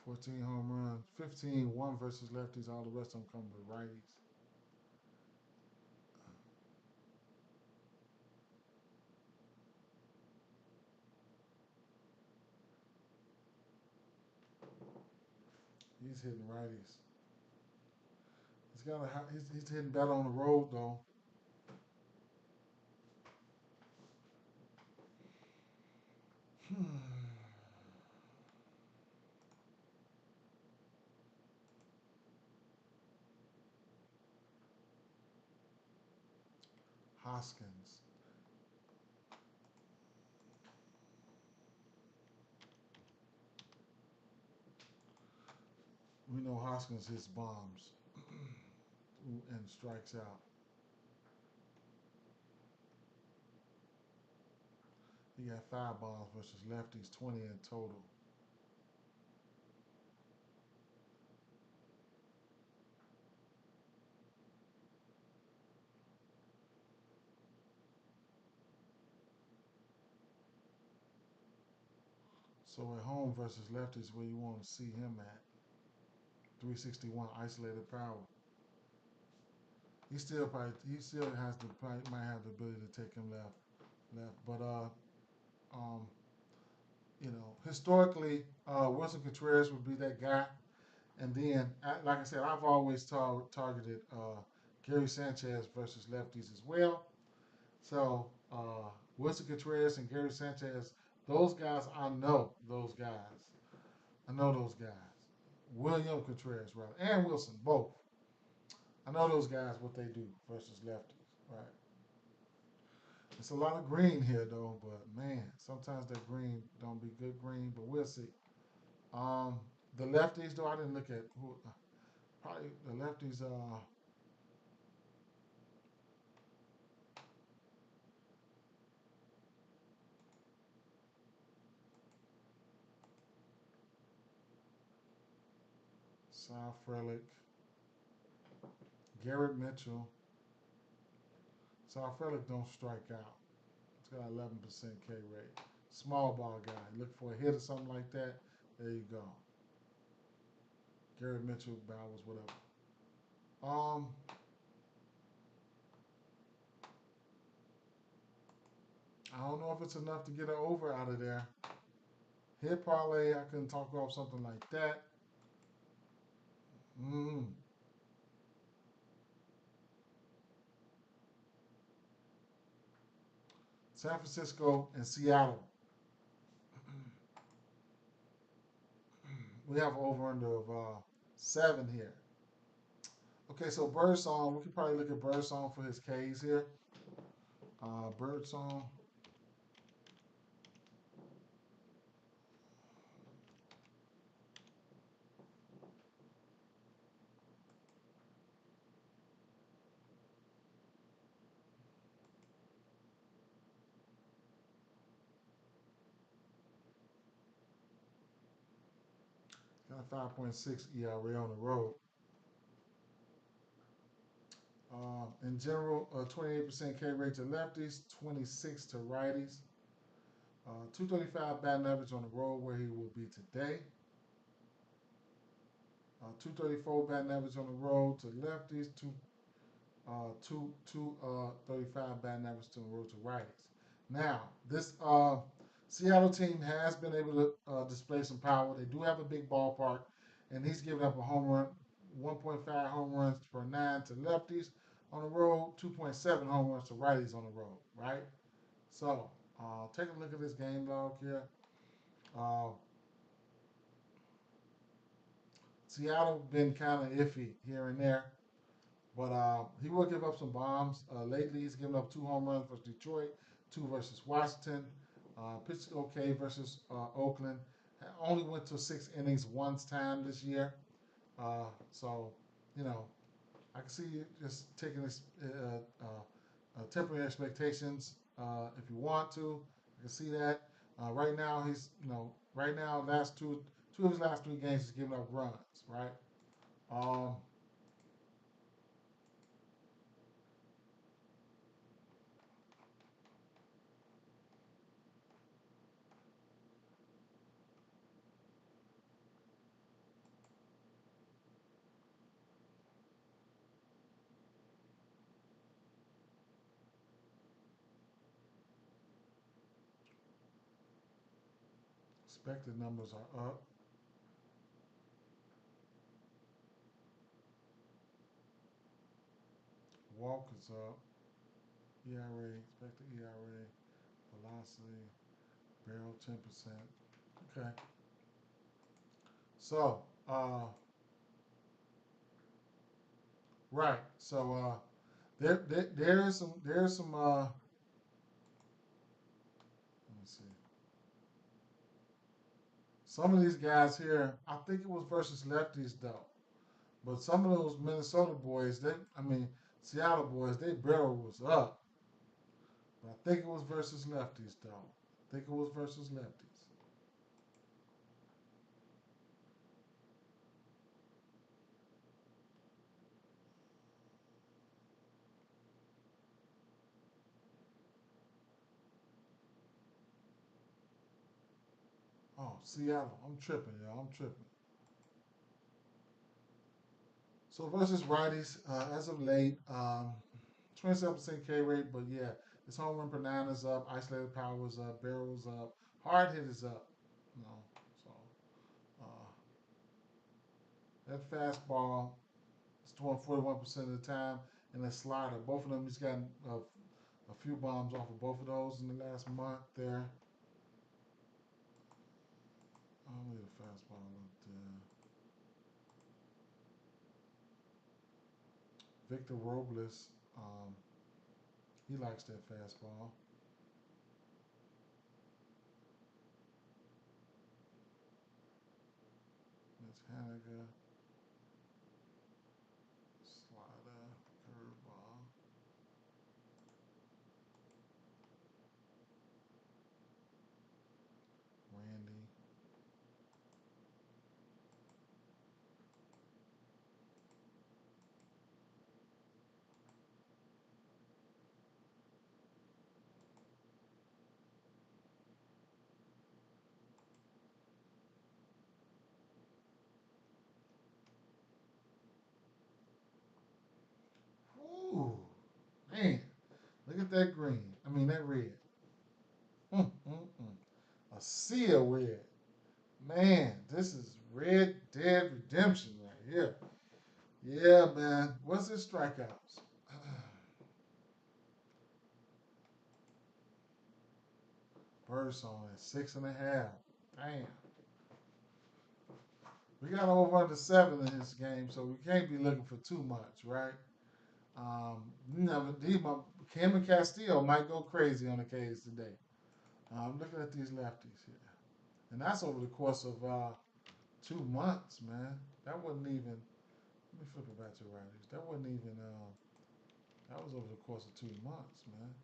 14 home runs, 15 one versus lefties. All the rest of them come with righties. He's hitting righties. He's hitting better on the road though. Hmm. Hoskins. We know Hoskins hits bombs and strikes out. He got 5 bombs versus lefties, 20 in total. So at home versus lefties, where you want to see him at? 361 isolated power. He still has the probably might have the ability to take him left. But um, historically, Wilson Contreras would be that guy. And then, like I said, I've always targeted Gary Sanchez versus lefties as well. So Wilson Contreras and Gary Sanchez, those guys, I know those guys. I know those guys. William Contreras, rather, and Wilson, both. I know those guys, what they do versus lefties, right? It's a lot of green here, though, but man, sometimes that green don't be good green, but we'll see. Um, the lefties, though, I didn't look at who. Probably the lefties. Sal Frelick, Garrett Mitchell. Sal Frelick don't strike out. He's got 11% K rate. Small ball guy. Look for a hit or something like that. There you go. Garrett Mitchell, Bowers, whatever. Um, I don't know if it's enough to get an over out of there. Hit parlay, I couldn't talk off something like that. Mm. San Francisco and Seattle. We have over under of 7 here. Okay, so Birdsong, we could probably look at Birdsong for his K's here. Birdsong, got a 5.6 ERA on the road. In general, 28% K rate to lefties, 26 to righties. 235 batting average on the road where he will be today. 234 batting average on the road to lefties, 235 batting average on the road to righties. Now, this Seattle team has been able to display some power. They do have a big ballpark, and he's given up a home run 1.5 home runs per nine to lefties on the road, 2.7 home runs to righties on the road, right? So, take a look at this game log here. Uh, Seattle been kind of iffy here and there, but he will give up some bombs. Lately, he's given up 2 home runs versus Detroit, two versus Washington. Pitched okay versus Oakland. Only went to 6 innings once time this year. So, you know, I can see you just taking this temporary expectations if you want to. I can see that. Right now, right now, last two of his last 3 games, he's giving up runs, right? Um, Expected numbers are up. Walk is up. ERA, expected ERA, velocity, barrel 10%. Okay. So, right. So, there is some let me see. Some of these guys here, I think it was versus lefties though. But some of those Minnesota boys, Seattle boys, they barrel was up. But I think it was versus lefties though. I think it was versus lefties. Oh, Seattle. I'm tripping, y'all. I'm tripping. So versus righties, as of late, 27% K rate, but yeah, his home run per nine is up, isolated power is up, barrel is up, hard hit is up. You know, so uh, that fastball is throwing 41% of the time, and that slider, both of them, he's gotten a few bombs off of both of those in the last month there. I'll leave the fastball up there. Victor Robles, he likes that fastball. That's Haniger, slider, curveball. Randy. Ooh, man, look at that green. I mean that red. Mm, mm, mm. A sea of red. Man, this is Red Dead Redemption right here. Yeah, man. What's his strikeouts? Birds on at 6.5. Damn. We got over under 7 in this game, so we can't be looking for too much, right? But Cam and Castillo might go crazy on the K's today. I'm looking at these lefties here, and that's over the course of 2 months, man. That wasn't even. Let me flip it back to righties. That wasn't even. That was over the course of 2 months, man.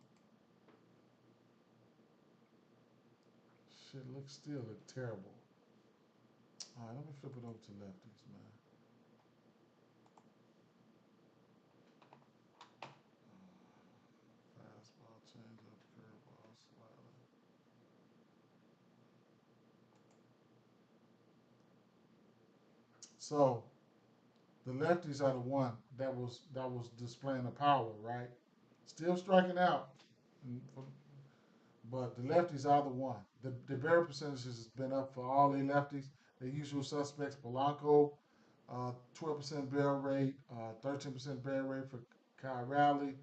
Shit looks still look terrible. All right, let me flip it over to lefties, man. Fastball, changeup, curveball, slider. So the lefties are the one that was displaying the power, right? Still striking out, but the lefties are the one. The barrel percentages has been up for all the lefties. The usual suspects: Polanco, 12% barrel rate, 13% barrel rate for Kyle Rowley,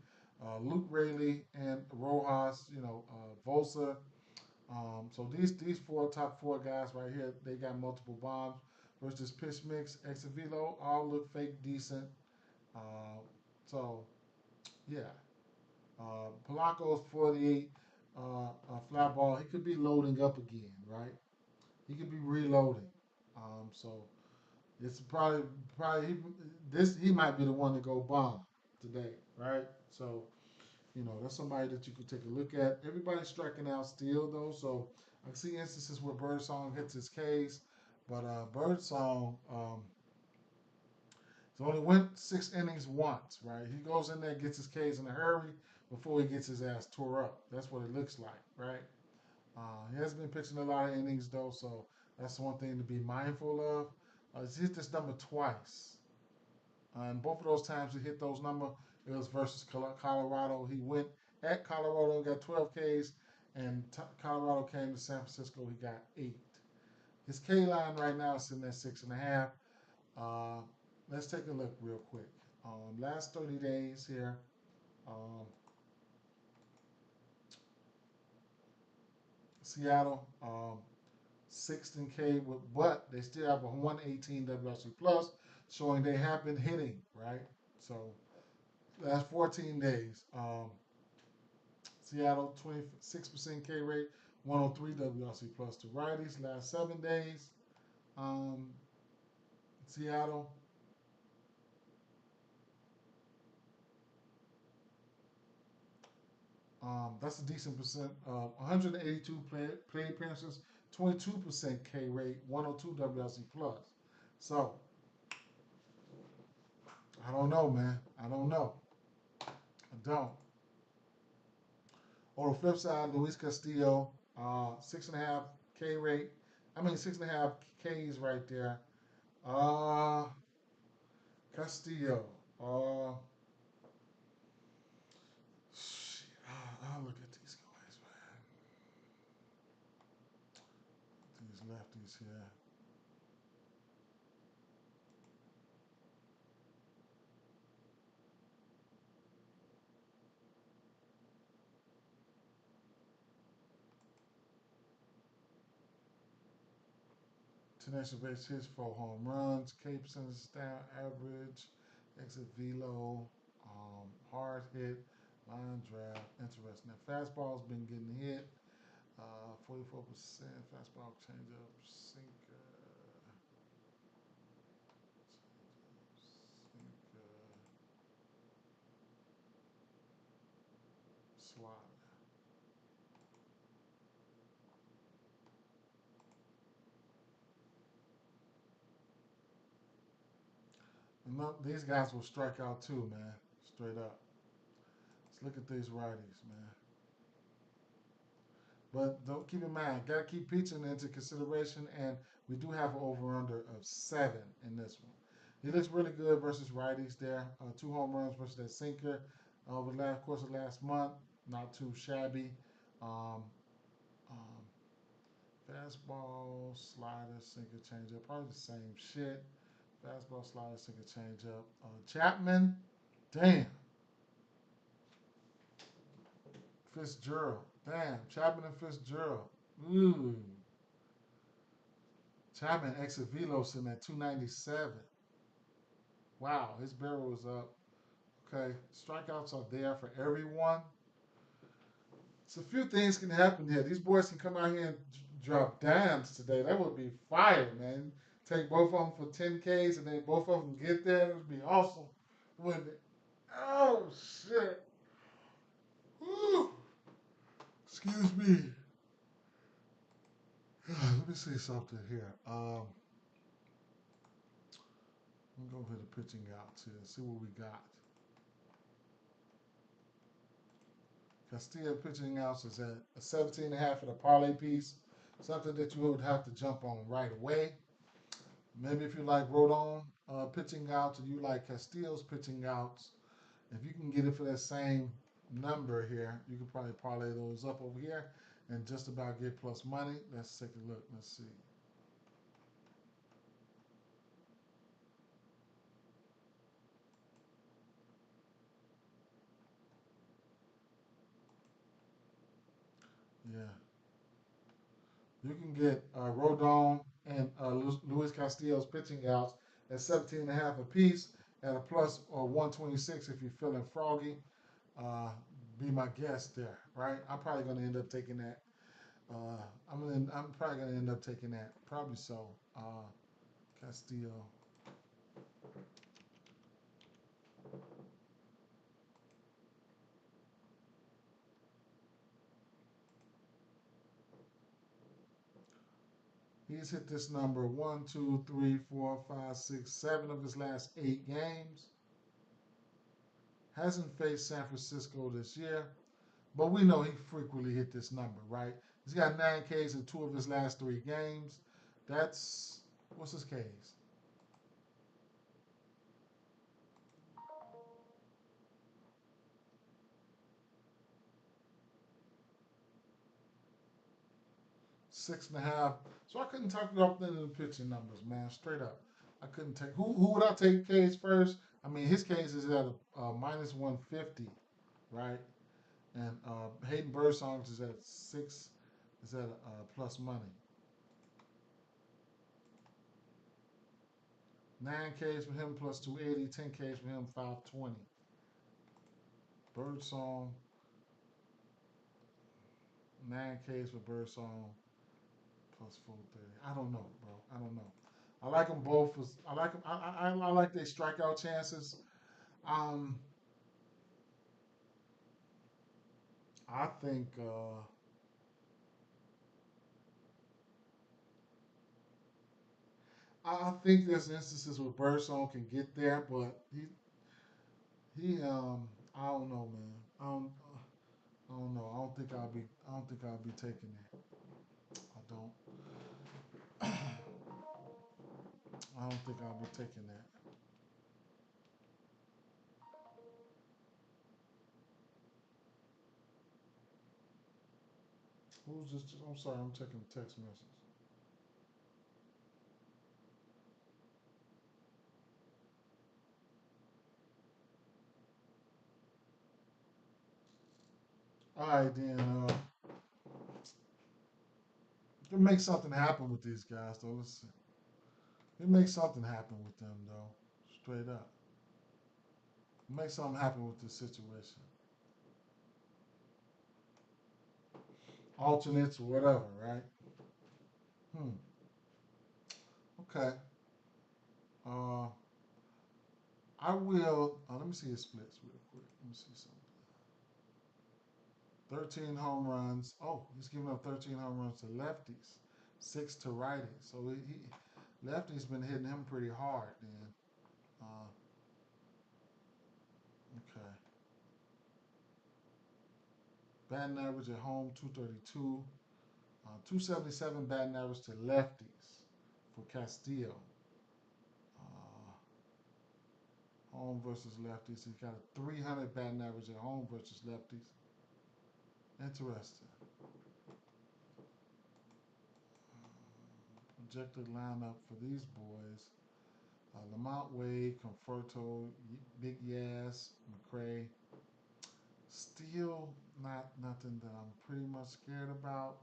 Luke Rayleigh, and Rojas. Vosa. So these top four guys right here, they got multiple bombs. Versus pitch mix, Exavilo, all look fake decent. Uh, so yeah, Polanco's 48 fly ball. He could be loading up again, right? He could be reloading. So it's probably he might be the one to go bomb today, right? So that's somebody that you could take a look at. Everybody's striking out still though, so I see instances where Birdsong hits his Ks, but Birdsong he's only went 6 innings once, right? He goes in there, gets his Ks in a hurry before he gets his ass tore up. That's what it looks like, right? He hasn't been pitching a lot of innings though, so that's one thing to be mindful of. He's hit this number twice, and both of those times he hit those number, it was versus Colorado. He went at Colorado and got 12 Ks, and Colorado came to San Francisco. He got 8. His K line right now is sitting at 6.5. Uh, let's take a look real quick. Last 30 days here. Um, Seattle, 6th in K, but they still have a 118 WRC plus, showing they have been hitting, right? So last 14 days, Seattle 26% K rate, 103 WRC plus to righties. Last 7 days, um, Seattle that's a decent percent. 182 play appearances, 22% K rate, 102 WRC plus. So I don't know, man. I don't know. I don't. On the flip side, Luis Castillo, 6.5 K rate. I mean 6.5 Ks right there. Uh, Castillo. Uh, shit. I'll look at these guys, man. These lefties here. Tenacious base hits, 4 home runs. K percentage down average. Exit velo. Hard hit. Line drive. Interesting. That fastball's been getting hit. 44% fastball changeup. Sinker. Sinker. Slider. And look, these guys will strike out too, man. Straight up. Let's look at these righties, man. But don't keep in mind, gotta keep pitching into consideration, and we do have an over/under of 7 in this one. He looks really good versus righties there. 2 home runs versus that sinker over the last course of last month. Not too shabby. Um, um, Fastball, slider, sinker, changeup, probably the same shit. Fastball, slider, sinker, changeup. Chapman, damn. Fitzgerald, damn. Chapman and Fitzgerald. Ooh. Chapman exit velo sitting at 297. Wow, his barrel was up. Okay, strikeouts are there for everyone. So a few things can happen here. These boys can come out here and drop dimes today. That would be fire, man. Take both of them for 10Ks and then both of them get there. It would be awesome, wouldn't it? Oh, shit. Woo. Excuse me. Let me see something here. Let me go over the pitching outs here and see what we got. Castillo pitching outs is at a 17.5 for the parlay piece. Something that you would have to jump on right away. Maybe if you like Rodon pitching outs and you like Castillo's pitching outs, if you can get it for that same number here, you can probably parlay those up over here and just about get plus money. Let's take a look. Let's see. Yeah. You can get Rodon and Luis Castillo's pitching outs at 17.5 apiece at a plus or 126 if you're feeling froggy. Uh, be my guest there, right? I'm probably going to end up taking that. I'm probably going to end up taking that. Probably so. Castillo. He's hit this number one, two, three, four, five, six, seven of his last 8 games. Hasn't faced San Francisco this year, but we know he frequently hit this number, right? He's got 9 Ks in 2 of his last 3 games. That's what's his Ks? 6.5. So I couldn't talk you off into the pitching numbers, man. Straight up, I couldn't take. Who would I take Ks first? I mean, his Ks is at a minus 150, right? And Hayden Birdsong's is at 6. Is at plus money. 9 Ks for him plus 280. 10 Ks for him 520. Birdsong 9 Ks for Birdsong plus 430. I don't know, bro. I don't know. I like them both. I like them. I like their strikeout chances. Um, I think I think there's instances where Birdsong can get there, but he I don't know, man. I don't know. I don't think I'll be taking that. I don't. I don't think I'll be taking that. Who's this? I'm sorry. I'm checking the text message. All right, then. It make something happen with these guys, though. Let's see. It makes something happen with them, though. Straight up. Make something happen with this situation. Alternates or whatever, right? Hmm. Okay. Uh, I will. Let me see his splits real quick. Let me see something. 13 home runs. Oh, he's giving up 13 home runs to lefties, 6 to righties. So lefty's been hitting him pretty hard. Then. Okay. Batting average at home 232. 277 batting average to lefties for Castillo. Uh, Home versus lefties. He's got a 300 batting average at home versus lefties. Interesting. Projected lineup for these boys. Lamont Wade, Conforto, Big Yaz, McCray. Still not nothing that I'm pretty much scared about,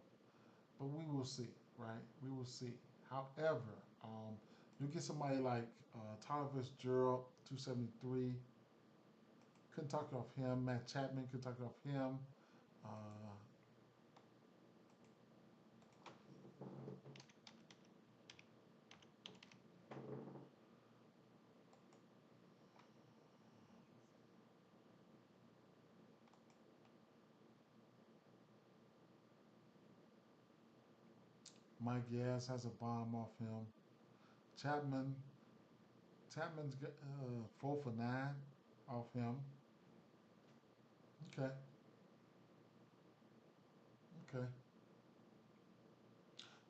but we will see, right? We will see. However, you get somebody like Tyler Fitzgerald, 273. Couldn't talk off him. Matt Chapman could talk off him. Uh, Mike Yaz has a bomb off him. Chapman, Chapman's 4 for 9 off him. Okay, okay.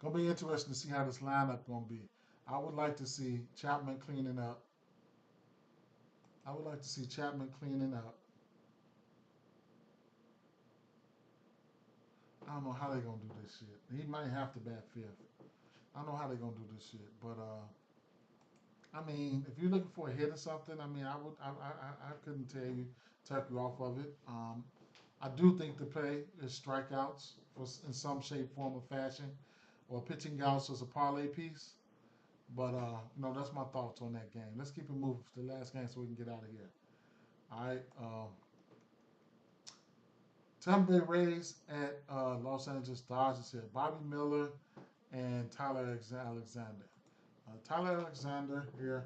Gonna be interesting to see how this lineup gonna be. I would like to see Chapman cleaning up. I would like to see Chapman cleaning up. I don't know how they gonna do this shit. He might have to bat fifth. I don't know how they gonna do this shit, but I mean, if you're looking for a hit or something, I mean, I couldn't tell you, tuck you off of it. I do think the play is strikeouts in some shape, form, or fashion, or pitching outs as a parlay piece. But no, that's my thoughts on that game. Let's keep it moving for the last game so we can get out of here. All right. Tampa Bay Rays at Los Angeles Dodgers here. Bobby Miller and Tyler Alexander. Tyler Alexander here.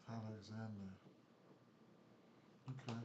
Tyler Alexander. Okay.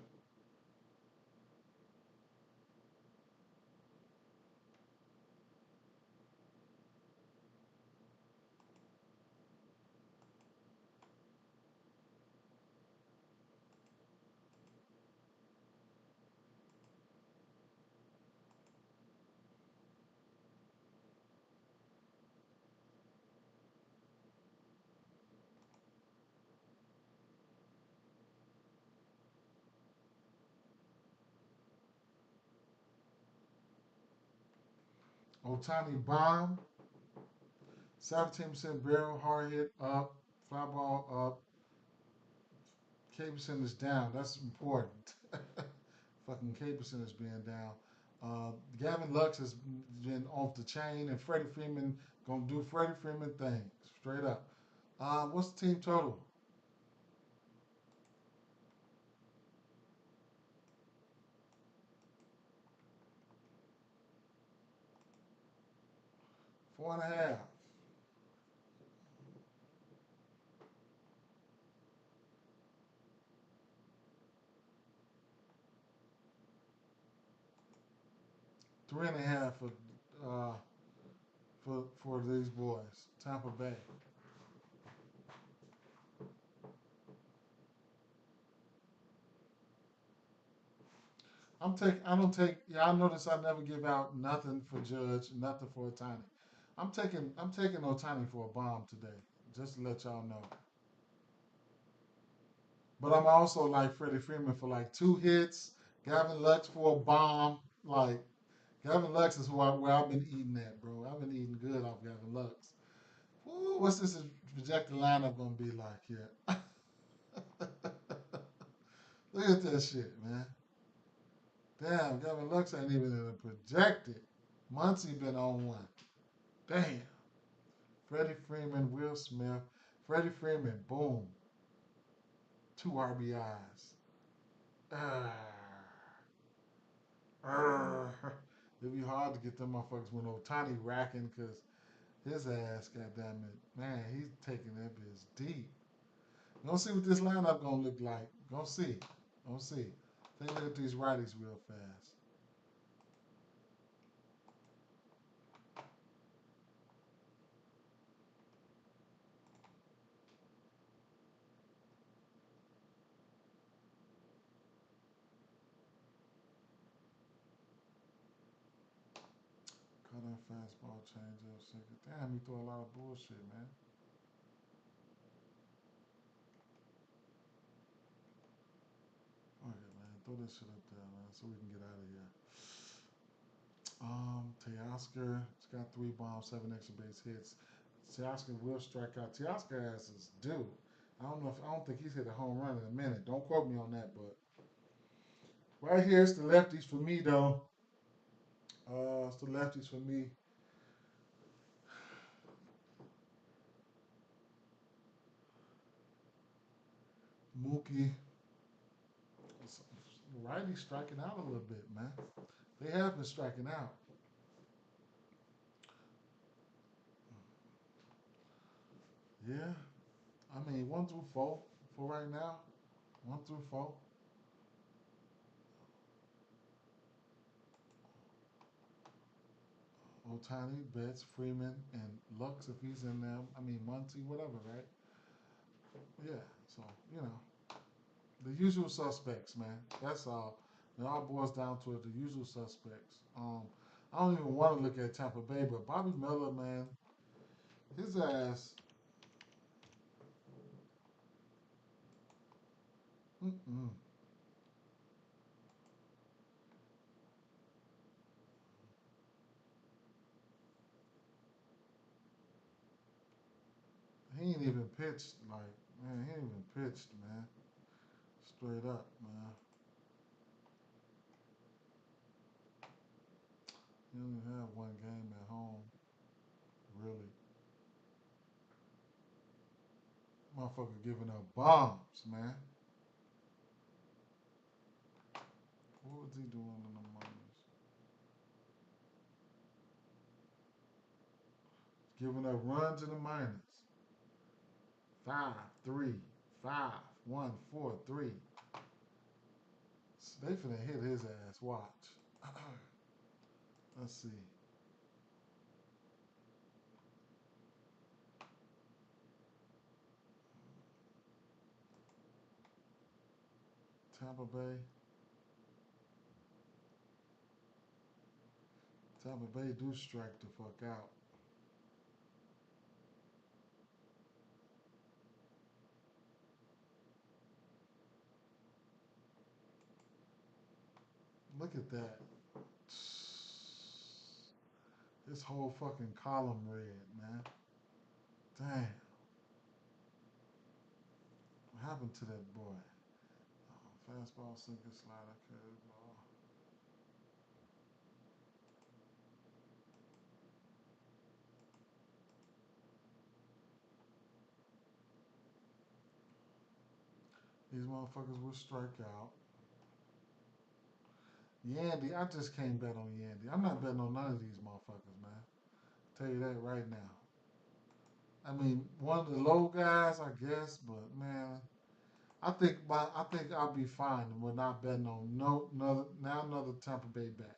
Otani bomb. 17% barrel, hard hit up, fly ball up. K percent is down. That's important. Fucking K percent is being down. Gavin Lux has been off the chain, and Freddie Freeman gonna do Freddie Freeman things straight up. What's the team total? 4.5. 3.5 for these boys. Tampa Bay. I don't take. Yeah, I notice I never give out nothing for Judge, nothing for Otani. I'm taking Otani for a bomb today. Just to let y'all know. But I'm also like Freddie Freeman for like 2 hits. Gavin Lux for a bomb. Like Gavin Lux is where I've been eating at, bro. I've been eating good off Gavin Lux. Ooh, what's this projected lineup gonna be like here? Look at that shit, man. Damn, Gavin Lux ain't even in the projected. Muncie been on one. Damn. Freddie Freeman, Will Smith. Freddie Freeman, boom. 2 RBIs. Uh, It'd be hard to get them motherfuckers when Otani racking because his ass, goddamn it, man, he's taking that bitch deep. Gonna see what this lineup gonna look like. Gonna see. Gonna see. Take a look at these righties real fast. Cut that fastball, change up, sinker. Damn, he threw a lot of bullshit, man. Okay, man, throw this shit up there, man, so we can get out of here. Teoscar, he's got 3 bombs, 7 extra base hits. Teoscar will strike out. Teoscar has his due. I don't think he's hit a home run in a minute. Don't quote me on that, but right here it's the lefties for me though. It's the lefties for me. Mookie, righty striking out a little bit, man. They have been striking out. Yeah, I mean 1 through 4 for right now. 1 through 4. Otani, Betts, Freeman, and Lux if he's in there. I mean Muncy, whatever, right? Yeah. So the usual suspects, man. That's all. It all boils down to it. The usual suspects. I don't even want to look at Tampa Bay, but Bobby Miller, man, his ass. Mm-mm. He ain't even pitched. Like, man, he ain't even pitched, man. Straight up, man. He only had 1 game at home, really. Motherfucker giving up bombs, man. What was he doing in the minors? Giving up runs in the minors. 5-3, 5-1, 4-3. They finna hit his ass. Watch. Let's see. Tampa Bay. Tampa Bay do strike the fuck out. Look at that. This whole fucking column red, man. Damn. What happened to that boy? Fastball, sinker, slider, curveball. These motherfuckers will strike out. Yandy, I just can't bet on Yandy. I'm not betting on none of these motherfuckers, man. Tell you that right now. I mean, one of the low guys, I guess, but man, I think I'll be fine with not betting on another Tampa Bay bet.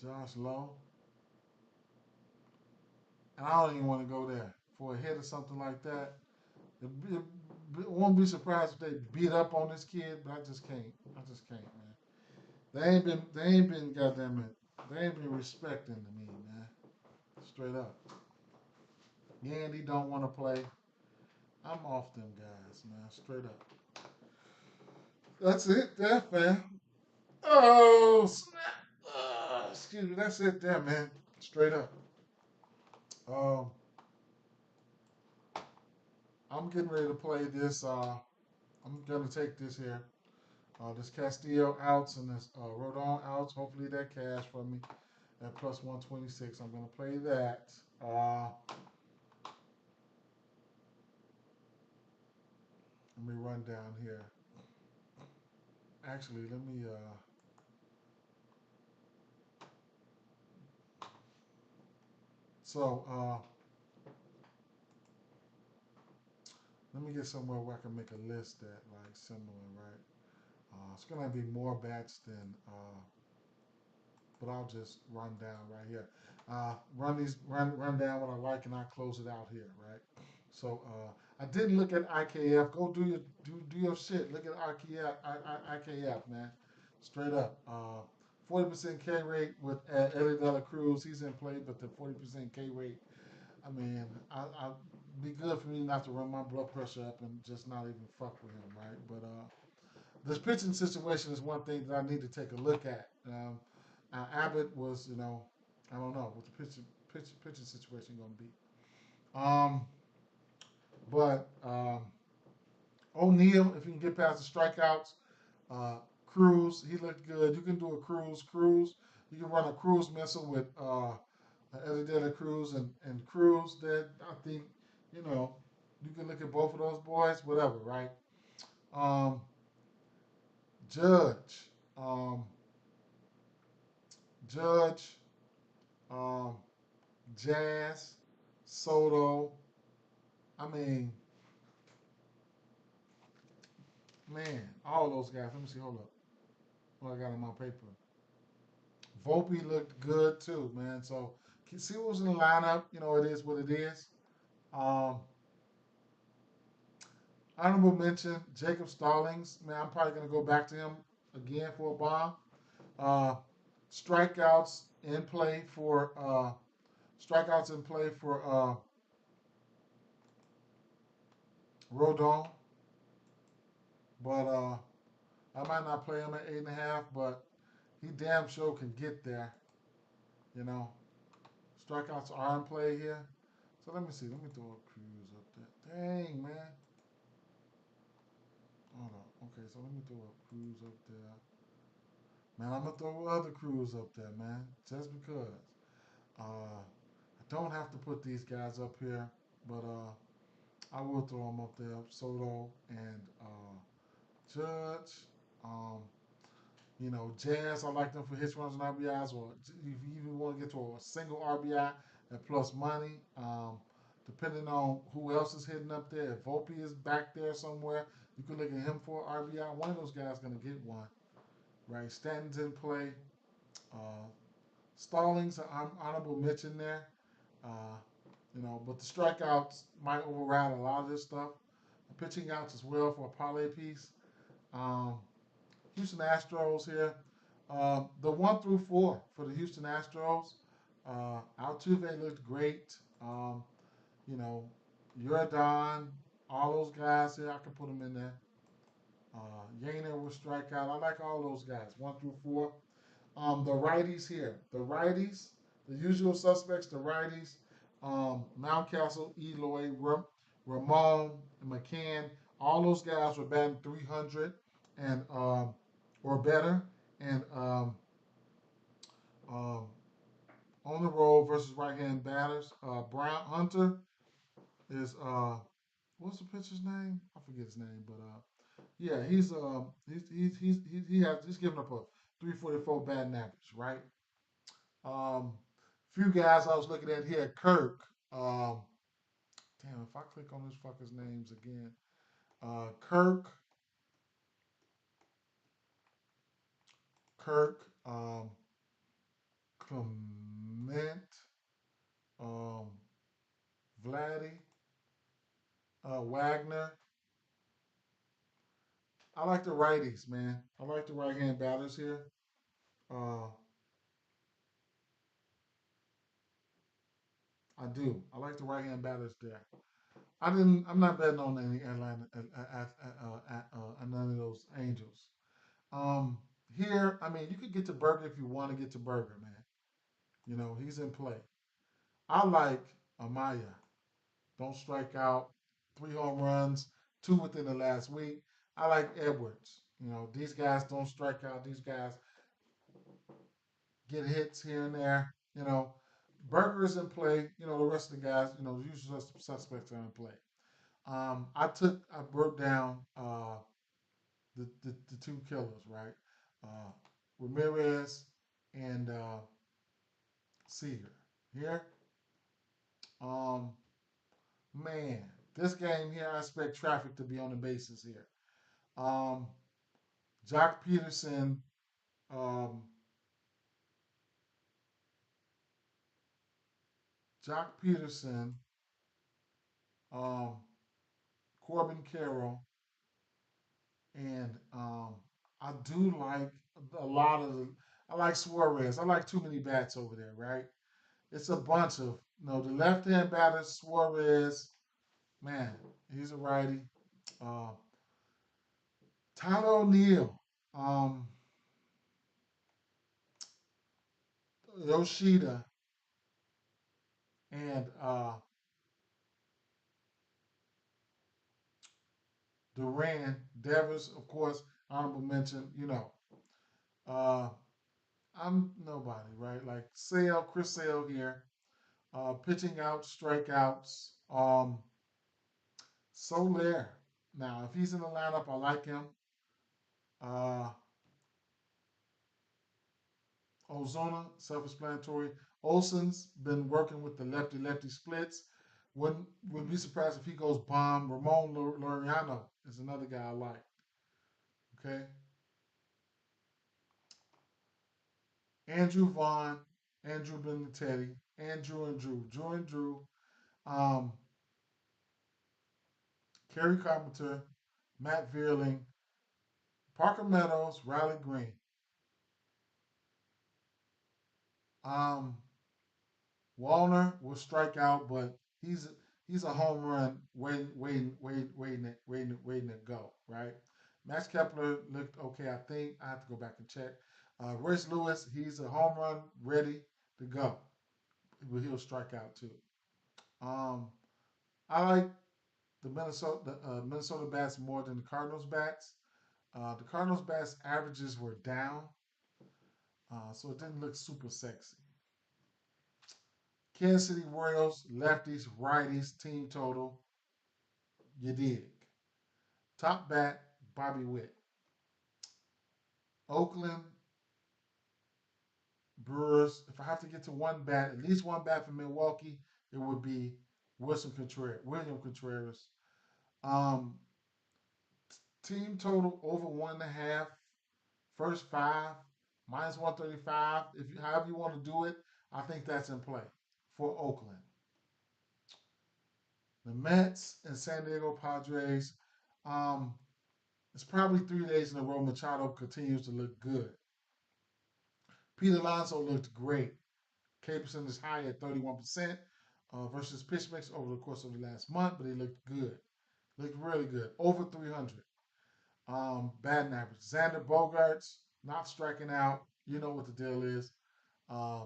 Josh Lowe, and I don't even want to go there for a hit or something like that. Won't be surprised if they beat up on this kid, but I just can't. I just can't, man. They ain't been goddamn it. They ain't been respecting to me, man. Straight up. Yandy don't want to play. I'm off them guys, man. Straight up. That's it, there, man. Oh snap! Excuse me. That's it, there, man. Straight up. Um, I'm getting ready to play this. I'm gonna take this here. This Castillo outs and this Rodon outs. Hopefully that cash for me. at plus 126. I'm going to play that. Uh, Let me run down here. Actually, so let me get somewhere where I can make a list that like similar, right? It's gonna be more bats than, but I'll just run down right here. Run down what I like, and I close it out here, right? So I didn't look at IKF. Go do your shit. Look at IKF, man. Straight up. 40% K rate with Eddie De La Cruz. He's in play, but the 40% K rate. I mean, I be good for me not to run my blood pressure up and just not even fuck with him, right? But this pitching situation is one thing that I need to take a look at. Abbott was, I don't know what the pitching situation going to be. Um, but O'Neal, if you can get past the strikeouts, Cruz, he looked good. You can do a Cruz. You can run a Cruz missile with Eddie De La Cruz and Cruz. That I think, you know, you can look at both of those boys, whatever, right? Um, Judge, um, Judge, um, Jazz, Soto. I mean, man, all those guys. Let me see. Hold up. What I got on my paper. Volpe looked good too, man. So can see what was in the lineup. It is what it is. Um, Honorable mention, Jacob Stallings. Man, I'm probably gonna go back to him again for a bomb. Uh, strikeouts in play for Rodon, but I might not play him at 8.5, but he damn sure can get there. You know, strikeouts are in play here. So let me see. Let me throw a Cruz up there. Dang, man. Hold on. Okay, so let me throw a Cruz up there. Man, I'm gonna throw other Cruz up there, man. Just because. I don't have to put these guys up here, but I will throw them up there. Soto and Judge. Um, Jazz, I like them for hits, runs, and RBIs, or if you even want to get to a single RBI at plus money, depending on who else is hitting up there. If Volpe is back there somewhere, you can look at him for RBI. One of those guys is going to get one, right? Stanton's in play. Uh, Stallings, I'm honorable mention there. Uh, but the strikeouts might override a lot of this stuff. The pitching outs as well for a parlay piece. Um, Houston Astros here. The 1 through 4 for the Houston Astros. Altuve looked great. You know, Jordan, all those guys here, I can put them in there. Yainer will strike out. I like all those guys, 1 through 4. The righties here. The righties, the usual suspects, the righties. Mountcastle, Eloy, Ramon, McCann, all those guys were batting 300 and or better. And um, on the road versus right-hand batters, Brown Hunter is what's the pitcher's name? I forget his name, but yeah, he's giving up a 344 batting average, right? Few guys I was looking at here, Kirk. Um, Damn, if I click on this fucker's names again, Kirk, Clement, um, Vladdy, Wagner. I like the righties, man. I like the right hand batters here. Uh, I do. I like the right hand batters there. I didn't. I'm not betting on any Atlanta, none of those Angels. Um, Here, I mean, you could get to Burger if you want to get to Burger, man. He's in play. I like Amaya. Don't strike out. 3 home runs, two within the last week. I like Edwards. These guys don't strike out. These guys get hits here and there. Burgers in play. The rest of the guys, the usual suspects are in play. I broke down the two killers, right? Uh, Ramirez and Seager. Here, um, man, this game here, I expect traffic to be on the bases here. Um, Jock Peterson, um, Jock Peterson, um, Corbin Carroll, and I do like a lot of the. I like Suarez. I like too many bats over there, right? It's a bunch of the left hand batter Suarez. Man, he's a righty. Uh, Tyler O'Neill, um, Yoshida, and Duran, Devers, of course, honorable mention. Uh, I'm nobody, right? Like Chris Sale here, pitching out strikeouts. Soler. Now, if he's in the lineup, I like him. Uh, Ozuna, self-explanatory. Olson's been working with the lefty-lefty splits. Wouldn't be surprised if he goes bomb. Ramon Laureano is another guy I like. Okay, Andrew Vaughn, Andrew Benintendi, Drew and Drew, um, Kerry Carpenter, Matt Vierling, Parker Meadows, Riley Green. Um, Wallner will strike out, but he's a home run waiting to go, right? Max Kepler looked okay. I think I have to go back and check. Royce Lewis, he's a home run ready to go, but he'll strike out too. Um, I like the Minnesota bats more than the Cardinals bats. The Cardinals bats averages were down, so it didn't look super sexy. Kansas City Royals, lefties, righties, team total. You dig. Top bat, Bobby Witt. Oakland Brewers, if I have to get to one bat, at least one bat from Milwaukee, it would be William Contreras. Um, team total over 1.5. First five, minus 135. If you however you want to do it, I think that's in play for Oakland. The Mets and San Diego Padres. Um, it's probably 3 days in a row Machado continues to look good. Pete Alonso looked great. K percent is high at 31% versus pitch mix over the course of the last month, but he looked good. Looked really good. Over 300. Batting average. Xander Bogarts not striking out. You know what the deal is. Uh,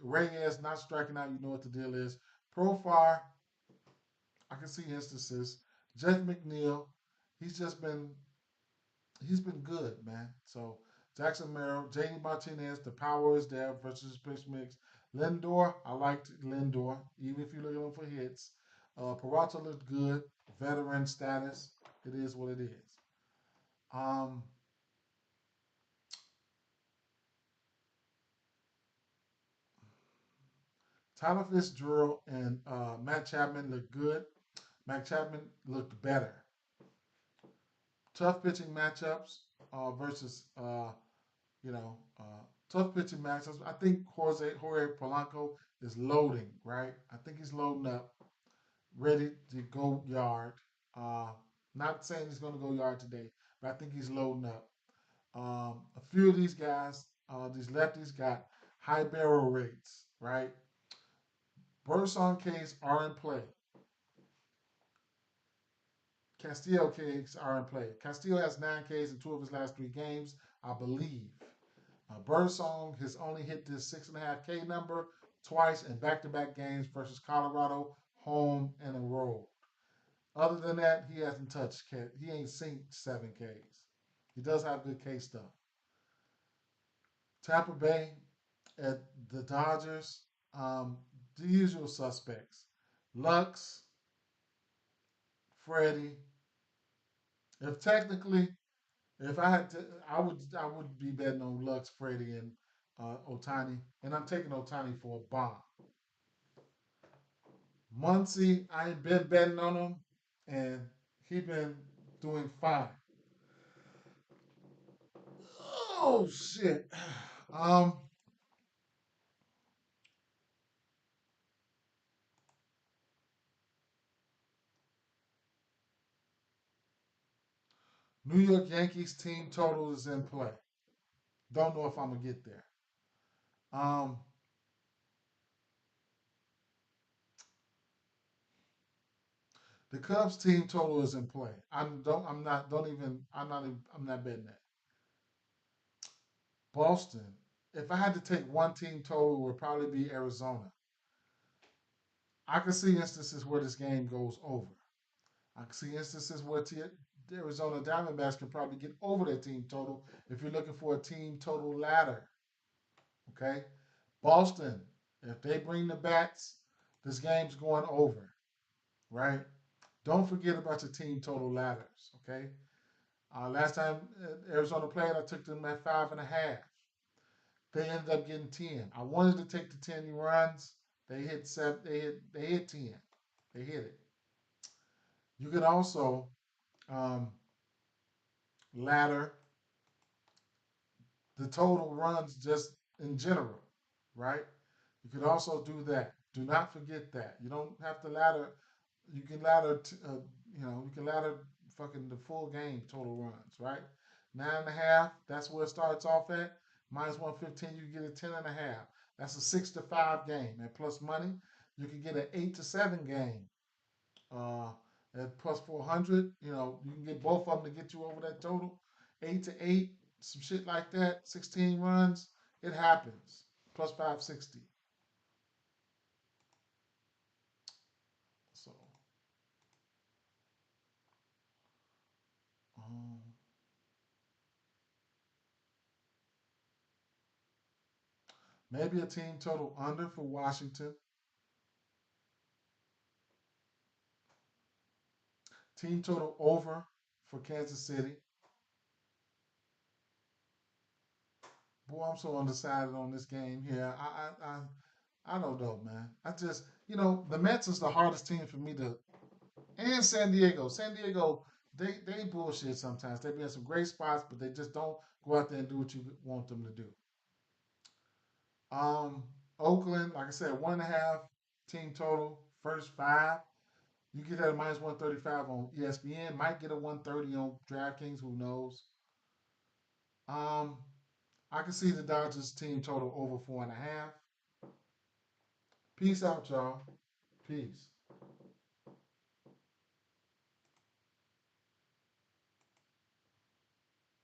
Reyes not striking out. You know what the deal is. Profar, I can see instances. Jeff McNeil, he's just been he's been good, man. So Jackson Merrill, JD Martinez, the power is there versus pitch mix. Lindor, I liked Lindor, even if you look at him for hits. Peralta looked good, veteran status. It is what it is. Um, Tyler Fitzgerald and Matt Chapman looked good. Matt Chapman looked better. Tough pitching matchups versus you know, tough pitching matchups. I think Jorge Polanco is loading, right? I think he's loading up, ready to go yard. Uh, Not saying he's going to go yard today, but I think he's loading up. A few of these guys, these lefties, got high barrel rates, right? Birdsong Ks are in play. Castillo Ks are in play. Castillo has 9 Ks in 2 of his last 3 games, I believe. Birdsong has only hit this 6.5K number twice in back-to-back games versus Colorado, home and a road. Other than that, he hasn't touched K. He ain't seen 7 Ks. He does have good K stuff. Tampa Bay, at the Dodgers, the usual suspects: Lux, Freddie. If technically, if I had to, I would be betting on Lux, Freddie, and Otani, and I'm taking Otani for a bomb. Muncie, I ain't been betting on him, and he been doing fine. Oh shit. Um, New York Yankees team total is in play. Don't know if I'm gonna get there. Um, the Cubs team total is in play. I'm not don't even I'm not betting that. Boston. If I had to take one team total, it would probably be Arizona. I can see instances where this game goes over. I can see instances where the Arizona Diamondbacks can probably get over their team total if you're looking for a team total ladder. Okay, Boston. If they bring the bats, this game's going over. Right. Don't forget about your team total ladders. Okay. Last time Arizona played, I took them at 5.5. They ended up getting 10. I wanted to take the 10 runs. They hit seven. They hit 10. They hit it. You can also um, ladder the total runs just in general, right? You could also do that. Do not forget that. You don't have to ladder. You can ladder. You can ladder fucking the full game total runs, right? 9.5. That's where it starts off at. Minus 115. You get a 10.5. That's a 6-5 game. At plus money, you can get an 8-7 game. Uh, at plus 400, you can get both of them to get you over that total. 8-8, some shit like that. 16 runs, it happens. Plus 560. So um, maybe a team total under for Washington. Team total over for Kansas City. Boy, I'm so undecided on this game here. I don't know, man. I just, the Mets is the hardest team for me to. And San Diego. San Diego, they bullshit sometimes. They be in some great spots, but they just don't go out there and do what you want them to do. Um, Oakland, like I said, 1.5 team total, first five. You get that at minus 135 on ESPN. Might get a 130 on DraftKings. Who knows? Um, I can see the Dodgers team total over 4.5. Peace out, y'all. Peace.